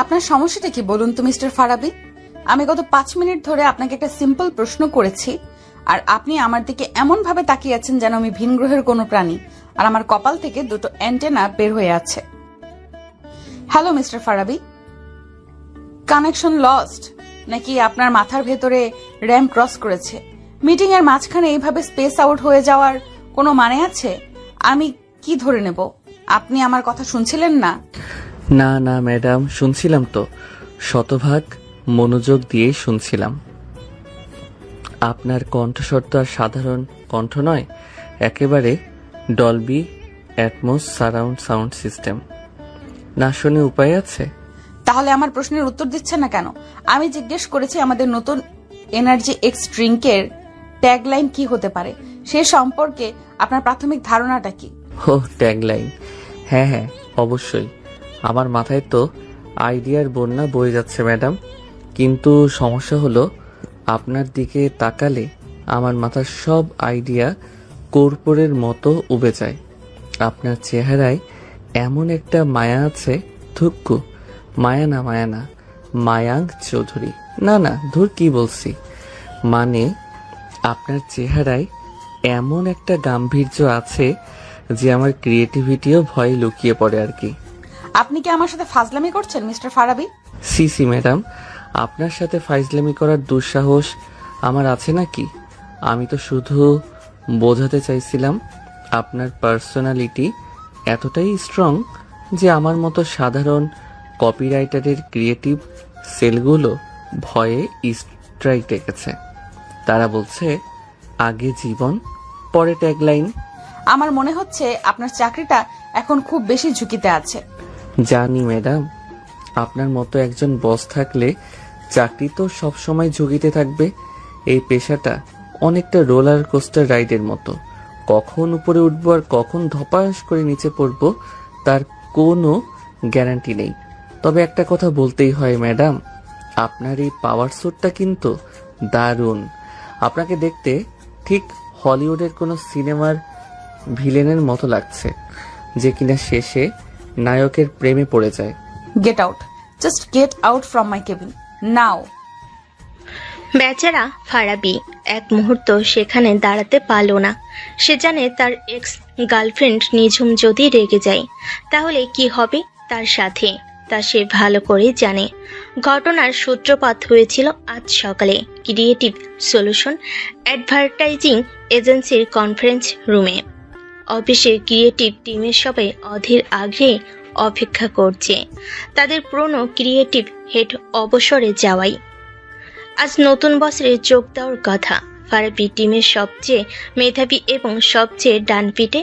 আপনার সমস্যাটা কি বলুন তো মিস্টার ফারাবি? আমি গত 5 মিনিট ধরে আপনাকে একটা সিম্পল প্রশ্ন করেছি, আর আপনি আমার দিকে এমন ভাবে তাকিয়ে আছেন যেন আমি ভিন গ্রহের কোনো প্রাণী, আর আমার কপাল থেকে 2টো অ্যান্টেনা বের হয়ে আছে। Hello mister Farabi, connection lost নাকি আপনার মাথার ভেতরে র্যাম ক্রস করেছে? মিটিং এর মাঝখানে এইভাবে স্পেস আউট হয়ে যাওয়ার কোনো মানে আছে? আমি কি ধরে নেব আপনি আমার কথা শুনছিলেন না? না না ম্যাডাম, শুনছিলাম তো, শতভাগ মনোযোগ দিয়ে শুনছিলাম। আপনার কণ্ঠস্বর তো আর সাধারণ কণ্ঠ নয়, একেবারে Dolby atoms surround sound system. না শুনে উপায় আছে? তাহলে আমার প্রশ্নের উত্তর দিচ্ছেন না কেন? আমি জিজ্ঞেস করেছি আমাদের নতুন এনার্জি এক্স ড্রিঙ্কের ট্যাগলাইন কি হতে পারে, সে সম্পর্কে আপনার প্রাথমিক ধারণাটা কি? ও ট্যাগলাইন, হ্যাঁ হ্যাঁ অবশ্যই। আমার মাথায় তো আইডিয়ার বন্যা বয়ে যাচ্ছে ম্যাডাম, কিন্তু সমস্যা হলো আপনার দিকে তাকালে আমার মাথার সব আইডিয়া কর্পূরের মতো উবে যায়। আপনার চেহারায় এমন একটা মায়া আছে, থুক্কু, মায়া না মায়াঙ্ক চৌধুরী, না না ধুর কি বলছি, মানে আপনার চেহারায় এমন একটা গাম্ভীর্য আছে যে আমার ক্রিয়েটিভিটিও ভয়ে লুকিয়ে পড়ে আর কি। আপনি কি আমার সাথে ফাজলামি করছেন মিস্টার ফারাবি? সি ম্যাডাম, আপনার সাথে ফাইজলামি করার দুঃসাহস আমার আছে নাকি? আমি তো শুধু বোঝাতে চাইছিলাম আপনার পার্সোনালিটি এতটাই স্ট্রং যে আমার মতো সাধারণ কপিরাইটারের ক্রিয়েটিভ সেলগুলো ভয়ে স্ট্রাইক রেখেছে। তারা বলছে আগে জীবন পরে ট্যাগলাইন। আমার মনে হচ্ছে আপনার চাকরিটা এখন খুব বেশি ঝুঁকিতে আছে। জানি ম্যাডাম, আপনার মতো একজন বস থাকলে চাকরি তো সবসময় ঝুঁকিতে থাকবে। এই পেশাটা অনেকটা রোলার কোস্টার রাইডের মতো, কখন উপরে উঠবো আর কখন ধপাস করে নিচে পড়বো তার কোনো গ্যারান্টি নেই। তবে একটা কথা বলতেই হয় ম্যাডাম, আপনার এই পাওয়ার স্যুটটা কিন্তু দারুণ। আপনাকে দেখতে ঠিক হলিউডের কোনো সিনেমার ভিলেনের মতো লাগছে, যে কিনা শেষে নায়কের প্রেমে পড়ে যায়। Get out, just get out from my cabin now. বেচারা ফারাবি এক মুহূর্ত সেখানে দাঁড়াতে পারল না। সে জানে তার এক্স গার্লফ্রেন্ড নিঝুম যদি রেগে যায় তাহলে কি হবে তার সাথে, তা সে ভালো করে জানে। ঘটনার সূত্রপাত হয়েছিল আজ সকালে ক্রিয়েটিভ সলিউশন অ্যাডভার্টাইজিং এজেন্সির কনফারেন্স রুমে। অফিসের ক্রিয়েটিভ টিমের সবাই অধীর আগ্রহে অপেক্ষা করছে তাদের পুরনো ক্রিয়েটিভ হেড অবসরে যাওয়াই। আজ নতুন বছরে যোগ দেওয়ার কথা। ফারাবি টিমের সবচেয়ে মেধাবী এবং সবচেয়ে ডানপিটে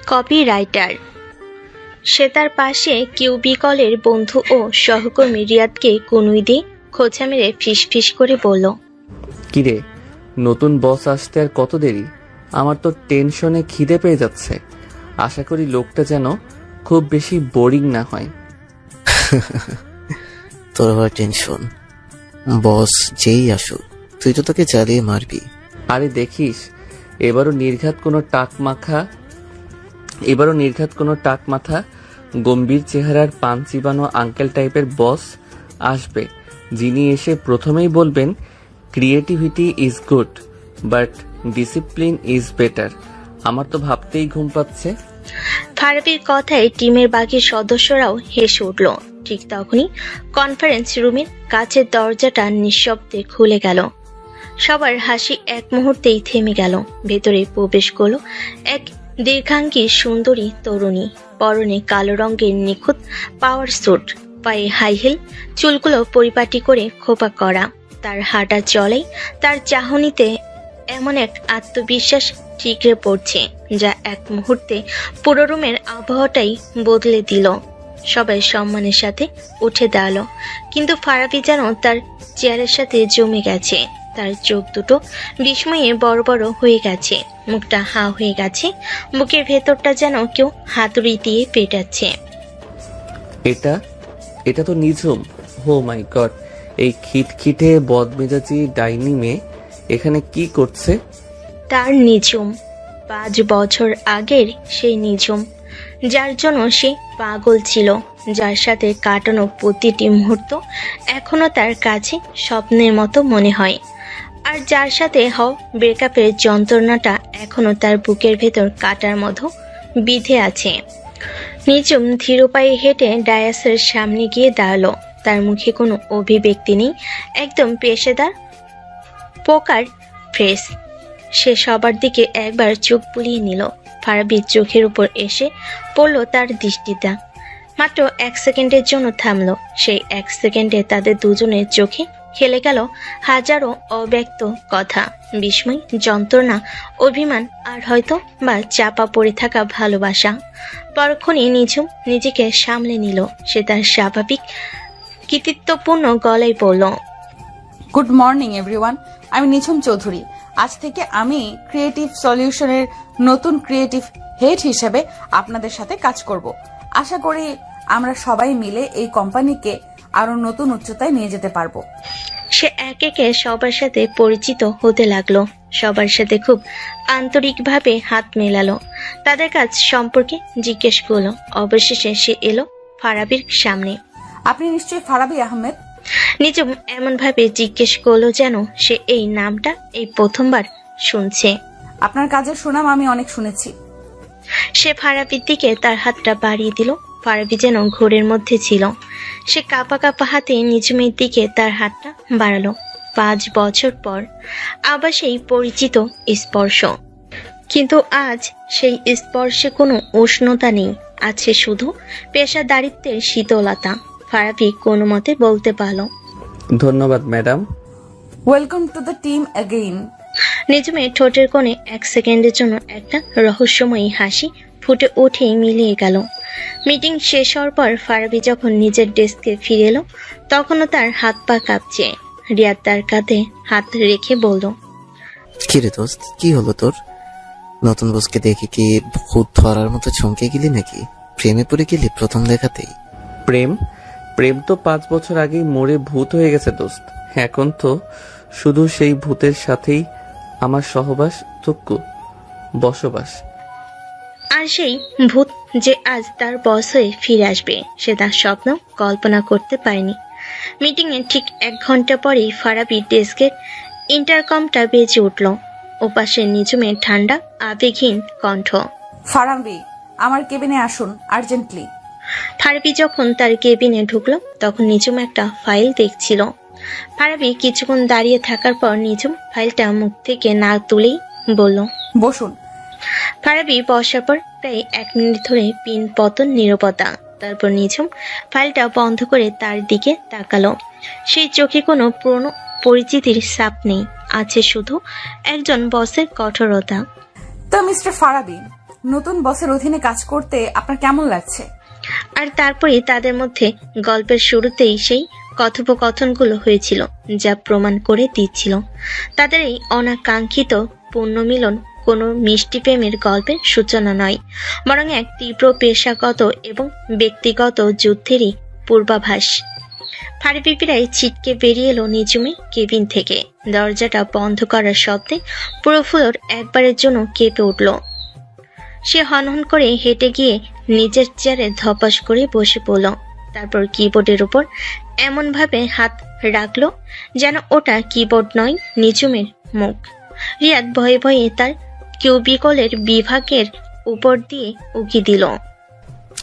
কপিরাইটার। সে তার পাশে কিউবিকলের বন্ধু ও সহকর্মী রিয়াদকে কনুই দিয়ে খোঁচা মেরে ফিস করে বলল, কিরে, নতুন বস আসতে আর কত দেরি? আমার তো টেনশনে খিদে পেয়ে যাচ্ছে। আশা করি লোকটা যেন খুব বেশি বোরিং না হয়। তোর আবার টেনশন? বস যেই আসুক তুই তো তাকে জ্বালিয়ে মারবি। আরে দেখিস, এবারও নির্ঘাত কোনো টাক মাথা গম্ভীর চেহারার পান চিবানো আঙ্কেল টাইপের বস আসবে, যিনি এসে প্রথমেই বলবেন creativity is good but discipline is better. আমার তো ভাবতেই ঘুম পাচ্ছে। ফারাবির কথায় টিমের বাকি সদস্যরাও হেসে উঠল। ঠিক তখনই কনফারেন্স রুমের কাছের দরজাটা নিঃশব্দে খুলে গেল। সবার হাসি এক মুহূর্তেই থেমে গেল। ভেতরে প্রবেশ করল এক দীর্ঘাঙ্গী সুন্দরী তরুণী, পরনে কালো রঙের নিখুঁত পাওয়ার স্যুট, পায়ে হাই হিল, চুলগুলো পরিপাটি করে খোপা করা। তার হাঁটা চলাই তার চাহনিতে এমন এক আত্মবিশ্বাস ঠিকরে পড়ছে যা এক মুহূর্তে পুরো রুমের আবহাওয়াটাই বদলে দিল। সবাই সম্মানের সাথে উঠে দাঁড়ালো, কিন্তু ফারাবি যেন তার চেয়ারের সাথে জমে গেছে। তার চোখ দুটো বিস্ময়ে বড় বড় হয়ে গেছে, মুখটা হা হয়ে গেছে, বুকের ভেতরটা যেন কেউ হাতুড়ি দিয়ে পেটাচ্ছে। এটা তো নিঝুম। ও মাই গড, এই খিটখিটে বদমেজাজি ডাইনি মেয়ে এখানে কি করছে? তার নিঝুম 5 বছর আগের সেই নিঝুম, যার জন্য সে পাগল ছিল, যার সাথে কাটানো প্রতিটি মুহূর্ত এখনো তার কাছে স্বপ্নের মতো মনে হয়, আর যার সাথে হওয়া ব্রেকআপের যন্ত্রণাটা এখনো তার বুকের ভেতর কাটার মতো বিঁধে আছে। নিঝুম ধীর পায়ে হেঁটে ডায়াসের সামনে গিয়ে দাঁড়ালো। তার মুখে কোনো অভিব্যক্তি নেই, একদম পেশাদার পোকার ফ্রেশ। সে সবার দিকে একবার চোখ বুলিয়ে নিল। ফারাবির চোখের উপর এসে পড়ল তার দৃষ্টিটা। মাত্র 1 সেকেন্ডের জন্য থামলো। সেই 1 সেকেন্ডে তাদের দুজনের চোখে খেলে গেল হাজারো অব্যক্ত কথা, বিস্ময়, যন্ত্রণা, অভিমান, আর হয়তো বা চাপা পড়ে থাকা ভালোবাসা। পরক্ষণে নিঝুম নিজেকে সামলে নিল। সে তার স্বাভাবিক কৃতিত্বপূর্ণ গলায় বলল, গুড মর্নিং এভরিওয়ান, আমি নিঝুম চৌধুরী। আজ থেকে আমি ক্রিয়েটিভ সলিউশনের নতুন ক্রিয়েটিভ হেড হিসেবে আপনাদের সাথে কাজ করব। আশা করি আমরা সবাই মিলে এই কোম্পানিকে আরো নতুন উচ্চতায় নিয়ে যেতে পারবো। সে একে একে সবার সাথে পরিচিত হতে লাগলো, সবার সাথে খুব আন্তরিকভাবে হাত মেলালো, তাদের কাজ সম্পর্কে জিজ্ঞেস করলো। অবশেষে সে এলো ফারাবির সামনে। আপনি নিশ্চয়ই ফারাবি আহমেদ? নিঝুম এমন ভাবে জিজ্ঞেস করলো যেন সে এই নামটা এই প্রথমবার শুনছে। আপনার কাজের সুনাম আমি অনেক শুনেছি। সে ফারাবির দিকে তার হাতটা বাড়িয়ে দিল। ফারাবি যেন ঘোরের মধ্যে ছিল। সে কাঁপা কাঁপা হাতে নিঝুমের দিকে তার হাতটা বাড়ালো। 5 বছর পর আবার সেই পরিচিত স্পর্শ, কিন্তু আজ সেই স্পর্শে কোনো উষ্ণতা নেই, আছে শুধু পেশাদারিত্বের শীতলতা। ফারাবি কোনো মতে বলতে পারল, ধন্যবাদ madam. Welcome to the team again. নিঝুমের ঠোঁটের কোণে 1 সেকেন্ডের জন্য একটা রহস্যময়ী হাসি ফুটে উঠেই মিলিয়ে গেল। মিটিং শেষ হওয়ার পর ফারাবি যখন নিজের ডেস্কে ফিরে এলো, তখনও তার হাত পা কাঁপছে। রিয়াদ তার কাঁধে হাত রেখে বলল, কি রে দোস্ত, কি হলো তোর? নতুন বসকে দেখে কি ভূত ধরার মতো চমকে গেলি নাকি? প্রেমে পড়ে গেলি প্রথম দেখাতেই? প্রেম প্রেম তো 5 বছর আগেই মরে ভূত হয়ে গেছে দোস্ত। এখন তো শুধু সেই ভূতের সাথেই আমার সহবাস থুক্কু বসবাস। আর সেই ভূত যে আজ তার বস হয়ে ফিরে আসবে, সে তার স্বপ্ন কল্পনা করতে পারেনি। মিটিংয়ে ঠিক 1 ঘন্টা পরেই ফারাবির ডেস্কের ইন্টারকমটা বেজে উঠল। ওপাশে নিঝুমের ঠান্ডা আবেগহীন কণ্ঠ, ফারাবি, আমার কেবিনে আসুন আর্জেন্টলি। ফারাবি যখন তার কেবিনে ঢুকলো, তখন নিঝুম একটা ফাইল দেখছিল। ফারাবি কিছুক্ষণ দাঁড়িয়ে থাকার পর নিঝুম ফাইলটা মুখ থেকে না তুলেই বলল, বসুন। ফারাবি বসার পর প্রায় 1 মিনিট ধরে পিন পতন নীরবতা। তারপর নিঝুম ফাইলটা বন্ধ করে তার দিকে তাকালো। সেই চোখে কোনো পুরনো পরিচিতির ছাপ নেই, আছে শুধু একজন বসের কঠোরতা। তো মিস্টার ফারাবি, নতুন বসের অধীনে কাজ করতে আপনার কেমন লাগছে? আর তারপরে তাদের মধ্যে গল্পের শুরুতেই সেই কথোপকথনগুলো হয়েছিল, যা প্রমাণ করে দিচ্ছিল তাদের এই অনাকাঙ্ক্ষিত পুনর্মিলন কোনো মিষ্টি প্রেমের গল্পের সূচনা নয়, বরং এক তীব্র পেশাগত এবং ব্যক্তিগত যুদ্ধেরই পূর্বাভাস। ফারাবি প্রায় ছিটকে বেরিয়ে এলো নিঝুমের কেবিন থেকে। দরজাটা বন্ধ করার শব্দে পুরো ফ্লোর একবারের জন্য কেঁপে উঠল। সে হনহন করে হেঁটে গিয়ে নিজের চেয়ারে ধপাস করে বসে পড়ল। তারপর কিবোর্ডের উপর এমনভাবে হাত রাখলো যেন ওটা কিবোর্ড নয়, নিঝুমের মুখ। রিয়াদ ভয়ে ভয়ে তার কিউবিকলের বিভাগের উপর দিয়ে উকি দিল।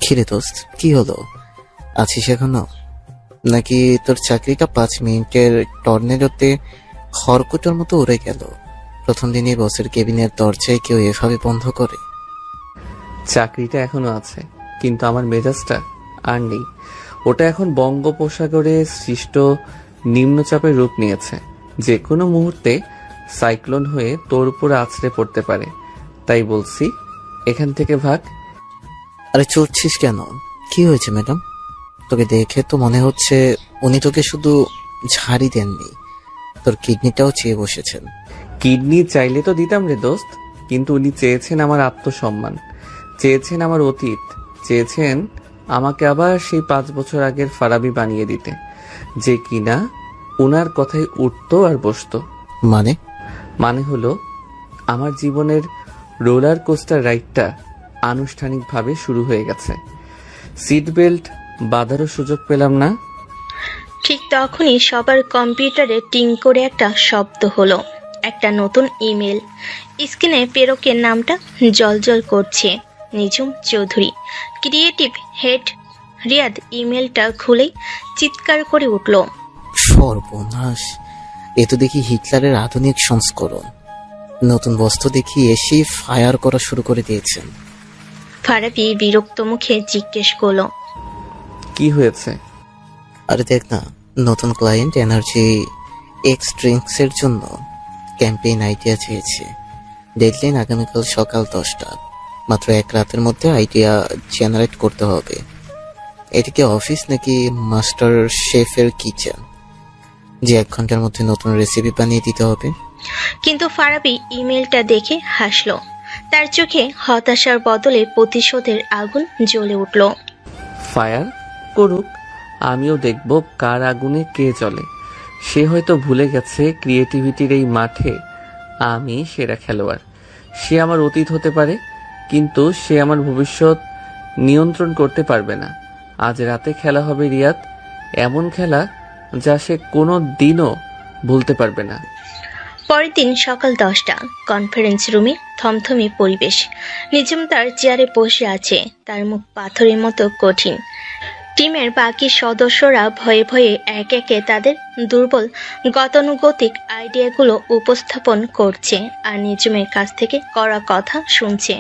কি রে দোস্ত, কি হলো? আছিস এখনো? নাকি তোর চাকরিটা 5 মিনিটের টর্নেডোতে খড়কুটোর মতো উড়ে গেল? প্রথম দিনই বসের কেবিনের দরজায় কেউ এভাবে বন্ধ করে? চাকরিটা এখনো আছে, কিন্তু আমার মেজাজটা আর নেই। ওটা এখন বঙ্গোপসাগরে সৃষ্ট নিম্নচাপের রূপ নিয়েছে। যে কোনো মুহূর্তে সাইক্লোন হয়ে তোর উপরে আছড়ে পড়তে পারে। তাই বলছি, এখান থেকে ভাগ। আরে চড়ছিস কেন? কি হয়েছে ম্যাডাম? তোকে দেখে তো মনে হচ্ছে উনি তোকে শুধু ঝাড়ি দেননি, তোর কিডনিটাও চেয়ে বসেছেন। কিডনি চাইলে তো দিতাম রে দোস্ত, কিন্তু উনি চেয়েছেন আমার আত্মসম্মান, চেয়েছেন আমার অতীত, চেয়েছেন আমাকে আবার সেই 5 বছর আগের ফারাবি বানিয়ে দিতে, যে কিনা উনার কথায় উঠতো আর বসতো। মানে? মানে হলো আমার জীবনের রোলার কোস্টার রাইডটা আনুষ্ঠানিকভাবে শুরু হয়ে গেছে। সিট বেল্ট বাঁধারও সুযোগ পেলাম না। ঠিক তখনই সবার কম্পিউটারে টিং করে একটা শব্দ হলো। একটা নতুন ইমেল। স্ক্রিনে প্রেরকের নামটা জলজল করছে, নিঝুম চৌধুরী, ক্রিয়েটিভ হেড রিয়াদ। ইমেলটা খুলেই চিৎকার করে উঠল, সর্বনাশ! এ তো দেখি হিটলারের আধুনিক সংস্করণ। নতুন বস্ত্র দেখি এসে ফায়ার করা শুরু করে দিয়েছেন। ফারাবি বিরক্ত মুখে জিজ্ঞেস করলো, কি হয়েছে? আরে দেখ না, নতুন ক্লায়েন্ট এনার্জি এক্স ড্রিঙ্কসের জন্য ক্যাম্পেইন আইডিয়া চেয়েছে। ডেডলাইন আগামীকাল সকাল 10টা। মাত্র এক রাতের মধ্যে আইডিয়া জেনারেট করতে হবে। এটা কি অফিস নাকি মাস্টার শেফের কিচেন যে 1 ঘন্টার মধ্যে নতুন রেসিপি বানিয়ে দিতে হবে? কিন্তু ফারাবি ইমেলটা দেখে হাসলো। তার চোখে হতাশার বদলে প্রতিশোধের আগুন জ্বলে উঠল। ফায়ার করুক, আমিও দেখব কার আগুনে কে জ্বলে। সে হয়তো ভুলে গেছে ক্রিয়েটিভিটির এই মাঠে আমি সেরা খেলোয়াড়। সে আমার অতীত হতে পারে, কিন্তু সে আমার ভবিষ্যৎ নিয়ন্ত্রণ করতে পারবে না। আজ রাতে খেলা হবে রিয়াদ, এমন খেলা যা সে কোনো দিনও ভুলতে পারবে না। পরের দিন সকাল 10টা, কনফারেন্স রুমে থমথমে পরিবেশ। নিঝুম তার চেয়ারে বসে আছে, তার মুখ পাথরের মতো কঠিন। টিমের বাকি সদস্যরা ভয়ে ভয়ে এক একে তাদের দুর্বল গতানুগতিক আইডিয়াগুলো উপস্থাপন করছে আর নিঝুমের কাছ থেকে করা কথা শুনছে।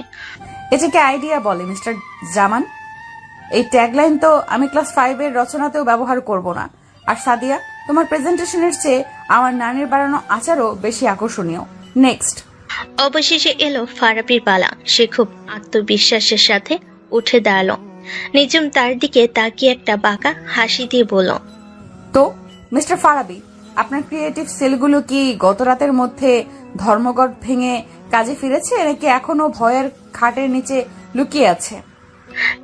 এটাকে আইডিয়া বলে মিস্টার জামান। এই ট্যাগলাইন তো আমি ক্লাস 5-এর রচনাতেও ব্যবহার করব না। আর সাদিয়া, তোমার প্রেজেন্টেশনের চেয়ে আমার নানির বানানো আচারও বেশি আকর্ষণীয়। নেক্সট। অবশেষে এলো ফারাবির পালা। সে খুব আত্মবিশ্বাসের সাথে উঠে দাঁড়ালো। নিঝুম তার দিকে তাকিয়ে একটা বাঁকা হাসি দিয়ে বলল, তো মিস্টার ফারাবি, আপনার ক্রিয়েটিভ সেলগুলো কি গত রাতের মধ্যে ধর্মঘট ভেঙে কাজে ফিরেছে নাকি এখনো ভয়ের খাটের নিচে লুকিয়ে আছে?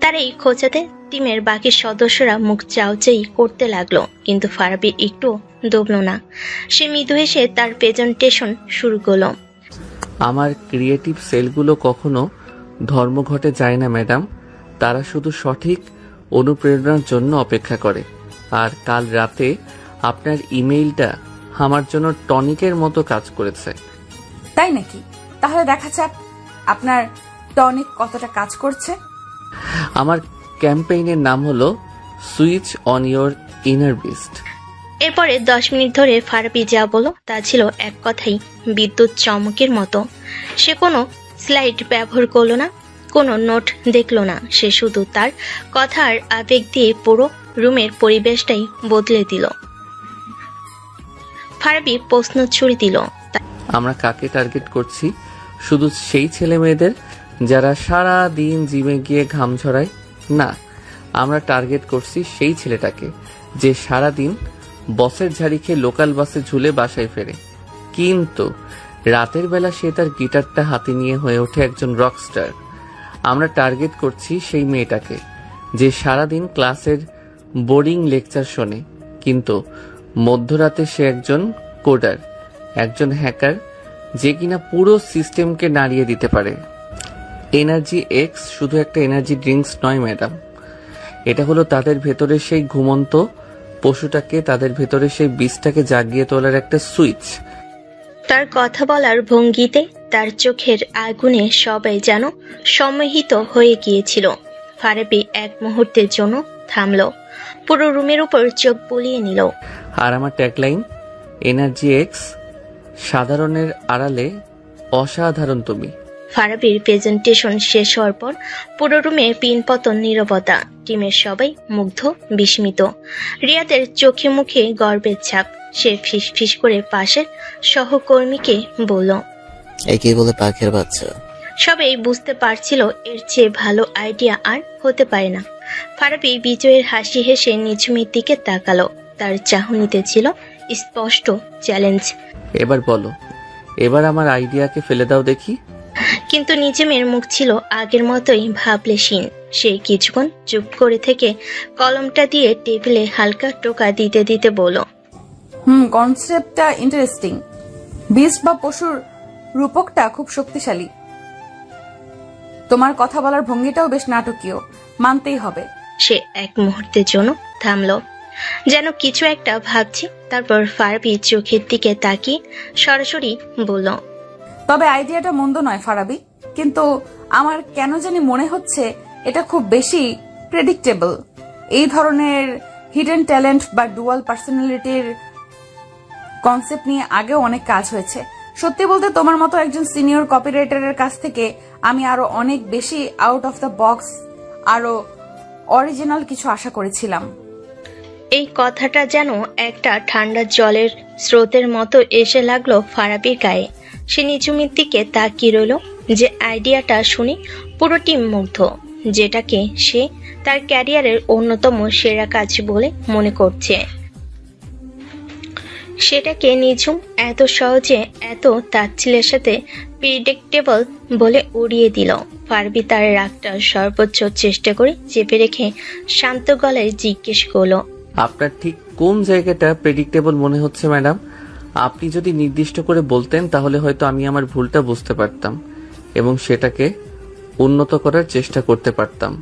তার এই খোঁচাতে টিমের বাকি সদস্যরা মুখ চাউচাই করতে লাগলো, কিন্তু ফারাবি একটু দবল না। সে মৃদু হেসে তার প্রেজেন্টেশন শুরু করলো। আমার ক্রিয়েটিভ সেলগুলো কখনো ধর্মঘটে যায় না ম্যাডাম। তারা শুধু সঠিক অনুপ্রেরণার জন্য অপেক্ষা করে। আর কাল রাতে আপনার ইমেইলটা আমার জন্য টনিকের মতো কাজ করেছে। তাই নাকি? তাহলে দেখা যাক আপনার টনিক কতটা কাজ করছে। আমার ক্যাম্পেইনের নাম হলো switch on your inner beast. এরপরে 10 মিনিট ধরে ফারাবি যা বলল তা ছিল এক কথাই বিদ্যুৎ চমকের মতো। সে কোনো স্লাইড ব্যবহার করলো না, কোনো নোট দেখলো না। সে শুধু তার কথার আবেগ দিয়ে পুরো রুমের পরিবেশটাই বদলে দিল। ফারাবি প্রশ্ন ছুড়ে দিল, আমরা কাকে টার্গেট করছি? শুধু সেই ছেলে মেয়েদের যারা সারা দিন জিমে গিয়ে ঘাম ঝরায়? না, আমরা টার্গেট করছি সেই ছেলেটাকে যে সারা দিন বসের ঝাড়ি খেয়ে লোকাল বাসে ঝুলে বাসায় ফেরে, কিন্তু রাতের বেলা সে তার গিটারটা হাতে নিয়ে হয়ে ওঠে একজন রকস্টার। আমরা টার্গেট করছি সেই মেয়েটাকে যে সারাদিন ক্লাসের বোরিং লেকচার শোনে, কিন্তু মধ্যরাতে সে একজন কোডার, একজন হ্যাকার, যে কিনা পুরো সিস্টেমকে নাড়িয়ে দিতে পারে। এনার্জি এক্স শুধু একটা এনার্জি ড্রিঙ্কস নয় ম্যাডাম, এটা হলো তাদের ভেতরে সেই ঘুমন্ত পশুটাকে, তাদের ভেতরে সেই বীজটাকে জাগিয়ে তোলার একটা সুইচ। তার কথা বলার ভঙ্গিতে, তার চোখের আগুনে সবাই যেন সম্মোহিত হয়ে গিয়েছিল। ফারাবি এক মুহূর্তের জন্য থামলো, পুরো রুমের উপর চোখ বুলিয়ে নিল। আর আমার ট্যাগলাইন এনার্জি এক্স, সাধারণের আড়ালে অসাধারণ তুমি। ফারাবির প্রেজেন্টেশন শেষ হওয়ার পর পুরো রুমে পিনপতন নীরবতা। টিমের সবাই মুগ্ধ, বিস্মিত। রিয়াদের চোখে মুখে গর্বের ছাপ। সে ফিসফিস করে পাশের সহকর্মীকে বলল, একেই বলে পাখির বাচ্চা। সবাই বুঝতে পারছিল এর চেয়ে ভালো আইডিয়া আর হতে পারে না। ফারাবি বিজয়ের হাসি হেসে নিঝুমের দিকে তাকালো। তার চাহনিতে ছিল স্পষ্ট চ্যালেঞ্জ। এবার বলো, এবার আমার আইডিয়াকে ফেলে দাও দেখি। কিন্তু নিঝুমের মুখ ছিল আগের মতোই ভাবলেশীন। সে কিছুক্ষণ চুপ করে থেকে কলমটা দিয়ে টেবিলে হালকা টোকা দিতে দিতে বলল, কনসেপ্টটা ইন্টারেস্টিং। বীজ বা পশুর রূপকটা খুব শক্তিশালী। তোমার কথা বলার ভঙ্গিটাও বেশ নাটকীয়, মানতেই হবে। সে এক মুহূর্তের জন্য থামলো, যেন কিছু একটা ভাবছে। তারপর ফারাবি চোখের দিকে তাকিয়ে সরাসরি বলল, তবে আইডিয়াটা মন্দ নয় ফারাবি, কিন্তু আমার কেন জানি মনে হচ্ছে এটা খুব বেশি প্রেডিক্টেবল। এই ধরনের হিডেন ট্যালেন্ট বা ডুয়াল পার্সোনালিটির কনসেপ্ট নিয়ে আগেও অনেক কাজ হয়েছে। সত্যি বলতে তোমার মতো একজন সিনিয়র কপিরাইটারের কাছ থেকে আমি আরো অনেক বেশি আউট অফ দ্য বক্স, আরো অরিজিনাল কিছু আশা করেছিলাম। এই কথাটা যেন একটা ঠান্ডা জলের স্রোতের মতো এসে লাগলো ফারাবির গায়ে। সে নিঝুমের দিকে তাকিয়ে রইল, যে আইডিয়াটা শুনে পুরো টিম মুগ্ধ, যেটাকে সে তার ক্যারিয়ারের অন্যতম সেরা কাজ বলে মনে করছে, সেটাকে নিঝুম এত সহজে এত তাচ্ছিলের সাথে প্রিডিক্টেবল বলে উড়িয়ে দিল। ফারাবি তার রাগটা সর্বোচ্চ চেষ্টা করে চেপে রেখে শান্ত গলায় জিজ্ঞেস করলো, আপনার ঠিক কোন জায়গাটা প্রেডিক্টেবল মনে হচ্ছে ম্যাডাম? আপনি যদি নির্দিষ্ট করে বলতেন তাহলে হয়তো আমি আমার ভুলটা বুঝতে পারতাম এবং সেটাকে উন্নত করার চেষ্টা করতে পারতাম।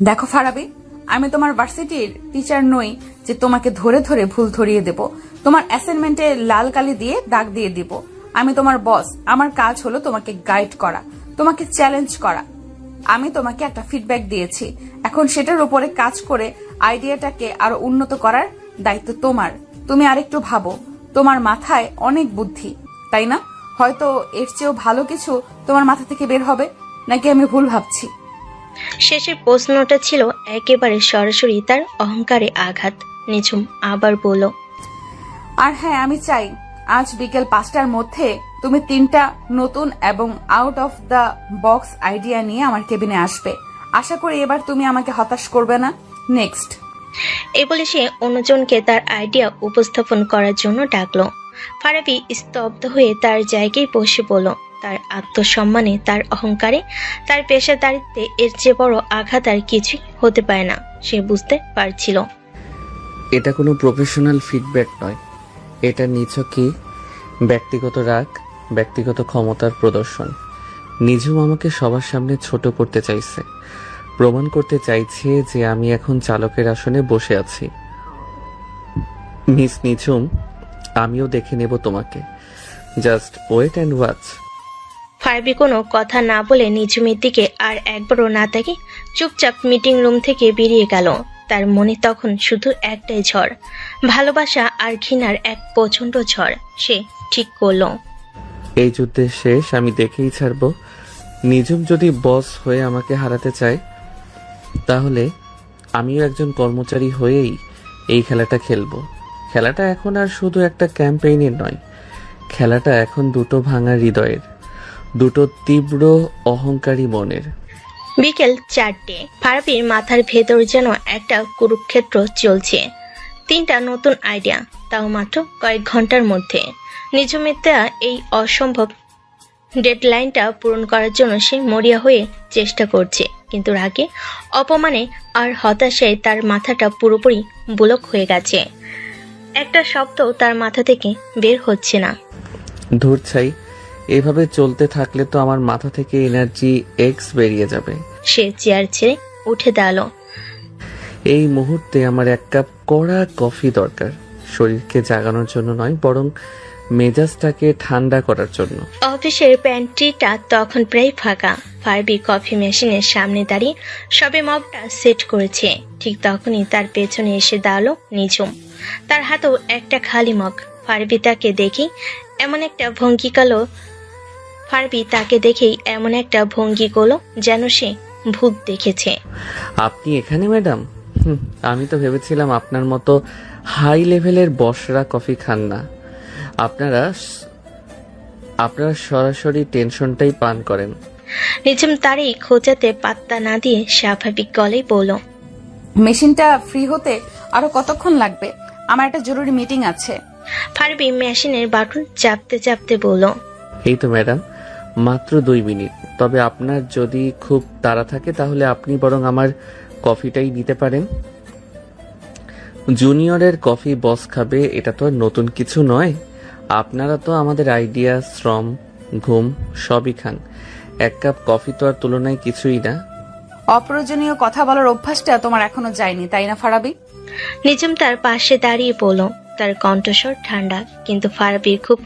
দেখো ফারাবি, আমি তোমার ভার্সিটির টিচার নই যে তোমাকে ধরে ধরে ভুল ধরিয়ে দেব, তোমার অ্যাসাইনমেন্টে লাল কালি দিয়ে দাগ দিয়ে দিব। আমি তোমার বস, আমার কাজ হলো তোমাকে গাইড করা, তোমাকে চ্যালেঞ্জ করা। আমি তোমাকে একটা ফিডব্যাক দিয়েছি, এখন সেটার উপরে কাজ করে আইডিয়াটাকে আরো উন্নত করার দায়িত্ব তোমার। তুমি আরেকটু ভাবো, তোমার মাথায় অনেক বুদ্ধি, তাই না? হয়তো এর চেয়েও ভালো কিছু তোমার মাথা থেকে বের হবে, নাকি আমি ভুল ভাবছি? শেষের প্রশ্নটা ছিল একেবারে সরাসরি তার অহংকারে আঘাত। নিঝুম আবার বলল, আর হ্যাঁ, আমি চাই আজ বিকেল 5টার মধ্যে তুমি 3টা নতুন এবং out of the box idea নিয়ে আমার কেবিনে আসবে। আশা করি এবার তুমি আমাকে হতাশ করবে না। নেক্সট। এই বলে সে অন্যজনকে তার আইডিয়া উপস্থাপন করার জন্য ডাকলো। ফারাবি স্তব্ধ হয়ে তার জায়গায় বসে পড়ল। তার আত্মসম্মানে, তার অহংকারে, তার পেশাদারিত্বে এর চেয়ে বড় আঘাত আর কিছুই হতে পারে না, সে বুঝতে পারছিল। এটা কোনো প্রফেশনাল ফিডব্যাক নয়, এটা নিছকই ব্যক্তিগত রাগ, ব্যক্তিগত ক্ষমতার প্রদর্শন। নিঝুম আমাকে সবার সামনে ছোট করতে চাইছে, প্রমাণ করতে চাইছে যে আমি এখন চালকের আসনে বসে আছি। মিস নিঝুম, আমিও দেখে নেব তোমাকে, just wait and watch. Farabi কোনো কথা না বলে নিঝুমের দিকে আর একবারও না তাকিয়ে চুপচাপ মিটিং রুম থেকে বেরিয়ে গেল। তার মনে তখন শুধু একটাই ঝড়, ভালোবাসা আর ঘৃণার এক প্রচন্ড ঝড়। সে ঠিক করলো, এই যুদ্ধের শেষ আমি দেখেই ছাড়ব। নিঝুম যদি বস হয়ে আমাকে হারাতে চায়, তাহলে আমিও একজন কর্মচারী হয়েই এই খেলাটা খেলবো। খেলাটা এখন আর শুধু একটা ক্যাম্পেইনের নয়, খেলাটা এখন দুটো ভাঙা হৃদয়ের, দুটো তীব্র অহংকারী মনের। বিকেল 4টে। ফারাবির মাথার ভেতর যেন একটা কুরুক্ষেত্র চলছে। 3টা নতুন আইডিয়া, তাও মাত্র কয়েক ঘন্টার মধ্যে। নিঝুমের দেয়া এই অসম্ভব ডেডলাইনটা পূরণ করার জন্য সে মরিয়া হয়ে চেষ্টা করছে, কিন্তু রাগে, অপমানে আর হতাশায় তার মাথাটা পুরোপুরি বুলক হয়ে গেছে। একটা শব্দ তার মাথা থেকে বের হচ্ছে না। ধুর ছাই, এভাবে চলতে থাকলে তো আমার মাথা থেকে এনার্জি এক্স বেরিয়ে যাবে। সে চেয়ার ছেড়ে উঠে দাঁড়ালো। এই মুহূর্তে আমার এক কাপ কড়া কফি দরকার, শরীরকে জাগানোর জন্য নয়, বরং মেজাজটাকে ঠান্ডা করার জন্য। অফিসের প্যান্ট্রিটা তখন প্রায় ফাঁকা। ফারাবি কফি মেশিনের সামনে দাঁড়িয়ে সবে মগটা সেট করেছে। ঠিক তখনই তার পেছনে এসে দাঁড়ালো নিঝুম, তার হাতেও একটা খালি মগ। ফারাবি তাকে দেখেই এমন একটা ভঙ্গি করলো যেন সে ভূত দেখেছে। আপনি এখানে ম্যাডাম? আমি তো ভেবেছিলাম আপনার মতো হাই লেভেলের বসরা কফি খান না, আপনারা সরাসরি টেনশনটাই পান করেন। নিঝুম তারই খোঁজাতে পাত্তা না দিয়ে স্বাভাবিক গলায় বলল, মেশিনটা ফ্রি হতে আরো কতক্ষণ লাগবে? আমার একটা জরুরি মিটিং আছে। ফারাবি মেশিনের বাটন চাপতে চাপতে বলল, এই তো ম্যাডাম, মাত্র 2 মিনিট। তবে আপনার যদি খুব তাড়া থাকে তাহলে আপনি বরং আমার কফিটাই নিতে পারেন। জুনিয়রের কফি বস খাবে, এটা তো আর নতুন কিছু নয়। আপনারা তো আমাদের আইডিয়া, শ্রম, ঘুম সবই খান। এক কাপ কফি তো আর তুলনায় কিছুই না। অপ্রয়োজনীয় কথা বলার অভ্যাসটা তোমার এখনো যায়নি, তাই না ফারাবি? নিজম তার পাশে দাঁড়িয়ে বলল। তার কণ্ঠস্বর ঠান্ডা, কিন্তু ফারাবির খুব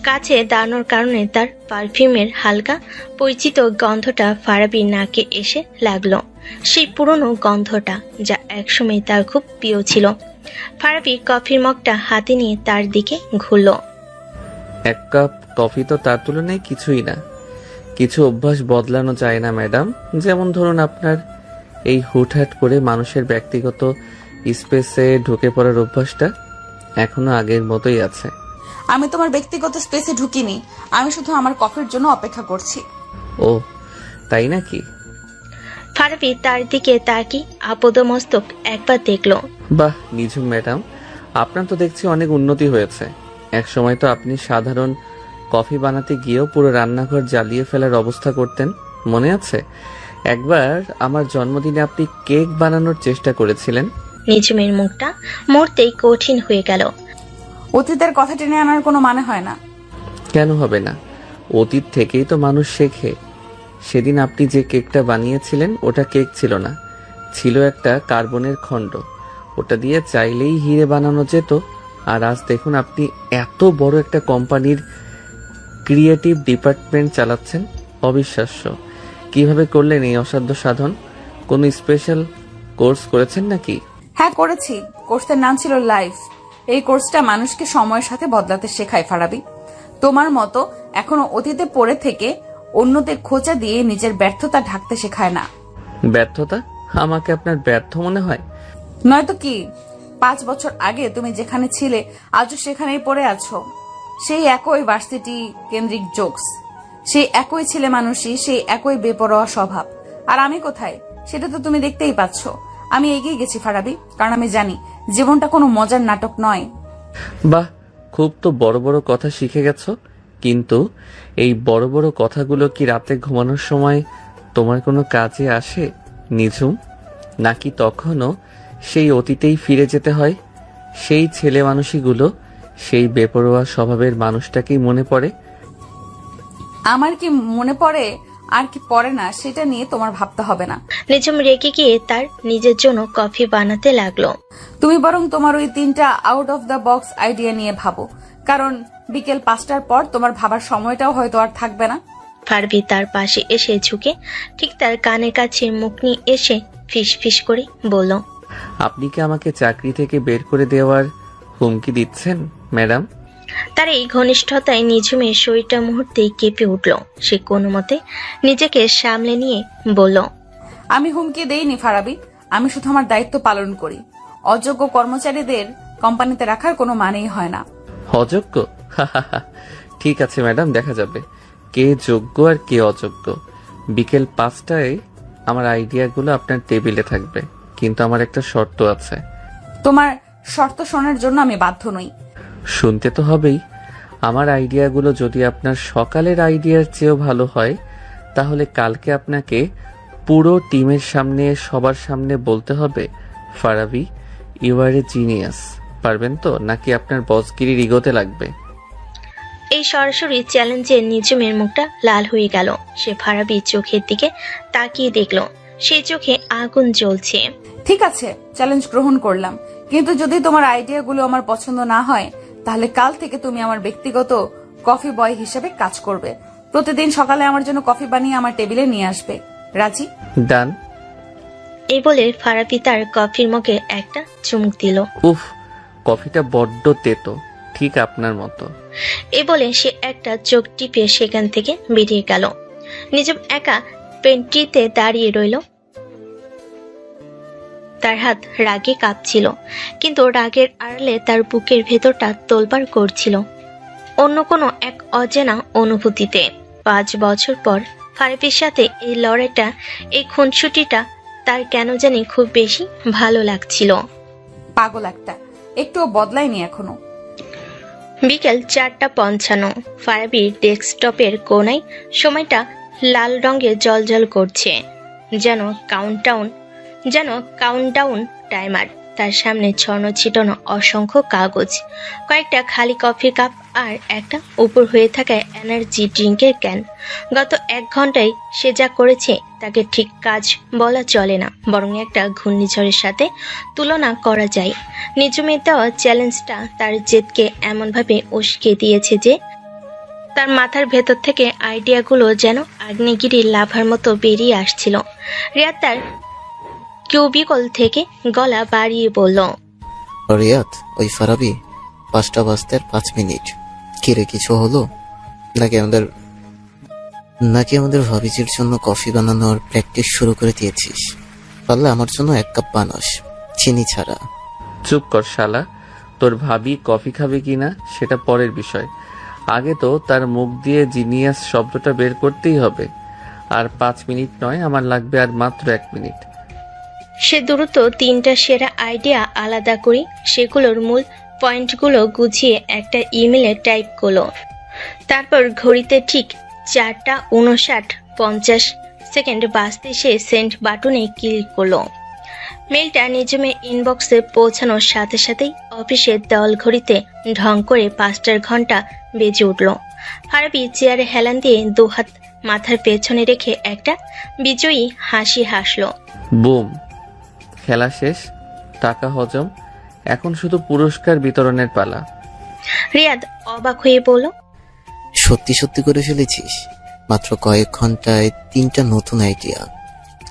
কাছে দাঁড়ানোর কারণে তার পারফিউমের হালকা পরিচিত গন্ধটা ফারাবির নাকে এসে লাগলো। সেই পুরনো গন্ধটা, যা একসময় তার খুব প্রিয় ছিল। ফারাবি কফির মগটা হাতে নিয়ে তার দিকে ঘুরল। এক কাপ কফি তো তার তুলনায় কিছুই না। কিছু অভ্যাস বদলানো যায় না ম্যাডাম। যেমন ধরুন আপনার এই হুটহাট করে মানুষের ব্যক্তিগত স্পেসে ঢুকে পড়ার অভ্যাসটা এখনো আগের মতোই আছে। আমি তোমার ব্যক্তিগত স্পেসে ঢুকিনি, আমি শুধু আমার কফির জন্য অপেক্ষা করছি। ও তাই নাকি? ফারাবি তার দিকে তাকিয়ে আপদমস্তক একবার দেখলো। বাহ নিঝুম ম্যাডাম, আপনার তো দেখছি অনেক উন্নতি হয়েছে। এক সময় তো আপনি সাধারণ কফি বানাতে গিয়েও পুরো রান্নাঘর জ্বালিয়ে ফেলার অবস্থা করতেন, মনে আছে? একবার আমার জন্মদিনে আপনি কেক বানানোর চেষ্টা করেছিলেন। নিজমের মুখটা মুহূর্তেই কঠিন হয়ে গেল। অতীতের কথা টেনে আনার কোনো মানে হয় না। কেন হবে না? অতীত থেকেই তো মানুষ শেখে। সেদিন আপনি যে কেকটা বানিয়েছিলেন ওটা কেক ছিল না, ছিল একটা কার্বনের খণ্ড। ওটা দিয়ে চাইলেই হিরে বানানো যেত। আর আজ দেখুন আপনি এত বড় একটা কোম্পানির ক্রিয়েটিভ ডিপার্টমেন্ট চালাচ্ছেন। অবিশ্বাস্য। কিভাবে করলেন এই অসাধ্য সাধন? কোনো স্পেশাল কোর্স করেছেন নাকি? হ্যাঁ করেছি, কোর্সের নাম ছিল লাইফ। এই কোর্সটা মানুষকে সময়ের সাথে বদলাতে শেখায় ফারাবি। তোমার মতো এখনো অতীতে পড়ে থেকে অন্যদের খোঁচা দিয়ে নিজের ব্যর্থতা ঢাকতে শেখায় না। ব্যর্থতা? আমাকে আপনার ব্যর্থ মনে হয়? নয়তো কি? 5 বছর আগে তুমি যেখানে ছিলে আজও সেখানেই পড়ে আছো। সেই একই ভার্সিটি কেন্দ্রিক জোকস, সেই একই ছেলে মানুষই, সেই একই বেপরোয়া স্বভাব। আর আমি কোথায় সেটা তো তুমি দেখতেই পাচ্ছ। আমি এগিয়ে গেছি ফারাবি, কারণ আমি জানি জীবনটা কোনো মজার নাটক নয়। বাহ, খুব তো বড় বড় কথা শিখে গেছো। কিন্তু এই বড় বড় কথাগুলো কি রাতে ঘুমানোর সময় তোমার কোনো কাজে আসে নিঝুম? নাকি তখনও সেই অতীতেই ফিরে যেতে হয়? সেই ছেলে মানুষগুলো, সেই বেপরোয়া স্বভাবের মানুষটাকেই মনে পড়ে? আমার কি মনে পড়ে আর কি পড়ে না সেটা নিয়ে তোমার ভাবতে হবে না। নিজম রেগে গিয়ে তার নিজের জন্য কফি বানাতে লাগলো। তুমি বরং তোমার ওই 3টা out of the box idea নিয়ে ভাবো, কারণ বিকেল 5টার পর তোমার ভাবার সময়টাও হয়তো আর থাকবে না। ফারাবি তার পাশে এসে ঝুঁকে ঠিক তার কানের কাছে মুখ নিয়ে এসে ফিস ফিস করে বলল। আপনি কি আমাকে চাকরি থেকে বের করে দেওয়ার হুমকি দিচ্ছেন ম্যাডাম? তার এই ঘনিষ্ঠতায় নিঝুমের শরীরটা মুহূর্তেই কেঁপে উঠল। সে কোনো মতে নিজেকে সামলে নিয়ে বলল, আমি হুমকি দেইনি ফারাবি, আমি শুধু আমার দায়িত্ব পালন করি। অযোগ্য কর্মচারীদের কোম্পানিতে রাখার কোনো মানেই হয় না। অযোগ্য? ঠিক আছে ম্যাডাম, দেখা যাবে কে যোগ্য আর কে অযোগ্য। বিকেল 5টায় আমার আইডিয়াগুলো আপনার টেবিলে থাকবে, কিন্তু আমার একটা শর্ত আছে। তোমার শর্ত শোনার জন্য আমি বাধ্য নই। শুনতে তো হবেই। আমার আইডিয়াগুলো যদি আপনার সকালের আইডিয়ার চেয়েও ভালো হয়, তাহলে কালকে আপনাকে পুরো টিমের সামনে, সবার সামনে বলতে হবে, Farabi you are a genius. পারবেন তো, নাকি আপনার বসগিরির ইগোতে লাগবে? এই সরাসরি চ্যালেঞ্জে নিঝুমের মুখটা লাল হয়ে গেল। সে ফারাবির চোখের দিকে তাকিয়ে দেখল, সেই চোখে আগুন জ্বলছে। ঠিক আছে, চ্যালেঞ্জ গ্রহণ করলাম, কিন্তু যদি তোমার আইডিয়াগুলো আমার পছন্দ না হয় তাহলে কাল থেকে তুমি আমার ব্যক্তিগত কফি বয় হিসেবে কাজ করবে। প্রতিদিন সকালে আমার জন্য কফি বানিয়ে আমার টেবিলে নিয়ে আসবে। রাজি? ডান। এই বলে ফারাবি তার কফির মগে একটা চুমুক দিল। উফ, কফিটা বড্ড তেতো, ঠিক আপনার মতো। এ বলে সে একটা চোখ টিপে সেখান থেকে বেরিয়ে গেল। নিজম একা পেন্ট্রিতে দাঁড়িয়ে রইল। তার হাত রাগে কাঁপছিল, কিন্তু রাগের আড়ালে তার বুকের ভেতরটা তোলপাড় করছিল অন্য কোনো এক অজানা অনুভূতিতে। 5 বছর পর ফারাবির সাথে এই লড়াইটা, এই খুনসুটিটা তার কেন জানি খুব বেশি ভালো লাগছিল। পাগল একটা, একটুও বদলায়নি এখনো। বিকেল 4:55। ফারাবির ডেস্কটপের কোণায় সময়টা লাল রঙে জ্বলজ্বল করছে, যেন কাউন্টডাউন টাইমার। তার সামনে ছড়ানো ছিটানো অসংখ্য কাগজ, কয়েকটা খালি কফির কাপ আর একটা উপর হয়ে থাকা এনার্জি ড্রিঙ্কের ক্যান। গত 1 ঘন্টায় সে যা করেছে তাকে ঠিক কাজ বলা চলে না, বরং একটা ঘূর্ণিঝড়ের সাথে তুলনা করা যায়। নিজমের দেওয়া চ্যালেঞ্জটা তার জেদকে এমনভাবে উস্কে দিয়েছে যে তার মাথার ভেতর থেকে আইডিয়াগুলো যেন আগ্নেয়গিরির লাভার মতো বেরিয়ে আসছিল। রিয়াদ তার কিউবিকল থেকে গলা বাড়িয়ে বলল, রিয়াদ, ওই ফারাবি 5টা বাজতে আর 5 মিনিট। কিরে, কিছু হলো? নাকি আমাদের ভাবিজির জন্য কফি বানানোর প্র্যাকটিস শুরু করে দিয়েছিস? পারলে আমার জন্য 1 কাপ বানাস, চিনি ছাড়া। চুপ কর শালা, তোর ভাবি কফি খাবে কিনা সেটা পরের বিষয়। আগে তো তার মুখ দিয়ে জিনিয়াস শব্দটা বের করতেই হবে। আর 5 মিনিট নয়, আমার লাগবে আর মাত্র 1 মিনিট। সে দ্রুত 3টা সেরা আইডিয়া আলাদা করে সেগুলোর মূল পয়েন্টগুলো গুছিয়ে একটা ইমেলে টাইপ করলো। তারপর ঘড়িতে ঠিক 4:59:50 বাজতে সে সেন্ড বাটনে ক্লিক করলো। মেলটা নিজমের ইনবক্সে পৌঁছানোর সাথে সাথেই অফিসের দেওয়াল ঘড়িতে ঢং করে 5টার ঘন্টা বেজে উঠল। ফারাবি চেয়ারে হেলান দিয়ে 2 হাত মাথার পেছনে রেখে একটা বিজয়ী হাসি হাসলো। বুম, খেলা শেষ, টাকা হজম, এখন শুধু পুরস্কার বিতরণের পালা। রিয়াদ অবাক হয়ে বলল, সত্যি সত্যি করে ফেলেছিস? মাত্র কয়েক ঘন্টায় 3টা নতুন আইডিয়া?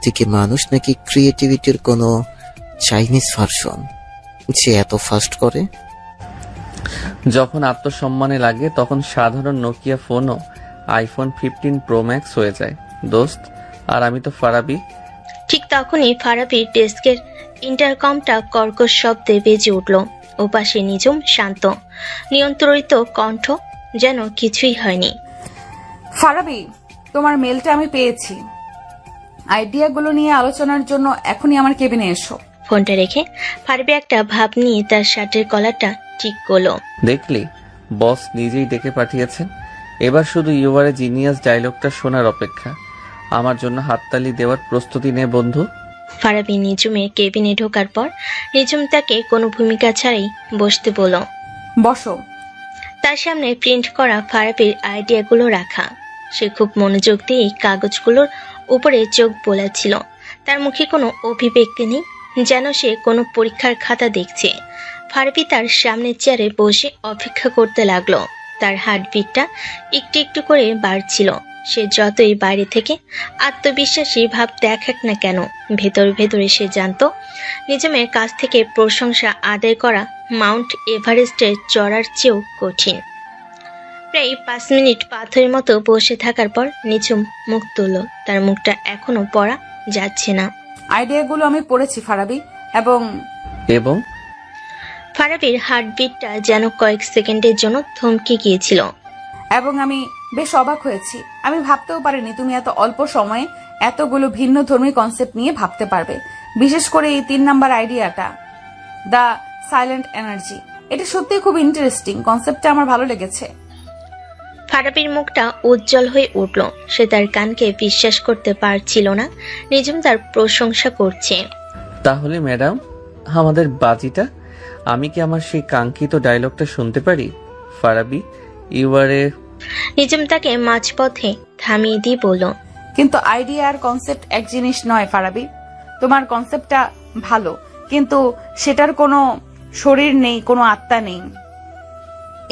তুই কি মানুষ নাকি ক্রিয়েটিভিটির কোনো চাইনিজ ভার্সন যে এত ফাস্ট করে? যখন আত্মসম্মানে লাগে তখন সাধারণ নোকিয়া ফোনও আইফোন 15 প্রো ম্যাক্স হয়ে যায় দোস্ত। আর আমি তো ফারাবি। ঠিক তখনই ফারাবির ডেস্কের ইন্টারকমটা কর্কশ শব্দে বেজে উঠল। ওপাশে নিজম শান্ত নিয়ন্ত্রিত কণ্ঠ, যেন কিছুই হয়নি। ফারাবি, তোমার মেলটা আমি পেয়েছি। আইডিয়াগুলো নিয়ে আলোচনার জন্য এখনই আমার কেবিনে এসো। ফোনটা রেখে ফারাবি একটা ভাব নিয়ে তার শার্টের কলারটা ঠিক করলো। দেখলি, বস নিজেই ডেকে পাঠিয়েছেন। এবার শুধু ইউআরে জিনিয়াস ডায়লগটা শোনার অপেক্ষা। আমার জন্য হাততালি দেওয়ার প্রস্তুতি নে বন্ধু। ফারাবি নিজমের কেবিনে ঢোকার পর নিজম তাকে কোনো ভূমিকা ছাড়াই বসতে বলল। বসো। তার সামনে প্রিন্ট করা ফারাবির আইডিয়াগুলো রাখা। সে খুব মনোযোগ দিয়ে কাগজগুলোর উপরে চোখ বোলাচ্ছিল। তার মুখে কোনো অভিব্যক্তি নেই, যেন সে কোনো পরীক্ষার খাতা দেখছে। ফারাবি তার সামনের চেয়ারে বসে অপেক্ষা করতে লাগলো। তার হার্টবিটটা একটু একটু করে বাড়ছিল। সে যতই বাইরে থেকে আত্মবিশ্বাসী ভাব দেখাক না কেন, ভেতরে ভেতরে সে জানতো নিজমের কাছ থেকে প্রশংসা আদায় করা মাউন্ট এভারেস্টের চড়ার চেয়েও কঠিন। প্রায় 5 মিনিট পাথরের মতো বসে থাকার পর নিজম মুখ তুলল। তার মুখটা এখনো পড়া যাচ্ছে না। আইডিয়াগুলো আমি পড়েছি ফারাবি, এবং ফারাবির হার্টবিটটা যেন কয়েক সেকেন্ডের জন্য থমকে গিয়েছিল। আমি বেশ অবাক হয়েছি। আমি ভাবতেও পারিনি তুমি এত অল্প সময়ে এতগুলো ভিন্ন ধর্মী কনসেপ্ট নিয়ে ভাবতে পারবে। বিশেষ করে এই 3 নাম্বার আইডিয়াটা, দ্য সাইলেন্ট এনার্জি। এটা সত্যি খুব ইন্টারেস্টিং কনসেপ্টটা, আমার ভালো লেগেছে। ফারাবির মুখটা উজ্জ্বল হয়ে উঠল। সে তার কানকে বিশ্বাস করতে পারছিল না নিজম তার প্রশংসা করছে। তাহলে ম্যাডাম, আমাদের বাজিটা, আমি কি আমার সেই কাঙ্ক্ষিত ডায়লগটা শুনতে পারি? ফারাবি, ইউআরে। নিজম তাকে মাঝপথে থামিয়ে দিয়ে বলল, কিন্তু আইডিয়া আর কনসেপ্ট এক জিনিস নয় ফারাবি। তোমার কনসেপ্টটা ভালো, কিন্তু সেটার কোনো শরীর নেই, কোনো আত্মা নেই।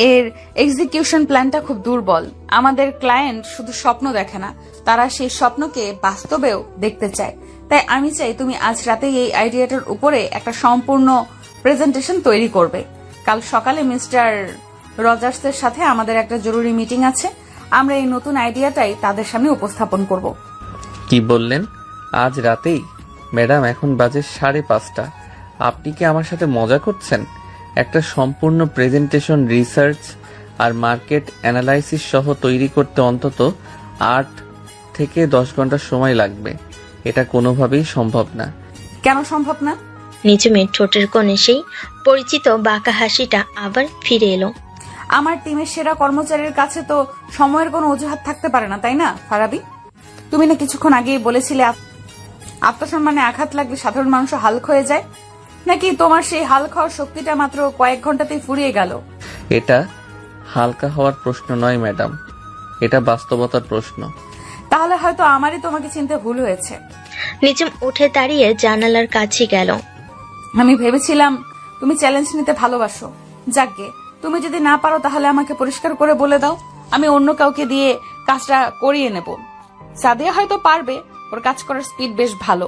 এর এক্সিকিউশন প্ল্যানটা খুব দুর্বল। আমাদের ক্লায়েন্ট শুধু স্বপ্ন দেখে না, তারা সেই স্বপ্নকে বাস্তবেও দেখতে চায়। তাই আমি চাই তুমি আজ রাতেই এই আইডিয়াটার উপরে একটা সম্পূর্ণ প্রেজেন্টেশন তৈরি করবে। কাল সকালে মিস্টার রজার্সের সাথে আমাদের একটা জরুরি মিটিং আছে। আমরা এই নতুন আইডিয়াটাই তাদের সামনে উপস্থাপন করব। কি বললেন? আজ রাতেই? ম্যাডাম, এখন বাজে 5:30। আপনি কি আমার সাথে মজা করছেন? একটা সম্পূর্ণ প্রেজেন্টেশন রিসার্চ আর মার্কেট অ্যানালাইসিস সহ তৈরি করতে অন্তত 8 থেকে 10 ঘন্টা সময় লাগবে। এটা কোনোভাবেই সম্ভব না। কেন সম্ভব না? নিজমের ঠোঁটের কোণে সেই পরিচিত বাঁকা হাসিটা আবার ফিরে এলো। আমার টিমের সেরা কর্মচারীর কাছে তো সময়ের কোনো অজুহাত থাকতে পারে না, তাই না ফারাবি? তুমি না কিছুক্ষণ আগেই বলেছিলে আত্মসম্মানে আঘাত লাগলে সাধারণ মানুষ হালকা হয়ে যায়। নাকি তোমার সেই হাল খাওয়ার শক্তিটা মাত্র কয়েক ঘন্টাতেই ফুরিয়ে গেল? এটা হালকা হওয়ার প্রশ্ন নয় ম্যাডাম, এটা বাস্তবতার প্রশ্ন। তাহলে হয়তো আমারই তোমাকে চিনতে ভুল হয়েছে। নিঝুম উঠে দাঁড়িয়ে জানালার কাছে গেল। আমি ভেবেছিলাম তুমি চ্যালেঞ্জ নিতে ভালোবাসো। যাকগে, তুমি যদি না পারো তাহলে আমাকে পরিষ্কার করে বলে দাও, আমি অন্য কাউকে দিয়ে কাজটা করিয়ে নেব। সাদিয়া হয়তো পারবে, ওর কাজ করার স্পিড বেশ ভালো।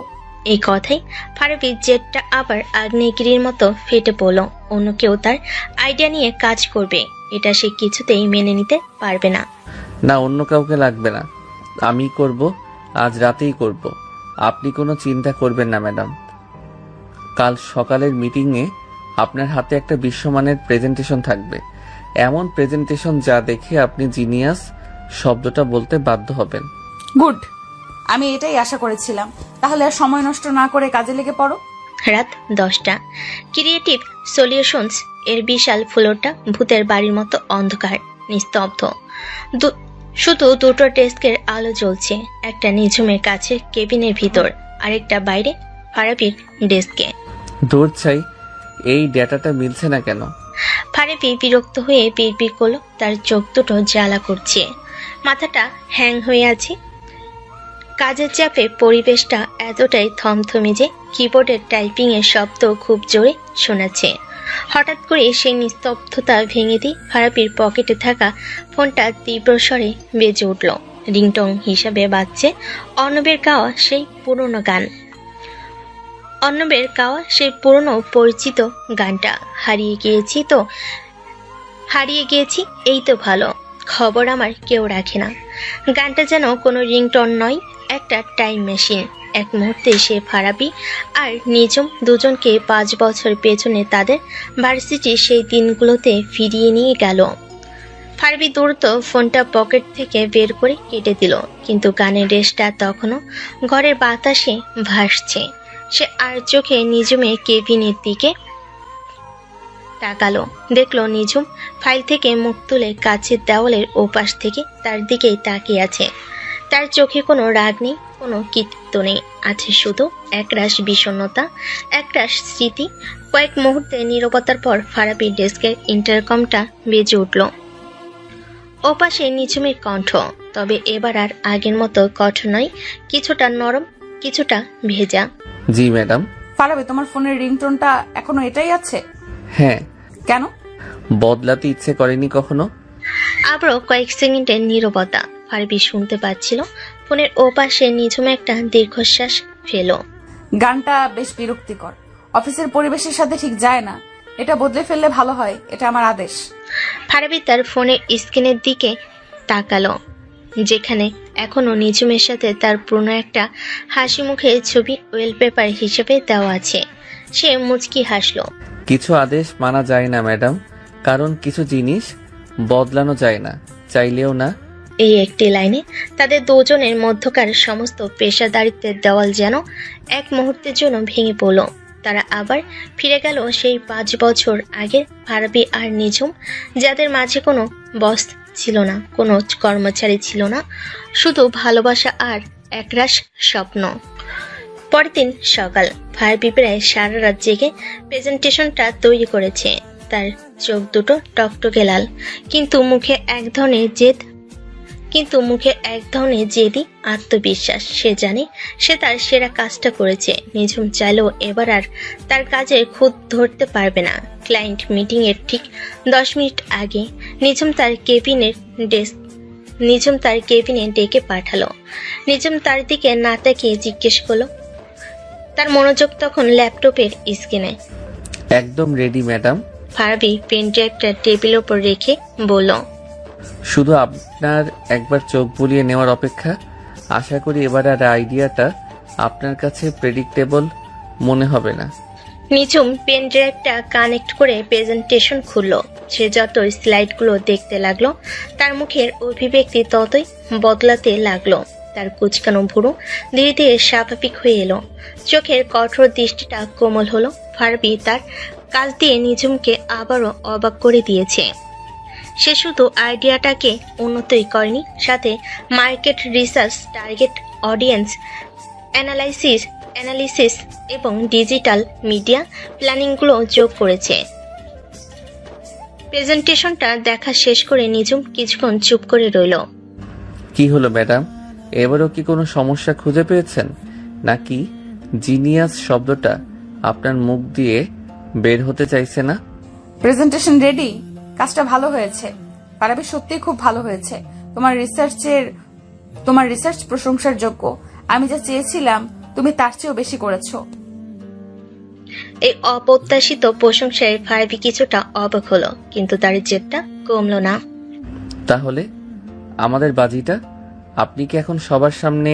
এই কথাই ফারাবির জেদটা আবার আগ্নেয়গিরির মতো ফেটে পড়ল। অন্য কেউ তার আইডিয়া নিয়ে কাজ করবে, এটা সে কিছুতেই মেনে নিতে পারবে না। না, অন্য কাউকে লাগবে না, আমি করব, আজ রাতেই করব। আপনি কোনো চিন্তা করবেন না ম্যাডাম। কাল সকালের মিটিংয়ে আপনার হাতে একটা বিশ্বমানের প্রেজেন্টেশন থাকবে, এমন প্রেজেন্টেশন যা দেখে আপনি জিনিয়াস শব্দটা বলতে বাধ্য হবেন। গুড, আমি এটাই আশা করেছিলাম। তাহলে আর সময় নষ্ট না করে কাজে লেগে পড়ো। রাত 10টা। ক্রিয়েটিভ সলিউশনস এর বিশাল ফ্লোরটা ভূতের বাড়ির মতো অন্ধকার, নিস্তব্ধ। শুধু দুটো ডেস্কের আলো জ্বলছে, একটা নিঝুমের কাছে কেবিনের ভিতর, আরেকটা বাইরে ফারাবির ডেস্কে। দূর চাই, এই ডেটাটা মিলছে না কেন? ফারাবি বিরক্ত হয়ে বিড়বিড় করলো, তার চোখ দুটো জ্বালা করছে, মাথাটা হ্যাং হয়ে আছে। কাজের চাপে পরিবেশটা এতটাই থমথমে যে কিবোর্ডের টাইপিং এর শব্দ খুব জোরে শোনাচ্ছে। হঠাৎ করে সেই নিস্তব্ধতা ভেঙে দিয়ে ফারাবির পকেটে থাকা ফোনটা তীব্র স্বরে বেজে উঠল। রিংটং হিসাবে বাজছে অর্ণবের গাওয়া সেই পুরনো গান। অর্ণবের গাওয়া সেই পুরনো পরিচিত গানটা। হারিয়ে গিয়েছি এই তো ভালো খবর আমার কেউ রাখে না। গানটা যেন কোনো রিংটন নয়, একটা টাইম মেশিন। এক মুহূর্তে সে ফারাবি আর নিঝুম দুজনকে 5 বছর পেছনে তাদের ভার্সিটির সেই দিনগুলোতে ফিরিয়ে নিয়ে গেল। ফারাবি দ্রুত ফোনটা পকেট থেকে বের করে কেটে দিল, কিন্তু গানের রেশটা তখনও ঘরের বাতাসে ভাসছে। সে আর চোখে নিঝুমের কেবিনের দিকে তাকালো, দেখলো নিঝুম ফাইল থেকে মুখ তুলে কাছের দেওয়ালের ওপাশ থেকে তার দিকেই তাকিয়ে আছে। তার চোখে কোনো রাগ নেই, কোনো কৃতিত্ব নেই, আছে শুধু একরাশ বিষণ্ণতা, একরাশ স্মৃতি। কয়েক মুহূর্তে নীরবতার পর ফারাবির ডেস্কের ইন্টারকমটা বেজে উঠল। ওপাশে নিঝুমের কণ্ঠ, তবে এবার আর আগের মতো কঠোর নয়, কিছুটা নরম, কিছুটা ভেজা। জি ম্যাডাম। ফারাবি, তোমার ফোনের রিংটোনটা এখনো এটাই আছে? হ্যাঁ। কেন? বদলাতে ইচ্ছে করেনি কখনো। আবারও কয়েক সেকেন্ডের নীরবতা। ফারাবি শুনতে পাচ্ছিল ফোনের ওপাশে নিঝুম একটা দীর্ঘশ্বাস ফেলো। গানটা বেশ বিরক্তিকর, অফিসের পরিবেশের সাথে ঠিক যায় না। এটা বদলে ফেললে ভালো হয়, এটা আমার আদেশ। ফারাবি তার ফোনের স্ক্রিনের দিকে তাকালো, যেখানে এখনো নিঝুমের সাথে তার পুরনো একটা হাসি মুখের ছবি ওয়েলপেপার হিসেবে দেওয়া আছে। সে মুচকি হাসলো। কিছু আদেশ মানা যায় না ম্যাডাম, কারণ কিছু জিনিস বদলানো যায় না, চাইলেও না। এই একটি লাইনে তাদের দুজনের মধ্যকার সমস্ত পেশাদারিত্বের দেওয়াল যেন এক মুহূর্তের জন্য ভেঙে পড়ল। তারা আবার ফিরে গেল সেই 5 বছর আগে। ফারাবি আর নিঝুম, যাদের মাঝে কোনো বস ছিল না, কোনো কর্মচারী ছিল না, শুধু ভালোবাসা আর একরাশ স্বপ্ন। পরের দিন সকাল। ফারাবি প্রায় সারা রাত জেগে প্রেজেন্টেশনটা তৈরি করেছে। তার চোখ দুটো টকটকে লাল, কিন্তু মুখে এক ধরনের জেদি আত্মবিশ্বাস। সে জানে সে তার সেরা কাজটা করেছে। নিঝুম চাইলেও এবার আর তার কাজে খুদ ধরতে পারবে না। ক্লায়েন্ট মিটিং এর ঠিক 10 মিনিট আগে নিঝুম তার কেবিনে ডেকে পাঠালো। নিঝুম তার দিকে না তাকিয়ে জিজ্ঞেস করলো। তার মনোযোগ তখন ল্যাপটপের স্ক্রিনে। একদম রেডি ম্যাডাম। ফারাবি পেন ড্রাইভটা টেবিলের উপর রেখে বলল, শুধু আপনার একবার চোখ বুলিয়ে নেওয়ার অপেক্ষা। আশা করি এবার আর আইডিয়াটা আপনার কাছে প্রেডিক্টেবল মনে হবে না। নিঝুম পেন ড্রাইভটা কানেক্ট করে প্রেজেন্টেশন খুললো। সে যত স্লাইডগুলো দেখতে লাগলো, তার মুখের অভিব্যক্তি ততই বদলাতে লাগলো। তার কুচকানো ভুরু ধীরে ধীরে স্বাভাবিক হয়ে এলো, চোখের কঠোর দৃষ্টিটা কোমল হলো। ফারাবি তার কাজ দিয়ে নিঝুমকে আবারও অবাক করে দিয়েছে। সে শুধু আইডিয়াটাকে উন্নতই করেনি, সাথে market research, target audience analysis এবং ডিজিটাল মিডিয়া প্ল্যানিংগুলো যোগ করেছে। প্রেজেন্টেশনটা দেখা শেষ করে নিজুম কিছুক্ষণ চুপ করে রইল। কি হলো ম্যাডাম, এবারও কি কোনো সমস্যা খুঁজে পেয়েছেন, নাকি জিনিয়াস শব্দটা আপনার মুখ দিয়ে বের হতে চাইছে না? প্রেজেন্টেশন রেডি, কাজটা ভালো হয়েছে। পারাবি সত্যিই খুব ভালো হয়েছে। তোমার রিসার্চ প্রশংসার যোগ্য। আমি যা চেয়েছিলাম তুমি তার চেয়েও বেশি করেছো। এই অপ্রত্যাশিত প্রশংসায় ফারাবি কিছুটা অবাক হলো, কিন্তু তার জেদটা কমলো না। তাহলে আমাদের বাজিটা আপনি কি এখন সবার সামনে?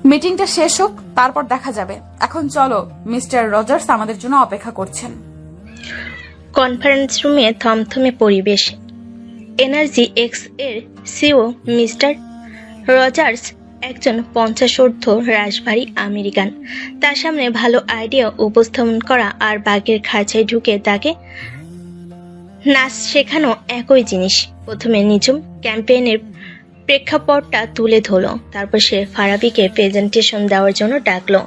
মিটিংটা শেষ হোক, তারপর দেখা যাবে। এখন চলো, মিস্টার রজার্স আমাদের জন্য অপেক্ষা করছেন। কনফারেন্স রুমে থমথমে পরিবেশ। এনার্জি এক্স এর সিও মিস্টার রজার্স একজন 50 ঊর্ধ্ব রাশভারী আমেরিকান। তার সামনে ভালো আইডিয়া উপস্থাপন করা আর বাঘের খাঁচায় ঢুকে তাকে নাচ শেখানো একই জিনিস। প্রথমে নিজুম ক্যাম্পেইনের প্রেক্ষাপটটা তুলে ধরল, তারপর সে ফারাবিকে প্রেজেন্টেশন দেওয়ার জন্য ডাকলো।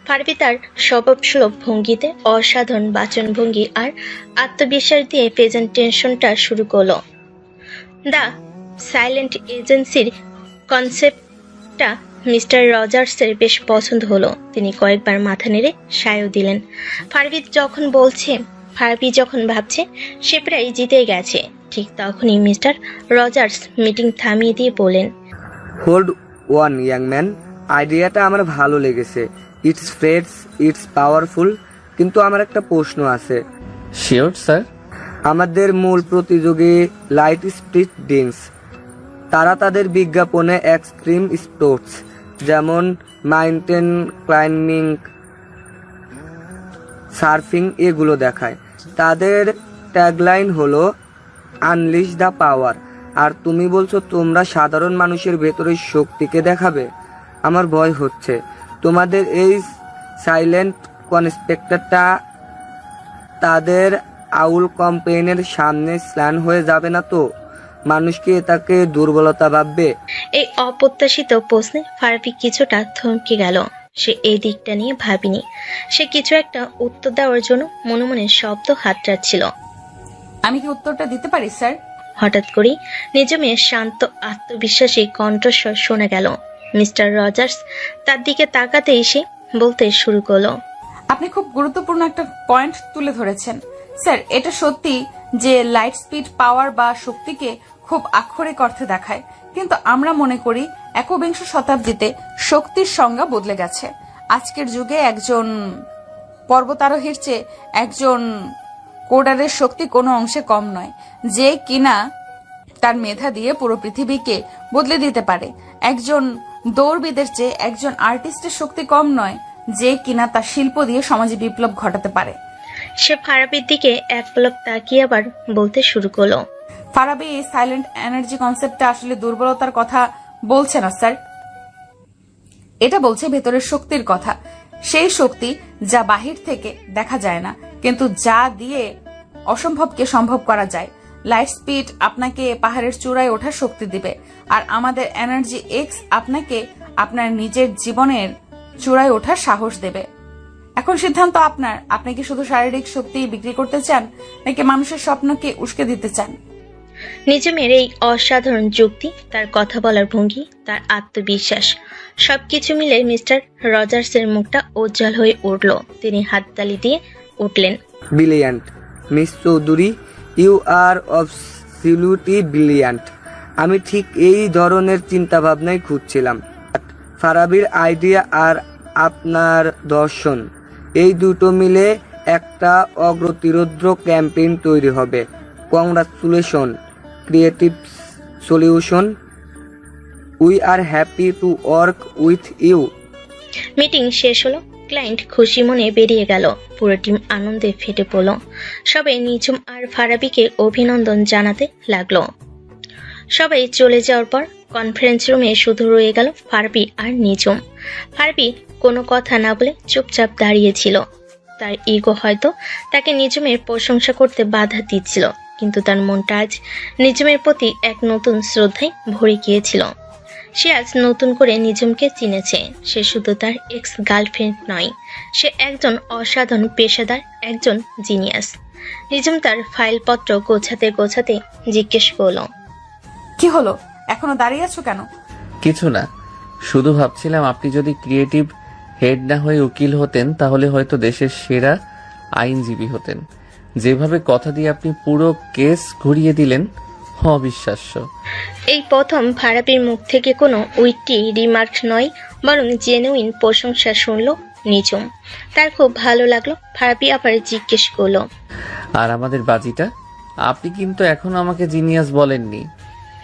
ফারাবি তার স্বভাবসুলভ ভঙ্গিতে অসাধারণ বাচনভঙ্গি আর আত্মবিশ্বাস দিয়ে প্রেজেন্টেশনটা শুরু করলো। দ্য সাইলেন্ট এজেন্সির কনসেপ্টটা মিস্টার রজার্সের বেশ পছন্দ হলো। তিনি কয়েকবার মাথা নেড়ে সায়ও দিলেন। ফারাবি যখন ভাবছে সে প্রায় জিতে গেছে, ঠিক তখনই মিস্টার রজার্স মিটিং থামিয়ে দিয়ে বলেন, হোল্ড ওয়ান ইয়াং ম্যান, আইডিয়াটা আমার ভালো লেগেছে। ইটস ফ্রেশ, ইটস পাওয়ারফুল, কিন্তু আমার একটা প্রশ্ন আছে। Sure sir. আমাদের মূল প্রতিযোগী লাইট স্পিড ড্রিঙ্কস, তারা তাদের বিজ্ঞাপনে এক্সট্রিম স্পোর্টস যেমন মাউন্টেন ক্লাইম্বিং, সার্ফিং এগুলো দেখায়। তাদের ট্যাগলাইন হলো আনলিশ দ্য পাওয়ার, আর তুমি বলছো তোমরা সাধারণ মানুষের ভেতরের শক্তিকে দেখাবে। আমার ভয় হচ্ছে তোমাদের এই সাইলেন্ট কনস্পেক্টরটা তাদের আউল ক্যাম্পেইনের সামনে স্ল্যান হয়ে যাবে না তো? মানুষকে তাকে দুর্বলতা ভাববে। এই অপ্রত্যাশিত প্রশ্নে ফারাবি কিছুটা থমকে গেল। সে এই দিকটা নিয়ে ভাবিনি। সে কিছু একটা উত্তর দেওয়ার জন্য মনে মনে শব্দ হাতড়াচ্ছিল। আমি কি উত্তরটা দিতে পারি স্যার? হঠাৎ করেই নিজমের শান্ত আত্মবিশ্বাসী কণ্ঠস্বর শোনা গেল। মিস্টার রজার্স তার দিকে তাকাতে এসে বলতে শুরু করলো, আপনি খুব গুরুত্বপূর্ণ একটা পয়েন্ট তুলে ধরেছেন স্যার। এটা সত্যি যে লাইট স্পিড পাওয়ার বা শক্তিকে খুব আক্ষরিক অর্থে দেখায়, কিন্তু আমরা মনে করি একবিংশ শতাব্দীতে শক্তির সংজ্ঞা বদলে গেছে। আজকের যুগে একজন পর্বতারোহীর চেয়ে একজন কোডারের শক্তি কোনো অংশে কম নয়, যে কিনা তার মেধা দিয়ে পুরো পৃথিবীকে বদলে দিতে পারে। একজন দৌড়বিদের চেয়ে একজন আর্টিস্টের শক্তি কম নয়, যে কিনা তার শিল্প দিয়ে সমাজে বিপ্লব ঘটাতে পারে। সে ফারাবির দিকে এক পলক তাকিয়ে আবার বলতে শুরু করলো, ফারাবি এই সাইলেন্ট এনার্জি কনসেপ্টটা আসলে দুর্বলতার কথা বলছে না স্যার, এটা বলছে ভেতরের শক্তির কথা। সেই শক্তি যা বাহির থেকে দেখা যায় না, কিন্তু যা দিয়ে অসম্ভবকে সম্ভব করা যায়। লাইট স্পিড আপনাকে পাহাড়ের চূড়ায় ওঠার শক্তি দিবে, আর আমাদের এনার্জি এক্স আপনাকে আপনার নিজের জীবনের চূড়ায় ওঠার সাহস দেবে। এখন সিদ্ধান্ত আপনার। আপনি কি শুধু শারীরিক শক্তি বিক্রি করতে চান, নাকি মানুষের স্বপ্নকে উস্কে দিতে চান? নিজমের এই অসাধারণ যুক্তি, তার কথা বলার ভঙ্গি, তার আত্মবিশ্বাস, সবকিছু মিলে মিস্টার রজার্সের মুখটা উজ্জ্বল হয়ে উঠল। তিনি হাততালি দিয়ে উঠলেন, brilliant miss Chowdhury, you are absolutely brilliant. আমি ঠিক এই ধরনের চিন্তা ভাবনাই খুঁজছিলাম। ফারাবির আইডিয়া আর আপনার দর্শন, এই দুটো মিলে একটা অগ্রতিরোধ্য ক্যাম্পেইন তৈরি হবে। Congratulation creative solution, we are happy to work with you. Meeting শেষ হলো। ক্লায়েন্ট খুশি মনে বেরিয়ে গেল। পুরো টিম আনন্দে ফেটে পড়ল। সবাই নিজুম আর ফারাবিকে অভিনন্দন জানাতে লাগলো। সবাই চলে যাওয়ার পর কনফারেন্স রুমে শুধু রয়ে গেল ফারাবি আর নিজুম। ফারাবি কোনো কথা না বলে চুপচাপ দাঁড়িয়েছিল। তার ইগো হয়তো তাকে নিজুমের প্রশংসা করতে বাধা দিচ্ছিল, কিন্তু তার মনটা আজ নিজুমের প্রতি এক নতুন শ্রদ্ধায় ভরে গিয়েছিল। সে আজ নতুন করে নিজমকে চিনেছে। সে শুধু তার এক্স গার্লফ্রেন্ড নয়, সে একজন অসাধারণ পেশাদার, একজন জিনিয়াস। নিজম তার ফাইলপত্র গোছাতে গোছাতে জিজ্ঞেস করল, কি হলো, এখনো দাঁড়িয়ে আছো কেন? কিছু না, শুধু ভাবছিলাম আপনি যদি ক্রিয়েটিভ হেড না হয়ে উকিল হতেন তাহলে হয়তো দেশের সেরা আইনজীবী হতেন। যেভাবে কথা দিয়ে আপনি পুরো কেস ঘুরিয়ে দিলেন, অবিশ্বাস্য। এই প্রথম ফারাবির মুখ থেকে কোনো উইটি রিমার্ক নয়, বরং জেনুইন প্রশংসা শুনল নিজম। তার খুব ভালো লাগলো। ফারাবি আবার জিজ্ঞেস করলো, আর আমাদের বাজিটা? আপনি কিন্তু এখনো আমাকে জিনিয়াস বলেননি।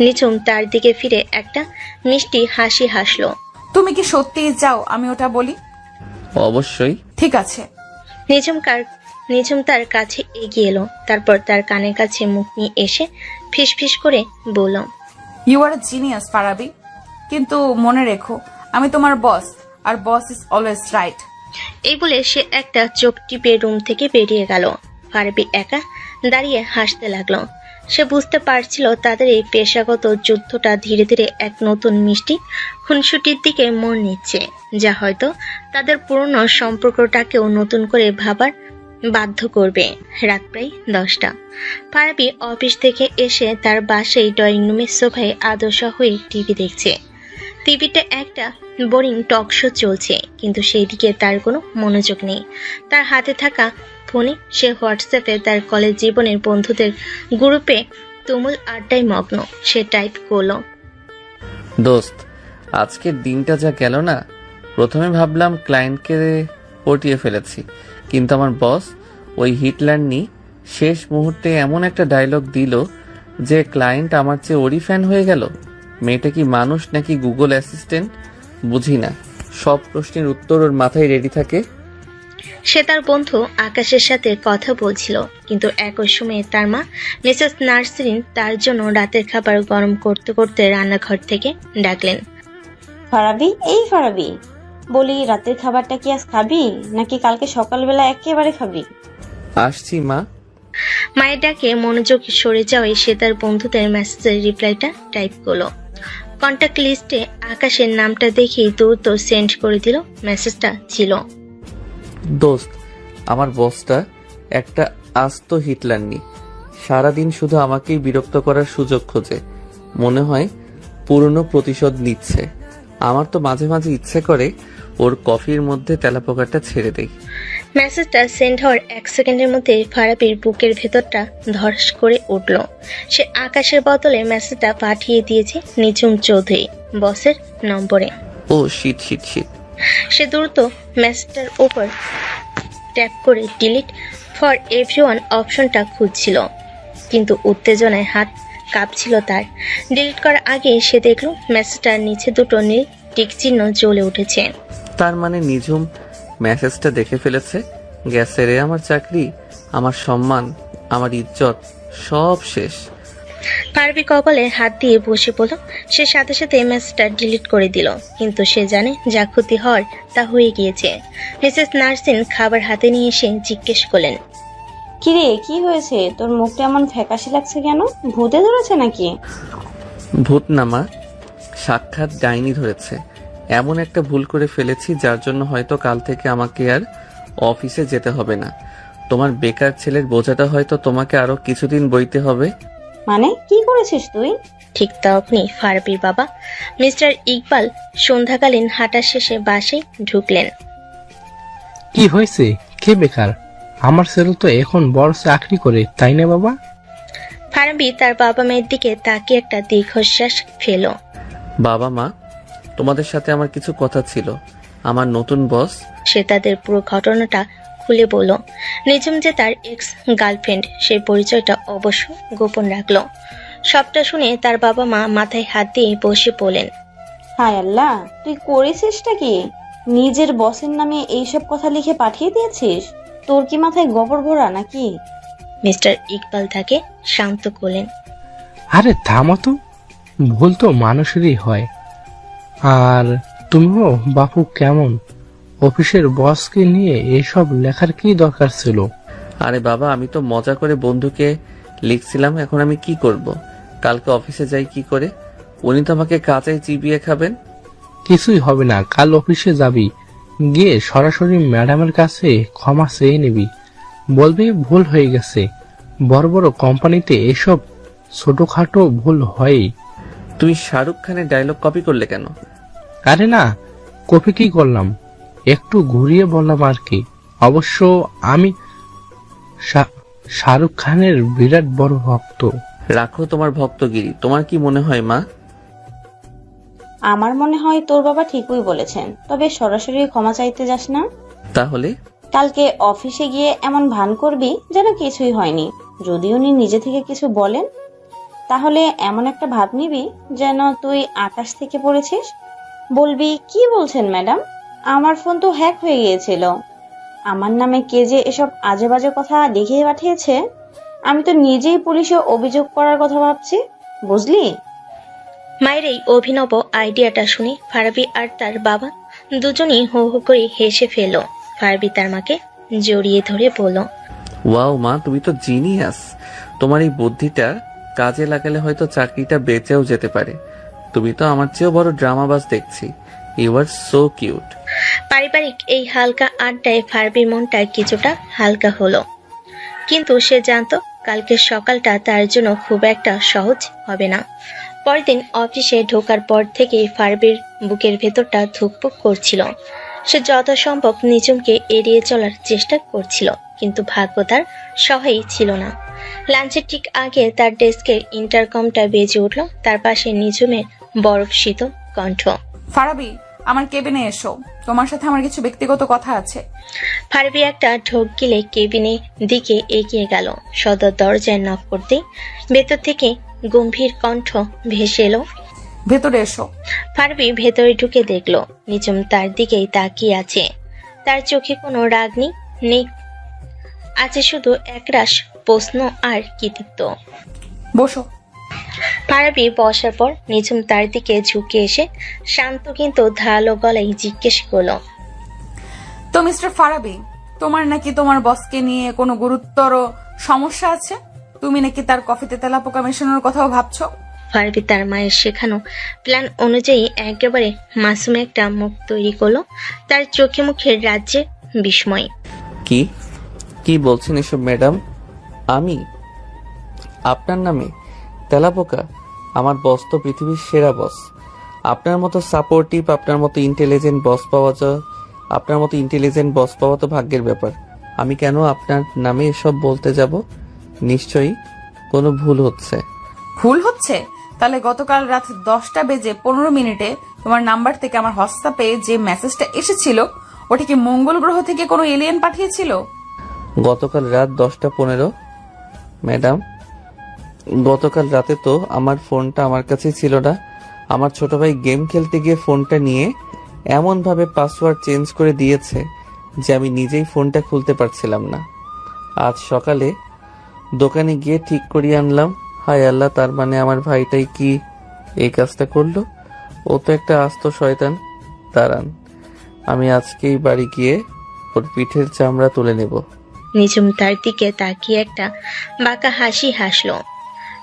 নিজম তার দিকে ফিরে একটা মিষ্টি হাসি হাসলো। তুমি কি সত্যিই চাও আমি ওটা বলি? অবশ্যই। ঠিক আছে। নিজম তার কাছে এগিয়ে এলো, তারপর তার কানের কাছে মুখ নিয়ে এসে ফিসফিস করে বলল, ইউ আর জিনিয়াস ফারাবি, কিন্তু মনে রেখো আমি তোমার বস, আর বস ইজ অলওয়েজ রাইট। এই বলে সে একটা চোখ টিপে রুম থেকে বেরিয়ে গেল। ফারাবি একা দাঁড়িয়ে হাসতে লাগলো। সে বুঝতে পারছিল তাদের এই পেশাগত যুদ্ধটা ধীরে ধীরে এক নতুন মিষ্টি খুনসুটির দিকে মন নিচ্ছে, যা হয়তো তাদের পুরনো সম্পর্কটাকেও নতুন করে ভাবার বাধ্য করবে। রাত প্রায় 10টা। ফারাবি অফিস থেকে এসে তার বাসায় ড্রয়িং রুমের সোফায় আদর্শা হয়ে টিভি দেখছে। টিভিতে একটা বোরিং টক শো চলছে, কিন্তু সেই দিকে তার কোনো মনোযোগ নেই। তার হাতে থাকা ফোনে সে হোয়াটসঅ্যাপে তার কলেজ জীবনের বন্ধুদের গ্রুপে তুমুল আড্ডায় মগ্ন। সে টাইপ করলো, দোস্ত, আজকের দিনটা যা গেল না। প্রথমে ভাবলাম ক্লায়েন্টকে পটিয়ে ফেলেছি, কিন্তু আমার বস ওই হিটলারনি শেষ মুহূর্তে এমন একটা ডায়লগ দিল যে ক্লায়েন্ট আমার চেয়ে ওরই ফ্যান হয়ে গেল। মেয়েটা কি মানুষ নাকি গুগল অ্যাসিস্ট্যান্ট বুঝি না, সব প্রশ্নের উত্তর ওর মাথায় রেডি থাকে। সে তার বন্ধু আকাশের সাথে কথা বলছিল, কিন্তু একই সময়ে তার মা মিসেস নার্সরিন তার জন্য রাতের খাবার গরম করতে করতে রান্নাঘর থেকে ডাকলেন, ফারাবি, এই ফারাবি, বলি রাতের খাবারটা কি আজ খাবি নাকি কালকে সকালবেলা একেবারে খাবি? আসছি মা। মায়ের ডাকে মনোযোগ সরে যাওয়ায় সে তার বন্ধুদের মেসেজের রিপ্লাইটা টাইপ করলো। কন্ট্যাক্ট লিস্টে আকাশের নামটা দেখেই দ্রুত সেন্ড করে দিল। মেসেজটা ছিল, দোস্ত, আমার বসটা একটা আস্ত হিটলারনি, সারাদিন শুধু আমাকেই বিরক্ত করার সুযোগ খোঁজে। মনে হয় পুরনো প্রতিশোধ নিচ্ছে। আমার তো মাঝে মাঝে ইচ্ছে করে ওর কফির মধ্যে তেলাপোকাটা ছেড়ে দেই। মেসেজটা সেন্ড হওয়ার 1 সেকেন্ডের মধ্যে ফারাবির বুকের ভেতরটা ধস করে উঠল। সে আকাশের বদলে মেসেজটা পাঠিয়ে দিয়েছে নিজুম চৌধুরী বসের নম্বরে। ও শিট শিট শিট। সে দ্রুত মেসেজটার উপর ট্যাপ করে ডিলিট ফর এভরিওয়ান অপশনটা খুঁজছিল, কিন্তু উত্তেজনায় হাত কাঁপছিল তার। ডিলিট করার আগে সে দেখল মেসেজটার নিচে দুটো নীল টিক চিহ্ন জ্বলে উঠেছে। তার মানে নিঝুম মেসেজটা দেখে ফেলেছে। গেছে রে আমার চাকরি, আমার সম্মান, আমার ইজ্জত, সব শেষ। ফারাবি কপালে হাত দিয়ে বসে পড়ল। সে সাথে সাথে মেসেজটা ডিলিট করে দিল, কিন্তু সে জানে যা ক্ষতি হওয়ার তা হয়ে গিয়েছে। মিসেস নার্সিন খাবার হাতে নিয়ে এসে জিজ্ঞেস করলেন, কিরে, কি হয়েছে? তোর মুখটা এমন ফ্যাকাশে লাগছে কেন? ভূতে ধরেছে নাকি? ভূত না মা, সাক্ষাৎ ডাইনি ধরেছে। এমন একটা ভুল করে ফেলেছি যার জন্য হয়তো কাল থেকে আমাকে আর অফিসে যেতে হবে না। তোমার বেকার ছেলের বোঝাটা হয়তো তোমাকে আরো কিছুদিন বইতে হবে। মানে কি করেছিস তুই? ঠিক তখনই ফারাবির বাবা মিস্টার ইকবাল সন্ধ্যাকালীন হাঁটা শেষে বাসে ঢুকলেন। কি হয়েছে? কে বেকার? আমার ছেলে তো এখন বড় চাকরি করে, তাই না বাবা? ফারাবি তার বাবা মায়ের দিকে তাকিয়ে একটা দীর্ঘশ্বাস ফেল। বাবা মা, তোমাদের সাথে আমার কিছু কথা ছিল। আমার নতুন বস। সে তাদের পুরো ঘটনাটা খুলে বলল। নিজম যে তার এক্স গার্লফ্রেন্ড, সেই পরিচয়টা অবশ্য গোপন রাখলো। সবটা শুনে তার বাবা মা মাথায় হাত দিয়ে বসে পড়লেন। হায় আল্লাহ, তুই করেছিসটা কি? নিজের বসের নামে এইসব কথা লিখে পাঠিয়ে দিয়েছিস? তোর কি মাথায় গোবর ভরা নাকি? মিস্টার ইকবাল তাকে শান্ত করলেন। আরে থামো তো, ভুল তো মানুষেরই হয়। আর তুমিও বাপু কেমন? অফিসের বসকে নিয়ে এসব লেখার কি দরকার ছিল? আরে বাবা, আমি তো মজা করে বন্ধুকে লিখছিলাম। এখন আমি কি করব? কালকে অফিসে যাই কি করে? উনি তো আমাকে কাঁচাই চিবিয়ে খাবেন। কিছুই হবে না, কাল অফিসে যাবি, গিয়ে সরাসরি ম্যাডামের কাছে ক্ষমা চেয়ে নিবি, বলবি ভুল হয়ে গেছে। বড় বড় কোম্পানিতে এসব ছোটখাটো ভুল হয়ই। তুমি শাহরুখ খানের ডায়লগ কপি করলে কেন? আরে না, কপি কি করলাম, একটু ঘুরিয়ে বললাম আর কি। অবশ্য আমি শাহরুখ খানের বিরাট বড় ভক্ত। রাখো তোমার ভক্তগিরি। তোমার কি মনে হয় মা? আমার মনে হয় তোর বাবা ঠিকই বলেছেন, তবে সরাসরি ক্ষমা চাইতে যাস না। তাহলে কালকে অফিসে গিয়ে এমন ভান করবি যেন কিছুই হয়নি। যদি উনি নিজে থেকে কিছু বলেন, তাহলে এমন একটা ভাব নিবি যেন তুই আকাশ থেকে পড়েছিস। বলবি, কি বলছেন ম্যাডাম, আমার ফোন তো হ্যাক হয়ে গিয়েছিল। আমার নামে কে যে এসব আজে বাজে কথা লিখে পাঠিয়েছে, আমি তো নিজেই পুলিশে অভিযোগ করার কথা ভাবছি, বুঝলি? মায়ের এই অভিনব আইডিয়াটা শুনে ফারাবি আর তার বাবা দুজনেই হো হো করে হেসে ফেল। ফারাবি তার মাকে জড়িয়ে ধরে বলল, ওয়াও মা, তুমি তো জিনিয়াস। তোমার এই বুদ্ধিটা কাজে লাগালে হয়তো চাকরিটা বেঁচেও যেতে পারে। তুমি তো আমার চেয়েও বড় ড্রামাবাজ দেখছি। You are so cute. পারিবারিক এই হালকা আড্ডায় ফারাবির মনটা কিছুটা হালকা হলো, কিন্তু সে জানতো কালকের সকালটা তার জন্য খুব একটা সহজ হবে না। পরের দিন অফিসে ঢোকার পর থেকেই ফারাবির বুকের ভেতরটা ধুকপুক করছিল। সে যথাসম্ভব নিজমকে এড়িয়ে চলার চেষ্টা করছিল, কিন্তু ভাগ্য তার সহায় ছিল না। লাঞ্চের ঠিক আগে তার ডেস্কের ইন্টারকমটা বেজে উঠল। তার পাশে নিজমের বরফ শীতল কণ্ঠ। ফারাবি, আমার কেবিনে এসো, তোমার সাথে আমার কিছু ব্যক্তিগত কথা আছে। ফারাবি একটা ঢোক গিলে কেবিনের দিকে এগিয়ে গেল। সদর দরজায় নক করতেই ভেতর থেকে গম্ভীর কণ্ঠ ভেসে এলো, ভেতরে এসো। ফারাবি ভেতরে ঢুকে দেখলো নিজম তার দিকেই তাকিয়ে আছে। তার চোখে কোনো রাগ নেই, আছে শুধু একরাশ প্রশ্ন আর কৃতিত্ব। বসো। ফারাবি বসার পর নিজম তার দিকে ঝুঁকে এসে শান্ত কিন্তু ধারালো গলায় জিজ্ঞেস করলো, তো মিস্টার ফারাবি, তোমার নাকি তোমার বসকে নিয়ে কোনো গুরুতর সমস্যা আছে? তুমি নাকি তার কফিতে তেলাপোকা মেশানোর কথাও ভাবছো? ফারাবি তার মায়ের শেখানো প্ল্যান অনুযায়ী একেবারে মাসুম একটা মুখ তৈরি করলো। তার চোখে মুখের রাজ্যে বিস্ময়। কি কি বলছেন এসব ম্যাডাম? আমি আপনার নামে তেলাপোকা? আমার বস তো পৃথিবীর সেরা বস। আপনার মতো সাপোর্টিভ, আপনার মতো ইন্টেলিজেন্ট বস পাওয়া তো ভাগ্যের ব্যাপার। আমি কেন আপনার নামে এসব বলতে যাব? নিশ্চয়ই কোনো ভুল হচ্ছে। ভুল হচ্ছে? তাহলে গতকাল রাত 10:15 তোমার নাম্বার থেকে আমার হোয়াটসঅ্যাপে যে মেসেজটা এসেছিল, ওটা কি মঙ্গল গ্রহ থেকে কোনো এলিয়েন পাঠিয়েছিল? গতকাল রাত 10:15? ম্যাডাম, গতকাল রাতে তো আমার ফোনটা আমার কাছে ছিল না। আমার ছোট ভাই গেম খেলতে গিয়ে ফোনটা নিয়ে এমনভাবে পাসওয়ার্ড চেঞ্জ করে দিয়েছে যে আমি নিজেই ফোনটা খুলতে পারছিলাম না। আজ সকালে দোকানে গিয়ে ঠিক করিয়ে আনলাম। হায় আল্লাহ, তার মানে আমার ভাইটাই কি এই কাজটা করলো? ও তো একটা আস্ত শয়তান। দাঁড়ান, আমি আজকেই বাড়ি গিয়ে ওর পিঠের চামড়া তুলে নেব। নিজম তার দিকে তাকিয়ে একটা বাঁকা হাসি হাসলো।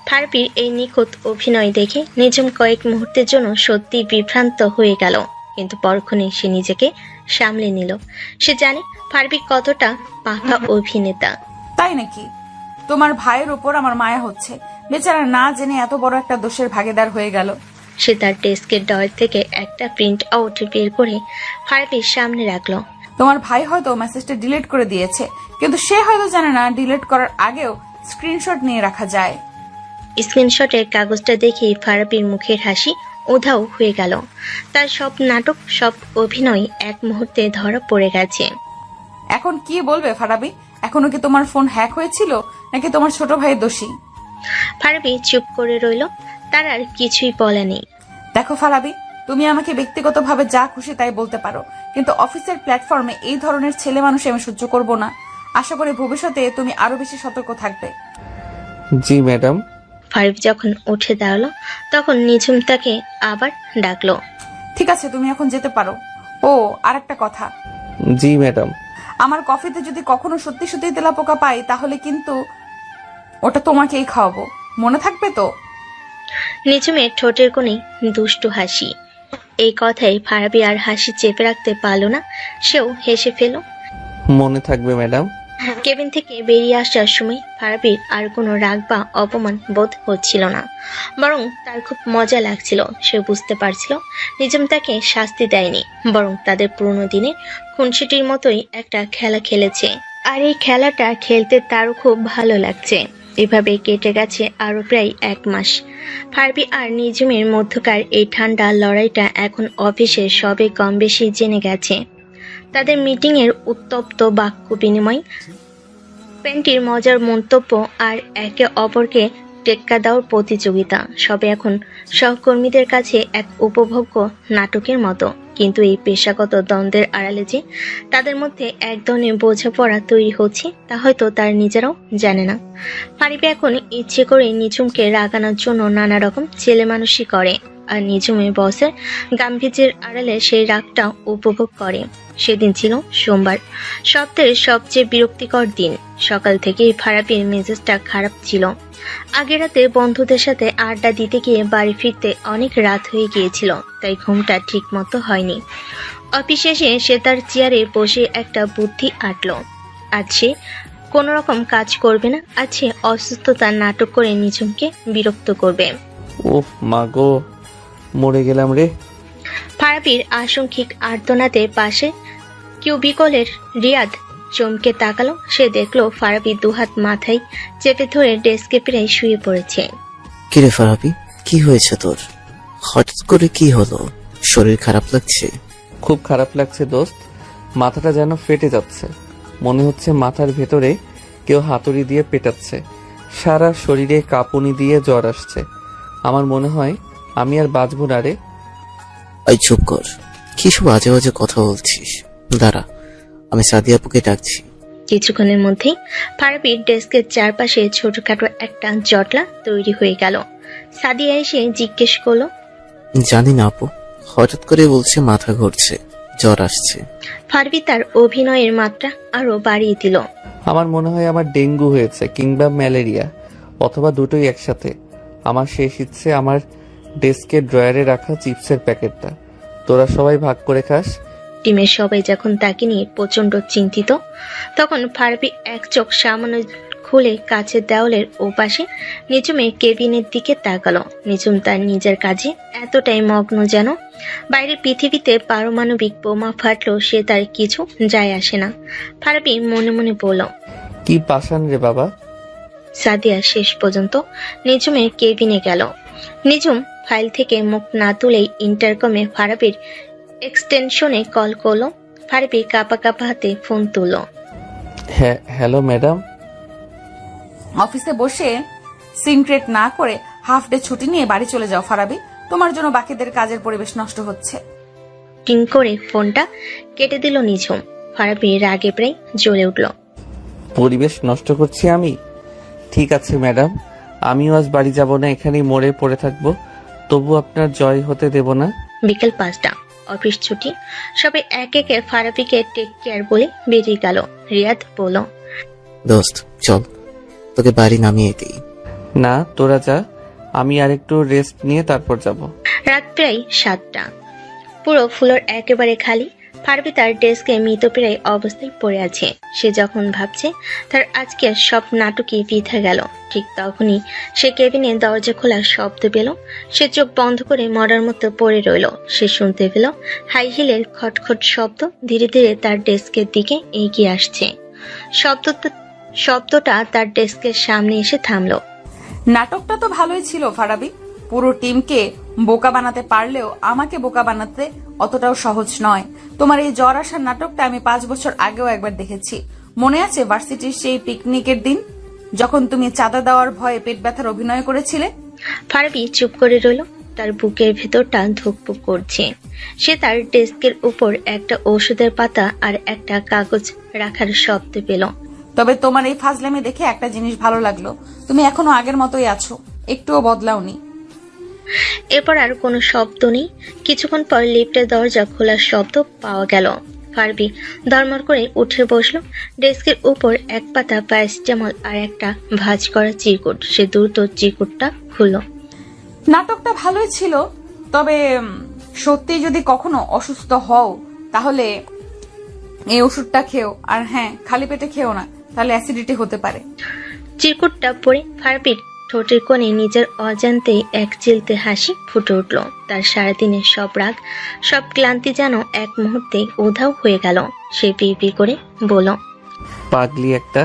ফারাবির এই নিখুঁত অভিনয় দেখে নিজম কয়েক মুহূর্তের জন্য সত্যি বিভ্রান্ত হয়ে গেল, কিন্তু পরক্ষণেই সে নিজেকে সামলে নিল। সে জানে ফারাবি কতটা পাকা অভিনেতা। তাই নাকি? তোমার ভাইয়ের উপর আমার মায়া হচ্ছে। বেচারা না জেনে এত বড় একটা দোষের ভাগীদার হয়ে গেল। সে তার ডেস্কের ড্রয়ার থেকে একটা প্রিন্ট আউট বের করে ফারাবির সামনে রাখলো। তোমার ভাই হয়তো মেসেজটা ডিলিট করে দিয়েছে, কিন্তু সে হয়তো জানে না ডিলিট করার আগেও স্ক্রিনশট নিয়ে রাখা যায়। স্ক্রিনশটের কাগজটা দেখেই ফারাবির মুখের হাসি উধাও হয়ে গেল। তার সব নাটক, সব অভিনয় এক মুহূর্তে ধরা পড়ে গেছে। এখন কি বলবে ফারাবি? এখনো কি তোমার ফোন হ্যাক হয়েছিল, নাকি তোমার ছোট ভাইয়ের দোষী? ফারাবি চুপ করে রইল, তার আর কিছুই বলা নেই। দেখো ফারাবি, তুমি আমাকে ব্যক্তিগতভাবে যা খুশি তাই বলতে পারো, কিন্তু অফিসের প্ল্যাটফর্মে এই ধরনের ছেলে মানুষ আমি সহ্য করব না। আশা করি ভবিষ্যতে তুমি আরো বেশি সতর্ক থাকবে। জি ম্যাডাম। ফারাবি যখন উঠে দাঁড়ালো তখন নিঝুম তাকে আবার ডাকলো। ঠিক আছে, তুমি এখন যেতে পারো। ও, আর একটা কথা। জি ম্যাডাম। আমার কফিতে যদি কখনো সত্যি সত্যি তেলাপোকা পাই, তাহলে কিন্তু ওটা তোমাকেই খাওয়াবো, মনে থাকবে তো? নিঝুমের ঠোঁটের কোণে দুষ্টু হাসি। এই কথায় ফারাবি আর হাসি চেপে রাখতে পারল না, সেও হেসে ফেল। মনে থাকবে ম্যাডাম। কেবিন থেকে বেরিয়ে আসার সময় ফারাবির আর কোনো রাগ বা অপমান বোধ হচ্ছিল না, বরং তার খুব মজা লাগছিল। সে বুঝতে পারছিল নিঝুম তাকে শাস্তি দেয়নি, বরং তাদের পুরনো দিনের খুনসুটির মতোই একটা খেলা খেলেছে। আর এই খেলাটা খেলতে তারও খুব ভালো লাগছে। এভাবে কেটে গেছে আরো প্রায় 1 মাস। ফারাবি আর নিঝুমের মধ্যকার এই ঠান্ডা লড়াইটা এখন অফিসে সবে কম বেশি জেনে গেছে। তাদের মিটিং এর উত্তপ্ত বাক্য বিনিময়, প্যান্টির মজার মন্তব্য আর একে অপরকে টেক্কা দেওয়ার প্রতিযোগিতা সবে এখন সহকর্মীদের কাছে এক উপভোগ্য নাটকের মতো। কিন্তু এই পেশাগত দ্বন্দ্বের আড়ালে যে তাদের মধ্যে এক ধরনের বোঝাপড়া তৈরি হচ্ছে তা হয়তো তার নিজেরাও জানে না। ফারাবি এখন ইচ্ছে করে নিঝুমকে রাগানোর জন্য নানা রকম ছেলে মানুষই করে, আর নিঝুমের বসের গাম্ভীর্যের আড়ালে সেই রাগটা উপভোগ করে। সেদিন ছিল সোমবার, সপ্তাহের সবচেয়ে বিরক্তিকর দিন। সকাল থেকেই ফারাবির মেজাজটা খারাপ ছিল। আগের রাতে বন্ধুদের সাথে আড্ডা দিতে গিয়ে বাড়ি ফিরতে অনেক রাত হয়ে গিয়েছিল, তাই ঘুমটা ঠিক মতো হয়নি। অফিসে এসে সে তার চেয়ারে বসে একটা বুদ্ধি আঁটল। আজ সে কোনো রকম কাজ করবে না, আজ সে অসুস্থতার নাটক করে নিঝুমকে বিরক্ত করবে। উফ মা গো, মরে গেলাম রে। ফারাবির আশঙ্কিক আর্তনাদের পাশে কিউবিকলের রিয়াদ চমকে তাকালো। সে দেখলো ফারাবি দুহাত মাথায় চেপে ধরে ডেস্কে প্রায় শুয়ে পড়েছে। কিরে ফারাবি, কি হয়েছে তোর? হঠাৎ করে কি হলো? শরীর খারাপ লাগছে? খুব খারাপ লাগছে দোস্ত, মাথাটা যেন ফেটে যাচ্ছে। মনে হচ্ছে মাথার ভেতরে কেউ হাতুড়ি দিয়ে পেটাচ্ছে। সারা শরীরে কাঁপুনি দিয়ে জ্বর আসছে। আমার মনে হয় আমি আর বাঁচবো না রে। এই চুপ কর, কি সব আজে বাজে কথা বলছিস? দাঁড়া, আমি সাদিয়া আপুকে ডাকছি। কিছুক্ষণের মধ্যেই ফারাবির ডেস্কের চারপাশে ছোটখাটো একটা জটলা তৈরি হয়ে গেল। সাদিয়া এসে জিজ্ঞেস করলো, জানি না আপু, হঠাৎ করে বলছে মাথা ঘুরছে, জ্বর আসছে। ফারাবি তার অভিনয়ের মাত্রা আরো বাড়িয়ে দিল। আমার মনে হয় আমার ডেঙ্গু হয়েছে কিংবা ম্যালেরিয়া, অথবা দুটোই একসাথে। আমার শেষ ইচ্ছে আমার ডেস্কের ড্রয়ারে রাখা চিপসের প্যাকেটটা তোরা সবাই ভাগ করে খাস। টিমের সবাই যখন তাকে নিয়ে প্রচন্ড চিন্তিত, তখন ফারাবি এক চোখ সামান্য খুলে কাছের দেওয়ালের ওপাশে নিঝুমের কেবিনের দিকে তাকালো। নিঝুম তার নিজের কাজে এতটাই মগ্ন যেন বাইরের পৃথিবীতে পারমাণবিক বোমা ফাটলো সে তার কিছু যায় আসে না। ফারাবি মনে মনে বলল, কি পাষাণ রে বাবা। সাদিয়া শেষ পর্যন্ত নিঝুমের কেবিনে গেল। নিঝুম ফাইল থেকে মুখ না তুলেই ইন্টারকমে ফারাবির এক্সটেনশনে কল করলো। ফারাবি কাঁপা কাঁপা হাতে ফোন তুলল। হ্যাঁ হ্যালো ম্যাডাম। অফিসে বসে সিনক্রেট না করে হাফ ডে ছুটি নিয়ে বাড়ি চলে যাও ফারাবি। তোমার জন্য বাকিদের কাজের পরিবেশ নষ্ট হচ্ছে। টিং করে ফোনটা কেটে দিল নিঝুম। ফারাবি রাগে প্রায় জ্বলে উঠল। পরিবেশ নষ্ট করছি আমি? ঠিক আছে ম্যাডাম, আমিও আজ বাড়ি যাব না, এখানেই মরে পড়ে থাকবো, তবু আপনার জয় হতে দেব না। বিকেল 5টা, অফিস ছুটি। সবাই এক একে ফারাবিকে টেক কেয়ার বলে বেরিয়ে গেল। রিয়াদ বলল, দোস্ত চল, তোকে বাড়ি নামিয়ে দিই। না তোরা যা, আমি আরেকটু রেস্ট নিয়ে তারপর যাব। রাত প্রায় 7টা। পুরো ফ্লোর একেবারে খালি। ফারাবি তার ডেস্কে মৃতপ্রায় অবস্থায় পড়ে আছে। সে যখন ভাবছে তার আজকে সব নাটকই বৃথা গেল, ঠিক তখনই সে কেবিনে দরজা খোলার শব্দ পেল। সে চোখ বন্ধ করে মরার মতো পড়ে রইল। সে শুনতে পেল হাই হিলের খটখট শব্দ ধীরে ধীরে তার ডেস্কের দিকে এগিয়ে আসছে। শব্দটা তার ডেস্কের সামনে এসে থামলো। নাটকটা তো ভালোই ছিল ফারাবি। পুরো টিমকে বোকা বানাতে পারলেও আমাকে বোকা বানাতে অতটাও সহজ নয়। তোমার এই জ্বর আসার নাটকটা আমি 5 বছর আগেও একবার দেখেছি। মনে আছে ভার্সিটির সেই পিকনিকের দিন, যখন তুমি চাঁদা দেওয়ার ভয়ে পেট ব্যথার অভিনয় করেছিলে? ফারাবি চুপ করে রইল। তার বুকের ভেতরটা ধুকপুক করছে। সে তার ডেস্কের উপর একটা ঔষধের পাতা আর একটা কাগজ রাখার শব্দ পেল। তবে তোমার এই ফাজলামি দেখে একটা জিনিস ভালো লাগলো, তুমি এখনো আগের মতোই আছো, একটুও বদলাওনি। এরপর আর কোনো শব্দ নেই। কিছুক্ষণ পর লিফটের দরজা খোলার শব্দ পাওয়া গেল। ফারাবি ধর্মর করে উঠে বসলো। ডেস্কের উপর এক পাতা প্যারাসিটামল আর একটা ভাঁজ করা চিরকুট। সে দ্রুত চিরকুটটা খুলল। নাটকটা ভালোই ছিল, তবে সত্যি যদি কখনো অসুস্থ হও তাহলে এই ওষুধটা খেও, আর হ্যাঁ খালি পেটে খেও না, তাহলে অ্যাসিডিটি হতে পারে। চিরকুটটা পরে ফারাবির ঠোঁটের কোণে নিজের অজান্তেই এক চিলতে হাসি ফুটে উঠল। তার সারাদিনের সব রাগ, সব ক্লান্তি যেন এক মুহূর্তেই উধাও হয়ে গেল। সে পিপি করে বলল, পাগলি একটা।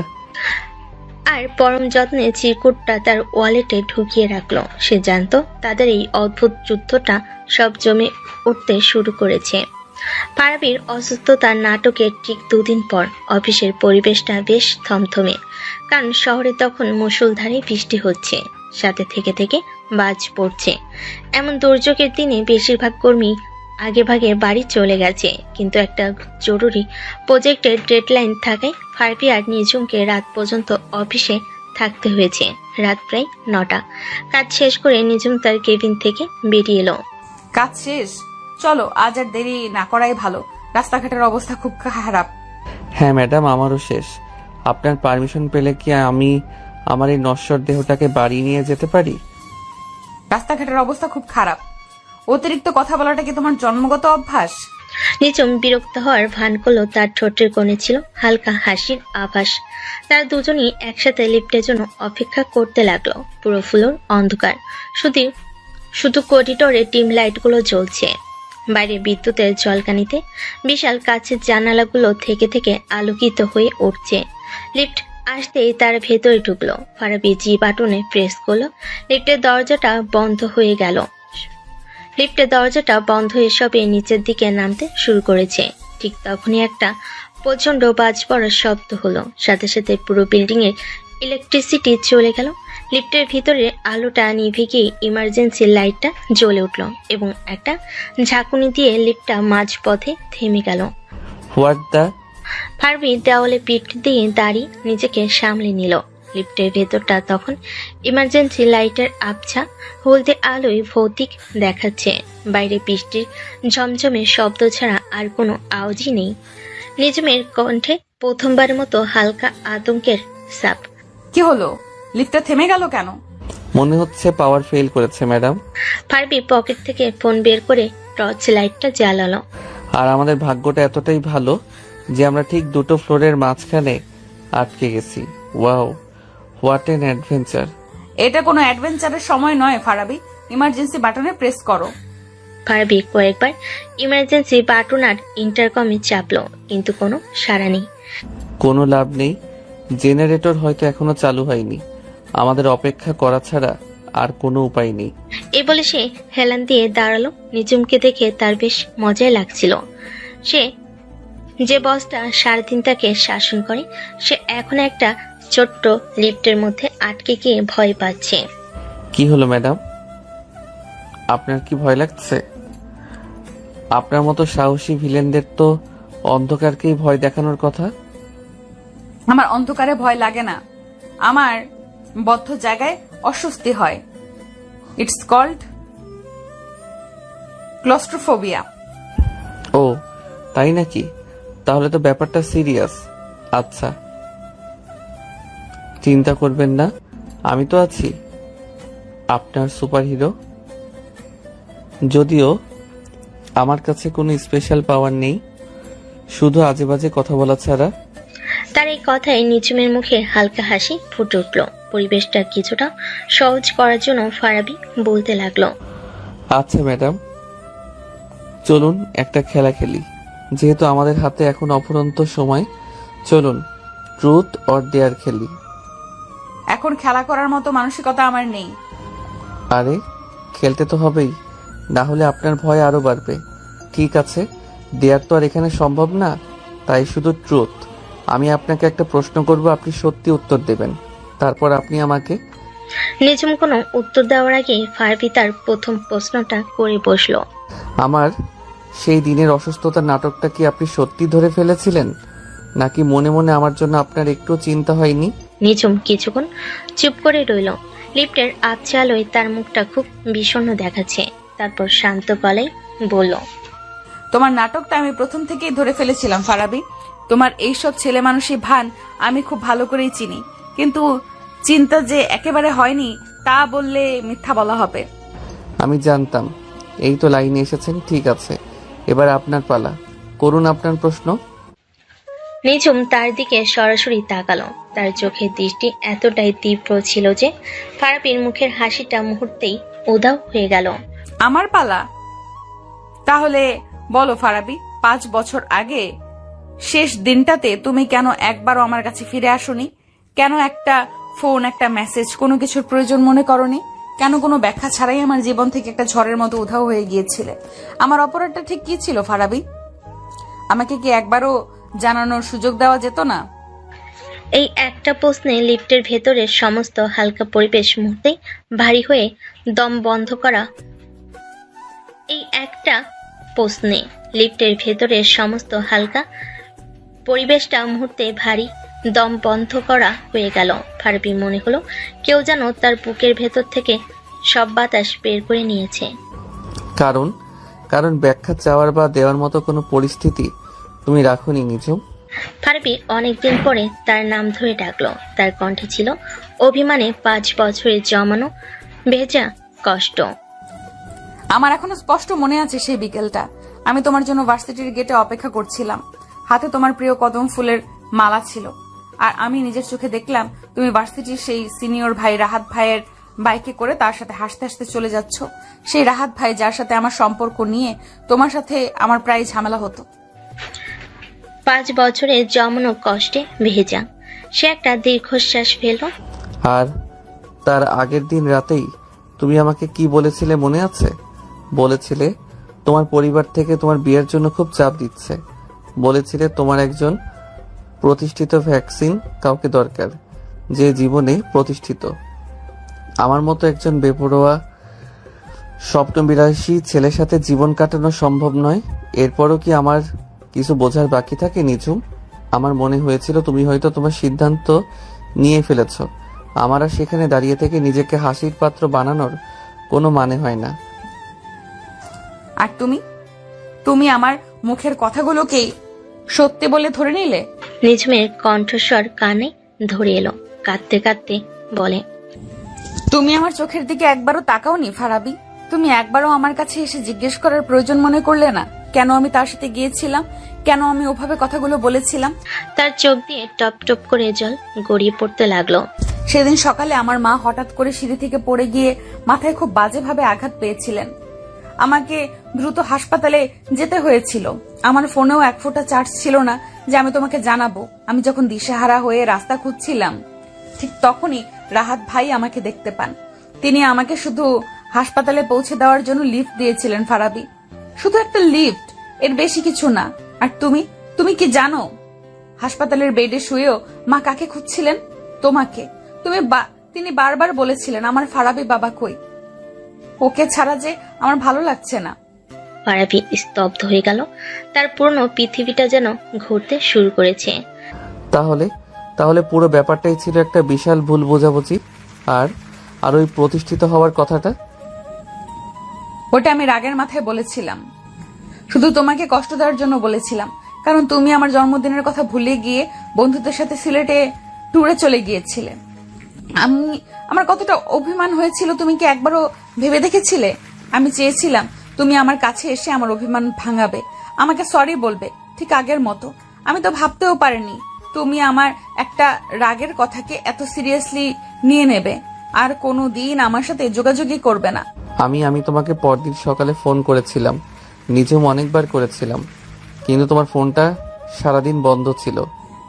আর পরম যত্নে চিরকুটটা তার ওয়ালেটে ঢুকিয়ে রাখলো। সে জানতো তাদের এই অদ্ভুত যুদ্ধটা সব জমে উঠতে শুরু করেছে। ফারাবির অসুস্থতার নাটকের ঠিক 2 দিন পর অফিসের পরিবেশটা বেশ থমথমে, কারণ শহরে তখন মুষলধারে বৃষ্টি হচ্ছে, সাথে থেকে থেকে বাজ পড়ছে। এমন দুর্যোগের দিনে বেশিরভাগ কর্মী আগে ভাগে বাড়ি চলে গেছে, কিন্তু একটা জরুরি প্রজেক্টের ডেডলাইন থাকায় ফারাবি আর নিজুমকে রাত পর্যন্ত অফিসে থাকতে হয়েছে। রাত প্রায় 9টা। কাজ শেষ করে নিজুম তার কেবিন থেকে বেরিয়ে এলো। কাজ শেষ, চলো আজ আর দেরি না করাই ভালো, রাস্তাঘাটের অবস্থা খুব খারাপ। হ্যাঁ ম্যাডাম, আমারও শেষ। আপনার পারমিশন পেলে কি আমি আমার এই নশ্বর দেহটাকে বাড়ি নিয়ে যেতে পারি? রাস্তাঘাটের অবস্থা খুব খারাপ, অতিরিক্ত কথা বলাটা কি তোমার জন্মগত অভ্যাস? নিজুম বিরক্ত হওয়ার ভান করলো। তার ঠোঁটের কোণে ছিল হালকা হাসির আভাস। তারা দুজনই একসাথে লিফটের জন্য অপেক্ষা করতে লাগলো। পুরো ফ্লোর অন্ধকার, শুধু করিডোরে ডিম লাইটগুলো জ্বলছে। বাইরে বিদ্যুতের ঝলকানিতে বিশাল কাচের জানালাগুলো থেকে থেকে আলোকিত হয়ে উঠছে। লিফট আসতেই তার ভেতরে ঢুকলো। ফারাবি জি বাটনে প্রেস করলো। লিফটের দরজাটা বন্ধ হয়ে গেল। লিফটের দরজাটা বন্ধ হয়ে সবে নিচের দিকে নামতে শুরু করেছে। ঠিক তখনই একটা প্রচন্ড বাজ পড়ার শব্দ হলো। সাথে সাথে পুরো বিল্ডিং এর ইলেকট্রিসিটি চলে গেল। লিফটের ভিতরে আলোটা নিভে গিয়ে ইমার্জেন্সি লাইটটা জ্বলে উঠল এবং একটা ঝাঁকুনি দিয়ে লিফটটা মাঝ পথে থেমে গেল। What the? ফারাবি দেওয়ালে পিঠ দিয়ে দাঁড়িয়ে নিজেকে সামলে নিল। লিফটের ভেতরটা তখন ইমার্জেন্সি লাইটের আবছা হলদে আলোয় ভৌতিক দেখাচ্ছে। বাইরে বৃষ্টির ঝমঝমে শব্দ ছাড়া আর কোনো আওয়াজই নেই। নিজমের কণ্ঠে প্রথমবার মতো হালকা আতঙ্কের ছাপ। কি হলো, লিফটটা থেমে গেল কেন? মনে হচ্ছে পাওয়ার ফেল করেছে ম্যাডাম। ফারাবি পকেট থেকে ফোন বের করে টর্চ লাইটটা জ্বালালো। আর আমাদের ভাগ্যটা এতটাই ভালো যে আমরা ঠিক 2টো ফ্লোরের মাঝখানে আটকে গেছি। Wow, what N adventure. এটা কোনো অ্যাডভেঞ্চারের সময় নয় ফারাবি, ইমার্জেন্সি বাটনে প্রেস করো। ফারাবি কয়েকবার ইমার্জেন্সি বাটন আর ইন্টারকমে চাপলো, কিন্তু কোনো সাড়া নেই। কোনো লাভ নেই, জেনারেটর হয়তো এখনো চালু হয়নি। আমাদের অপেক্ষা করা ছাড়া আর কোনো উপায় নেই। এই বলে সে হেলান দিয়ে দাঁড়ালো। নিজুমকে দেখে তার বেশ মজাই লাগছিল। সে যে বসটা সারাদিন তাকে শাসন করে, সে এখন একটা ছোট্ট লিফটের মধ্যে আটকে গিয়ে ভয় পাচ্ছে। কি হলো ম্যাডাম, আপনার কি ভয় লাগছে? আপনার মতো সাহসী ভিলেনদের তো অন্ধকারকেই ভয় দেখানোর কথা। আমার অন্ধকারে ভয় লাগে না, আমার বদ্ধ জায়গায় অস্বস্তি হয়। It's called claustrophobia. ও তাই নাকি? তাহলে তো ব্যাপারটা সিরিয়াস। আচ্ছা, চিন্তা করবেন না, আমি তো আছি, আপনার সুপারহিরো। যদিও আমার কাছে কোনো স্পেশাল পাওয়ার নেই, শুধু আজেবাজে কথা বলা ছাড়া। তার এই কথায় নিজুমের মুখে হালকা হাসি ফুটে উঠল। পরিবেশটা কিছুটা সহজ করার জন্য ফারাবি বলতে লাগলো, আচ্ছা ম্যাডাম, চলুন একটা খেলা খেলি। যেহেতু আমাদের হাতে এখন অফুরন্ত সময়, চলুন ট্রুথ অর ডেয়ার খেলি। এখন খেলা করার মতো মানসিকতা আমার নেই। আরে খেলতে তো হবেই, না হলে আপনার ভয় আরো বাড়বে। ঠিক আছে, ডেয়ার তো আর এখানে সম্ভব না, তাই শুধু ট্রুথ। আমি আপনাকে একটা প্রশ্ন করব, আপনি সত্যি উত্তর দেবেন, তারপর আপনি আমাকে। নিজুম কোনো উত্তর দেওয়ার আগে ফারাবি তার প্রথম প্রশ্নটা করে বসলো। আমার সেই দিনের অসুস্থতার নাটকটা কি আপনি সত্যি ধরে ফেলেছিলেন, নাকি মনে মনে আমার জন্য আপনার একটু চিন্তা হয়নি? নিজুম কিছুক্ষণ চুপ করে রইল। লিফটের আবছা আলোয় তার মুখটা খুব বিষণ্ণ দেখাচ্ছে। তারপর শান্ত গলায় বলল, তোমার নাটকটা আমি প্রথম থেকেই ধরে ফেলেছিলাম ফারাবি। তোমার এইসব ছেলে মানুষই ভান আমি খুব ভালো করেই চিনি, কিন্তু চিন্তা যে একেবারে হয়নি তা বললে মিথ্যা বলা হবে। আমি জানতাম এই তো লাইনে এসেছেন, ঠিক আছে এবার আপনার পালা, করুন আপনার প্রশ্ন। নিঝুম তার দিকে সরাসরি তাকালো। তার চোখের দৃষ্টি এতটাই তীব্র ছিল যে ফারাবির মুখের হাসিটা মুহূর্তেই উধাও হয়ে গেল। আমার পালা? তাহলে বলো ফারাবি, 5 বছর আগে শেষ দিনটাতে তুমি কেন একবারও আমার কাছে ফিরে আসোনি? কেন একটা ফোন, একটা মেসেজ, কোনো কিছুর প্রয়োজন মনে করনি? কেন কোনো ব্যাখ্যা ছাড়াই আমার জীবন থেকে একটা ঝড়ের মতো উধাও হয়ে গিয়েছিলে? আমার অপরাধটা ঠিক কি ছিল ফারাবি? আমাকে কি একবারও জানানোর সুযোগ দেওয়া যেত না? এই একটা প্রশ্নে লিফটের ভেতরের সমস্ত হালকা পরিবেশ মুহূর্তেই ভারী হয়ে দম বন্ধ করা। এই একটা প্রশ্নে লিফটের ভেতরের সমস্ত হালকা পরিবেশটা মুহূর্তে ভারী দম বন্ধ করা হয়ে গেল। ফারাবি মনে হলো কেউ যেন তার বুকের ভেতর থেকে সব বাতাস বের করে নিয়েছে। কারণ কারণ ব্যাখ্যা চাওয়ার বা দেওয়ার মতো কোনো পরিস্থিতি তুমি রাখোনি নিঝুম। ফারাবি অনেকদিন পরে তার নাম ধরে ডাকলো। তার কণ্ঠে ছিল অভিমানে 5 বছরের জমানো ভেজা কষ্ট। আমার এখনো স্পষ্ট মনে আছে সেই বিকেলটা। আমি তোমার জন্য ভার্সিটির গেটে অপেক্ষা করছিলাম। হাতে তোমার প্রিয় কদম ফুলের মালা ছিল। আর আমি নিজের চোখে দেখলাম তুমি ভার্সিটির সেই সিনিয়র ভাই রাহাত ভাইয়ের বাইকে করে তার সাথে হাসতে হাসতে চলে যাচ্ছ। সেই রাহাত ভাই যার সাথে আমার সম্পর্ক নিয়ে তোমার সাথে আমার প্রায় ঝামেলা হতো। 5 বছরের জমানো কষ্টে ভেজা সে একটা দীর্ঘশ্বাস ফেলল। আর তার আগের দিন রাতেই তুমি আমাকে কি বলেছিলে মনে আছে? বলেছিলে তোমার পরিবার থেকে তোমার বিয়ের জন্য খুব চাপ দিচ্ছে। বলেছিলে তোমার একজন প্রতিষ্ঠিত ভ্যাকসিন কাউকে দরকার, যে জীবনে প্রতিষ্ঠিত। আমার মতো একজন বেপরোয়া স্বপ্নবিলাসী ছেলের সাথে জীবন কাটানো সম্ভব নয়। এরপরও কি আমার কিছু বোঝার বাকি থাকে নিঝুম? আমার মনে হয়েছিল তুমি হয়তো তোমার সিদ্ধান্ত নিয়ে ফেলেছ। আমার আর সেখানে দাঁড়িয়ে থেকে নিজেকে হাসির পাত্র বানানোর কোনো মানে হয় না। আর তুমি আমার মুখের কথাগুলোকেই সত্যি বলে ধরে নিলে। নিঝুমের কণ্ঠস্বর কানে ধরে এলো। কাঁদতে কাঁদতে বলে, তুমি আমার চোখের দিকে একবারও তাকাওনি ফারাবি? তুমি একবারও আমার কাছে এসে জিজ্ঞেস করার প্রয়োজন মনে করলে না কেন আমি তার সাথে গিয়েছিলাম, কেন আমি ওভাবে কথাগুলো বলেছিলাম? তার চোখ দিয়ে টপ টপ করে জল গড়িয়ে পড়তে লাগলো। সেদিন সকালে আমার মা হঠাৎ করে সিঁড়ি থেকে পড়ে গিয়ে মাথায় খুব বাজেভাবে আঘাত পেয়েছিলেন। আমাকে দ্রুত হাসপাতালে যেতে হয়েছিল। আমার ফোনেও 1 ফোঁটা চার্জ ছিল না যে আমি তোমাকে জানাবো। আমি যখন দিশেহারা হয়ে রাস্তা খুঁজছিলাম ঠিক তখনই রাহাত ভাই আমাকে দেখতে পান। তিনি আমাকে শুধু হাসপাতালে পৌঁছে দেওয়ার জন্য লিফট দিয়েছিলেন ফারাবি। শুধু একটা লিফট, এর বেশি কিছু না। আর তুমি কি জানো হাসপাতালের বেডে শুয়েও মা কাকে খুঁজছিলেন? তোমাকে। তিনি বারবার বলেছিলেন আমার ফারাবি বাবা কই, ওকে ছাড়া যে আমার ভালো লাগছে না। ফারাবি স্তব্ধ হয়ে গেল। তার পুরনো পৃথিবীটা যেন ঘুরতে শুরু করেছে। তাহলে পুরো ব্যাপারটাই ছিল একটা বিশাল ভুল বোঝাবুঝি। আর ওই প্রতিষ্ঠিত হওয়ার কথাটা? ওটা আমি রাগের মাথায় বলেছিলাম, শুধু তোমাকে কষ্ট দেওয়ার জন্য বলেছিলাম। কারণ তুমি আমার জন্মদিনের কথা ভুলে গিয়ে বন্ধুদের সাথে সিলেটে ট্যুরে চলে গিয়েছিলে। আমার কতটা অভিমান হয়েছিল তুমি কি একবারও ভেবে দেখেছিলে? আমি চেয়েছিলাম তুমি আমার কাছে এসে আমার অভিমান ভাঙাবে, আমাকে সরি বলবে ঠিক আগের মতো। আমি তো ভাবতেও পারিনি তুমি আমার একটা রাগের কথাকে এত সিরিয়াসলি নিয়ে নেবে আর কোনো দিন আমার সাথে যোগাযোগই করবে না। আমি তোমাকে পরদিন সকালে ফোন করেছিলাম, নিজেও অনেকবার করেছিলাম, কিন্তু তোমার ফোনটা সারাদিন বন্ধ ছিল।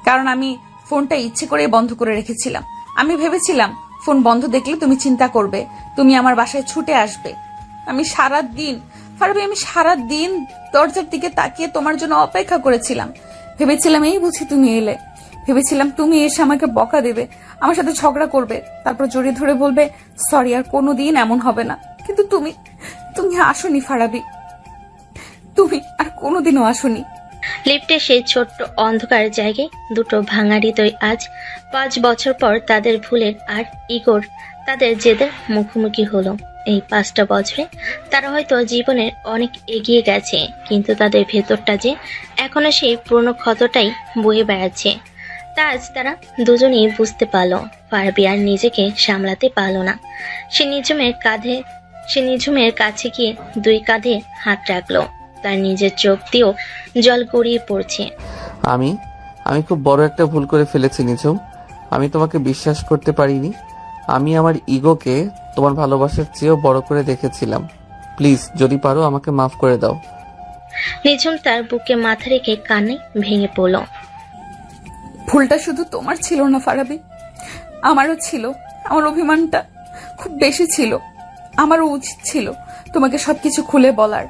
কারণ আমি ফোনটা ইচ্ছে করে বন্ধ করে রেখেছিলাম। আমি ভেবেছিলাম ফোন বন্ধ দেখলে তুমি চিন্তা করবে, তুমি আমার বাসায় ছুটে আসবে। আমি সারা দিন দরজার দিকে তাকিয়ে তোমার জন্য অপেক্ষা করেছিলাম। ভেবেছিলাম এই বুঝি তুমি এলে। ভেবেছিলাম তুমি এসে আমাকে বকা দেবে, আমার সাথে ঝগড়া করবে, তারপর জড়িয়ে ধরে বলবে সরি আর কোনোদিন এমন হবে না। কিন্তু তুমি আসোনি ফারাবি, তুমি আর কোনোদিনও আসোনি। লিফটে সেই ছোট্ট অন্ধকার জায়গায় দুটো ভাঙা হৃদয় আজ 5 বছর পর তাদের ভুলের আর ইগোর তাদের জেদের মুখোমুখি হলো। এই 5টা বছরে তারা হয়তো জীবনের অনেক এগিয়ে গেছে, কিন্তু তাদের ভেতরটা যে এখনো সেই পুরনো ক্ষতটাই বয়ে বেড়াচ্ছে। তা আজ তারা দুজনেই বুঝতে পারলো। ফারাবি আর নিজেকে সামলাতে পারলো না। সে নিঝুমের কাঁধে সে নিঝুমের কাছে গিয়ে দুই কাঁধে হাত রাখলো। তার নিজের চোখ দিয়েও জল গড়িয়ে পড়ছে। আমি আমি খুব বড় একটা ভুল করে ফেলেছি নিঝুম। আমি তোমাকে বিশ্বাস করতে পারিনি। আমি আমার ইগোকে তোমার ভালোবাসার চেয়েও বড় করে দেখেছিলাম। প্লিজ যদি পারো আমাকে মাফ করে দাও। নিঝুম তার বুকে মাথা রেখে কান্নায় ভেঙে পড়ল। ভুলটা শুধু তোমার ছিল না ফারাবি, আমারও ছিল। আমার অভিমানটা খুব বেশি ছিল। আমারও উচিত ছিল তোমাকে সবকিছু খুলে বলার।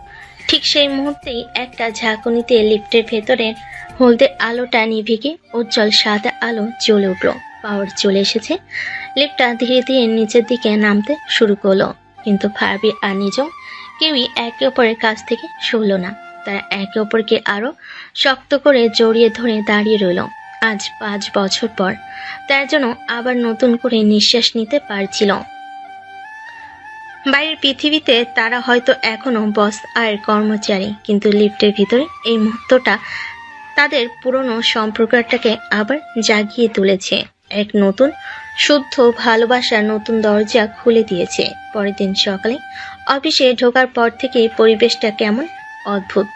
ঠিক সেই মুহূর্তেই একটা ঝাঁকুনিতে লিফটের ভেতরের হলদে আলোটা নিভে গিয়ে উজ্জ্বল সাদা আলো জ্বলে উঠল। পাওয়ার চলে এসেছে। লিফটটা ধীরে ধীরে নিচের দিকে নামতে শুরু করলো, কিন্তু ফারাবি আর নিঝুম কেউই একে অপরের কাছ থেকে সরল না। তারা একে অপরকে আরো শক্ত করে জড়িয়ে ধরে দাঁড়িয়ে রইল। আজ 5 বছর পর তার জন্য আবার নতুন করে নিঃশ্বাস নিতে পারছিল। বাইরের পৃথিবীতে তারা হয়তো এখনো বস আর কর্মচারী, কিন্তু লিফটের ভিতরে এই মুহূর্তটা তাদের পুরনো সম্পর্কটাকে আবার জাগিয়ে তুলেছে। এক নতুন শুদ্ধ ভালোবাসার নতুন দরজা খুলে দিয়েছে। পরের দিন সকালে অফিসে ঢোকার পর থেকে পরিবেশটা কেমন অদ্ভুত।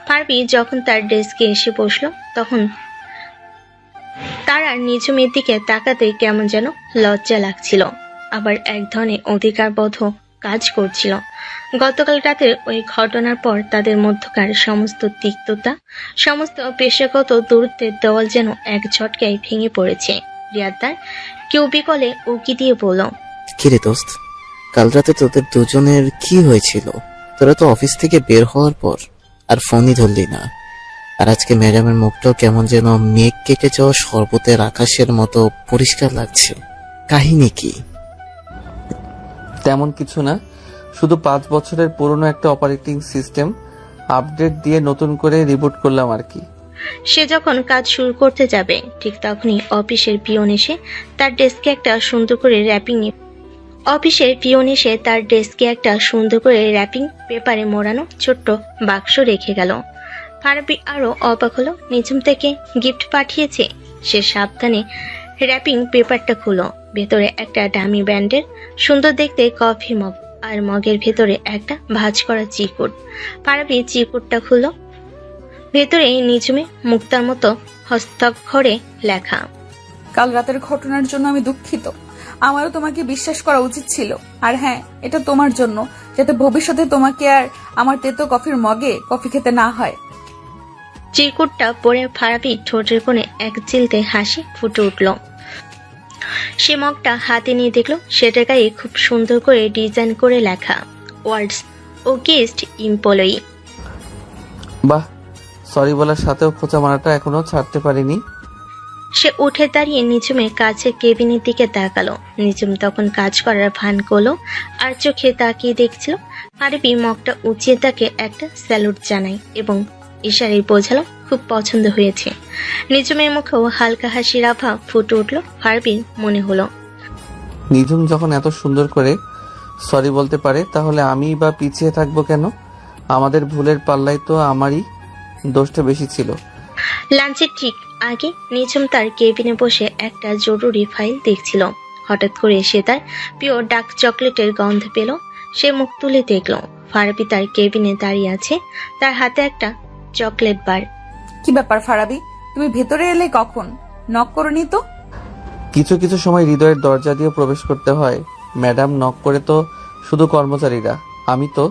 ফারাবি যখন তার ডেস্কে এসে বসলো, তখন তার আর নিঝুমের দিকে তাকাতে কেমন যেন লজ্জা লাগছিল, আবার এক ধরনের অধিকারবোধ কাজ করছিল। গতকাল রাতের ওই ঘটনার পর তাদের মধ্যকার সমস্ত তিক্ততা, সমস্ত পেশাগত দূরত্বের দেওয়াল যেন এক ঝটকায় ভেঙে পড়েছে। রিয়াদ তার কিউবিকলে উকি দিয়ে বলল, কিরে দোস্ত, কাল রাতে তোদের দুজনের কি হয়েছিল? তোরা তো অফিস থেকে বের হওয়ার পর আর ফোনই ধরলি না। আর আজকে ম্যাডামের মুখটাও কেমন যেন মেঘ কেটে যাওয়া শরবতের আকাশের মতো পরিষ্কার লাগছে। কাহিনী কি? তেমন কিছু না, শুধু 5 বছরের পুরনো একটা অপারেটিং সিস্টেম আপডেট দিয়ে নতুন করে রিবুট করলাম আর কি। সে যখন কাজ শুরু করতে যাবে ঠিক তখনই অফিসের পিয়ন এসে তার ডেস্কে একটা সুন্দর করে র্যাপিং পেপারে মোড়ানো ছোট্ট বাক্স রেখে গেল। ফারাবি আরো অবাক হলো, নিঝুম থেকে গিফট পাঠিয়েছে। সে সাবধানে র্যাপিং পেপারটা খুলো। ভেতরে একটা দামি ব্র্যান্ডের সুন্দর দেখতে কফি মগ, আর মগের ভেতরে একটা ভাঁজ করা চিকুট। ফারাবি চিকুটটা খুলল। ভেতরে নিঝুমে মুক্তার মতো হস্তাক্ষরে লেখা, কাল রাতের ঘটনার জন্য আমি দুঃখিত। আমারও তোমাকে বিশ্বাস করা উচিত ছিল। আর হ্যাঁ, এটা তোমার জন্য, যাতে ভবিষ্যতে তোমাকে আর আমার তেতো কফির মগে কফি খেতে না হয়। চিরকুটটা পরে ফারাবি ঠোঁটের কোণে এক চিলতে হাসি ফুটে উঠল। সে মগটা হাতে নিয়ে দেখলো সেটার গায়ে খুব সুন্দর করে ডিজাইন করে লেখা, ওয়ার্ডস ও গেস্ট এমপ্লয়ি। বাহ, সরি বলার সাথেও খোঁচা মারাটা এখনো ছাড়তে পারিনি। সে উঠে দাঁড়িয়ে নিঝুমের কাছে কেবিনের দিকে তাকালো। নিঝুম তখন কাজ করার ভান করলো আর চোখে তাকিয়ে দেখছিল। ফারাবি মগটা উঁচিয়ে তাকে একটা স্যালুট জানাই এবং ইশারায় বোঝালো খুব পছন্দ হয়েছে। নিঝুমের মুখেও হালকা হাসির আভা ফুটে উঠল। ফারাবির মনে হলো, নিঝুম যখন এত সুন্দর করে সরি বলতে পারে, তাহলে আমি বা পিছিয়ে থাকবো কেন? আমাদের ভুলের পাল্লায় তো আমারই দোষটা বেশি ছিল। লাঞ্চের ঠিক আগে নিঝুম তার কেবিনে বসে একটা জরুরি ফাইল দেখছিল। হঠাৎ করে সে তার প্রিয় ডার্ক চকলেটের গন্ধ পেল। সে মুখ তুলে দেখল ফারাবি তার কেবিনে দাঁড়িয়ে আছে, তার হাতে একটা চকলেট বার। কি ব্যাপার ফারাবি, তুমি ভেতরে এলে কখন? নক করনি তো? কিছু কিছু সময় হৃদয়ের দরজা দিয়ে প্রবেশ করতে হয় ম্যাডাম, নক করে তো শুধু কর্মচারীরা, আমি তো।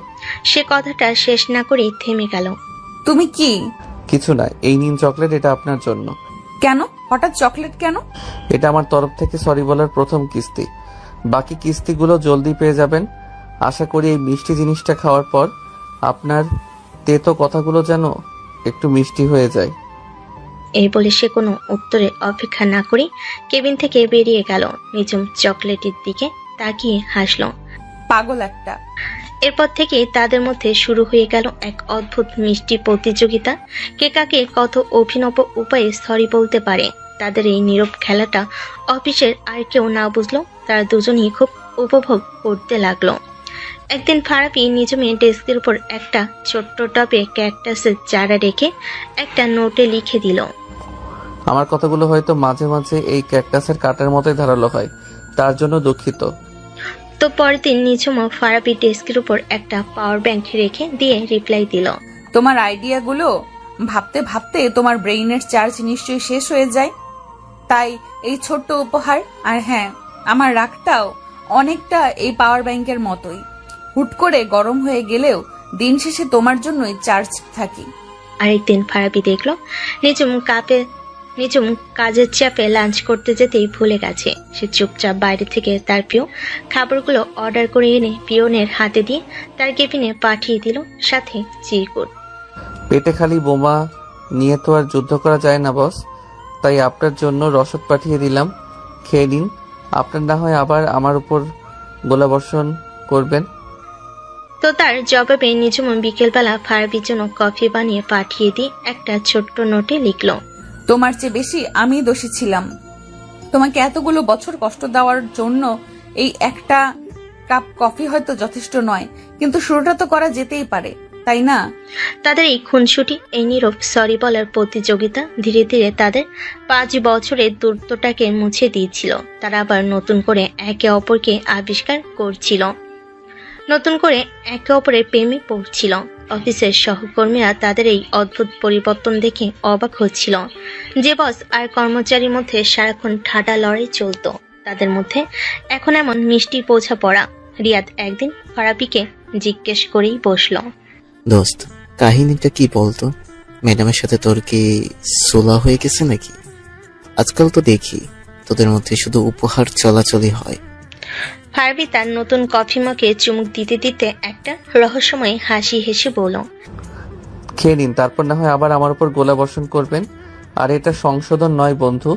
সে কথাটা শেষ না করেই থেমে গেল। তুমি কি? কিছু না, এই নিন চকলেট, এটা আপনার জন্য। কেন হঠাৎ চকলেট কেন? এটা আমার তরফ থেকে সরি বলার প্রথম কিস্তি। বাকি কিস্তিগুলো জলদি পেয়ে যাবেন। আশা করি এই মিষ্টি জিনিসটা খাওয়ার পর আপনার তেতো কথাগুলো যেন একটু মিষ্টি হয়ে যায়। এই বলে সে কোনো উত্তরে অপেক্ষা না করে কেবিন থেকে বেরিয়ে গেল। নিঝুম চকলেটের দিকে তাকিয়ে হাসল। পাগল একটা। এরপর থেকে তাদের মধ্যে শুরু হয়ে গেল এক অদ্ভুত মিষ্টি প্রতিযোগিতা। কে কাকে কত অভিনব উপায়ে সরি বলতে পারে। তাদের এই নীরব খেলাটা অফিসের আর কেউ না বুঝলো, তারা দুজনেই খুব উপভোগ করতে লাগলো। একদিন ফারাবি নিঝুমের ডেস্কের উপর একটা ছোট্ট টবে ক্যাকটাসের চারা রেখে একটা নোটে লিখে দিল, আমার কথাগুলো হয়তো মাঝে মাঝে এই ক্যাকটাসের কাটার মতোই ধারালো হয়, তার জন্য দুঃখিত। তো পরের দিন নিঝুমও ফারাবি ডেস্কের উপর একটা পাওয়ার ব্যাংক রেখে দিয়ে রিপ্লাই দিল। তোমার আইডিয়াগুলো ভাবতে ভাবতে তোমার ব্রেইনের চার্জ নিশ্চয়ই শেষ হয়ে যায়, তাই এই ছোট্ট উপহার। আর হ্যাঁ, আমার রাগটাও অনেকটা এই পাওয়ার ব্যাংকের মতোই, হুট করে গরম হয়ে গেলেও দিন শেষে তোমার জন্যই চার্জ থাকি। আরেকদিন ফারাবি দেখলো নিঝুম কাজের চাপে লাঞ্চ করতে যেতেই ভুলে গেছে। সে চুপচাপ বাইরে থেকে তার প্রিয় খাবারগুলো অর্ডার করে এনে পিয়নের হাতে দিয়ে তার কেবিনে পাঠিয়ে দিল, সাথে চিরকুট। পেটে খালি বোমা নিয়ে তো আর যুদ্ধ করা যায় না বস, তাই আপনার জন্য রসদ পাঠিয়ে দিলাম, খেয়ে নিন। আপনার না হয় আবার আমার উপর গোলাবর্ষণ করবেন। তো তার জবাবে নিঝুম বিকেলবেলা ফারাবির জন্য কফি বানিয়ে পাঠিয়ে দিয়ে একটা ছোট্ট নোটে লিখলো, তোমার চেয়ে বেশি আমি দোষী ছিলাম। তোমাকে এতগুলো বছর কষ্ট দেওয়ার জন্য এই একটা কাপ কফি হয়তো যথেষ্ট নয়, কিন্তু শুরুটা তো করা যেতেই পারে, তাই না? তাদের এই খুনসুটি, এই নীরব সরি বলার প্রতিযোগিতা ধীরে ধীরে তাদের 5 বছরের দূরত্বটাকে মুছে দিয়েছিল। তারা আবার নতুন করে একে অপরকে আবিষ্কার করছিল, নতুন করে একে অপরের প্রেমে পড়ছিল। অফিসের সহকর্মীরা তাদের এই অদ্ভুত পরিবর্তন দেখে অবাক হচ্ছিল। যে বস আর কর্মচারীর মধ্যে সারাক্ষণ ঠাডা লড়াই চলতো, তাদের মধ্যে এখন এমন মিষ্টি বোঝাপড়া। রিয়াদ একদিন ফারাবিকে জিজ্ঞেস করেই বসলো, দোস্ত, কাহিনীটা কি বলতো? ম্যাডামের সাথে তোর কি সোলা হয়ে গেছে নাকি? আজকাল তো দেখি তোদের মধ্যে শুধু উপহার চলাচলই হয়। ফারাবি তার নতুন কফি মগে চুমুক দিতে দিতে একটা রহস্যময় হাসি হেসে বলল, খেয়ে নিন, তারপর না হয় আবার আমার উপর গোলাবর্ষণ করবেন। আর এটা সংশোধন নয় বন্ধু,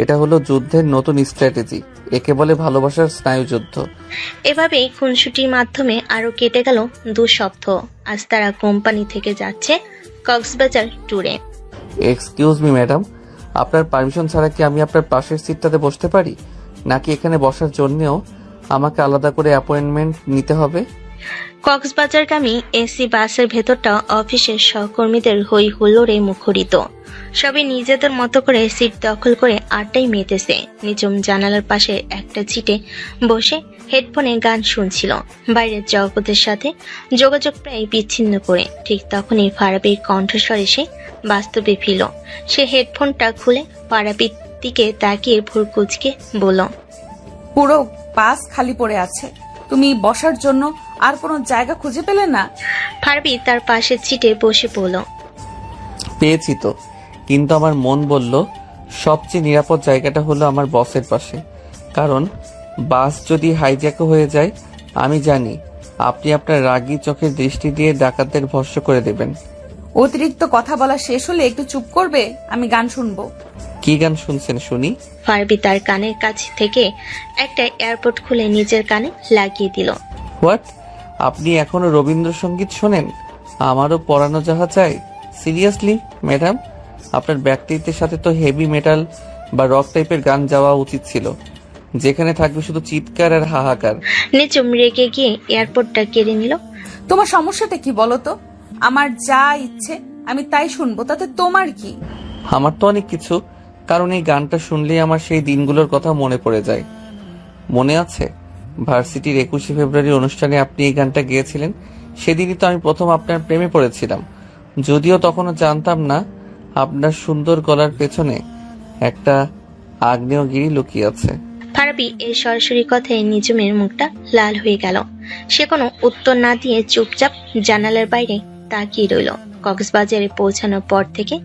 এটা হলো যুদ্ধের নতুন স্ট্র্যাটেজি, একে বলে ভালোবাসার স্নায়ুযুদ্ধ। এভাবেই খুনসুটির মাধ্যমে আরো কেটে গেল 2 সপ্তাহ। আজ তারা কোম্পানি থেকে যাচ্ছে কক্সবাজার ট্যুরে। এক্সকিউজ মি ম্যাডাম, আপনার পারমিশন ছাড়া কি আমি আপনার পাশের সিটটাতে বসতে পারি, নাকি এখানে বসার জন্যও আমাকে আলাদা করে অ্যাপয়েন্টমেন্ট নিতে হবে? কক্সবাজারগামী এসি বাসের ভেতরটা অফিসের সহকর্মীদের হই হুল্লোড়ে মুখরিত। সবাই নিজেদের মতো করে সিট দখল করে আড্ডায় মেতেছে। নিঝুম জানালার পাশে একটা সিটে বসে হেডফোনে গান শুনছিল, বাইরের জগতের সাথে যোগাযোগ প্রায় বিচ্ছিন্ন করে। ঠিক তখনই ফারাবির কণ্ঠস্বর এসে বাস্তবে ফিরল। সে হেডফোনটা খুলে ফারাবির দিকে তাকিয়ে ভুর কুচকে বলল, পুরো বাস খালি পড়ে আছে, তুমি বসার জন্য আর কোনো জায়গা খুঁজে পেলে না? ফারাবি তার পাশের সিটে বসে পড়ল। পেয়েছি তো, কিন্তু আমার মন বলল সবচেয়ে নিরাপদ জায়গাটা হলো আমার বসের পাশে, কারণ বাস যদি হাইজ্যাকও হয়ে যায় আমি জানি আপনি আপনার রাগী চোখের দৃষ্টি দিয়ে ডাকাতদের ভস্ম করে দেবেন। অতিরিক্ত কথা বলা শেষ হলে একটু চুপ করবে? আমি গান শুনবো। কি গান শুনছেন শুনি? ফারাবি তার কানের কাছ থেকে একটা এয়ারপড খুলে নিজের কানে লাগিয়ে দিল। হোয়াট? আপনি এখনো রবীন্দ্রসঙ্গীত শোনেন? আমারও পরানো যাহা চাই। সিরিয়াসলি ম্যাডাম, আপনার ব্যক্তিত্বের সাথে তো হেভি মেটাল বা রক টাইপের গান যাওয়া উচিত ছিল, যেখানে থাকবে শুধু চিৎকার আর হাহাকার। নিচুম রেগে গিয়ে এয়ারপোর্টটা কেড়ে নিল। তোমার সমস্যাটা কি বলো তো? আমার যা ইচ্ছে আমি তাই শুনবো, তাতে তোমার কি? আমার তো অনেক কিছু, কারণ এই গানটা শুনলেই আমার সেই দিনগুলোর কথা মনে পড়ে যায়। মনে আছে ভার্সিটির 21শে ফেব্রুয়ারি অনুষ্ঠানে আপনি এই গানটা গেয়েছিলেন? সেদিনই তো আমি প্রথম আপনার প্রেমে পড়েছিলাম, যদিও তখনও জানতাম না আপনার সুন্দর গলার পেছনে একটা আগ্নেয়গিরি লুকিয়ে আছে। ফারাবি এই সরাসরি কথায় নিঝুমের মুখটা লাল হয়ে গেল। সে কোনো উত্তর না দিয়ে চুপচাপ জানালার বাইরে তাকিয়ে রইল। কক্সবাজারে পৌঁছানোর পর থেকে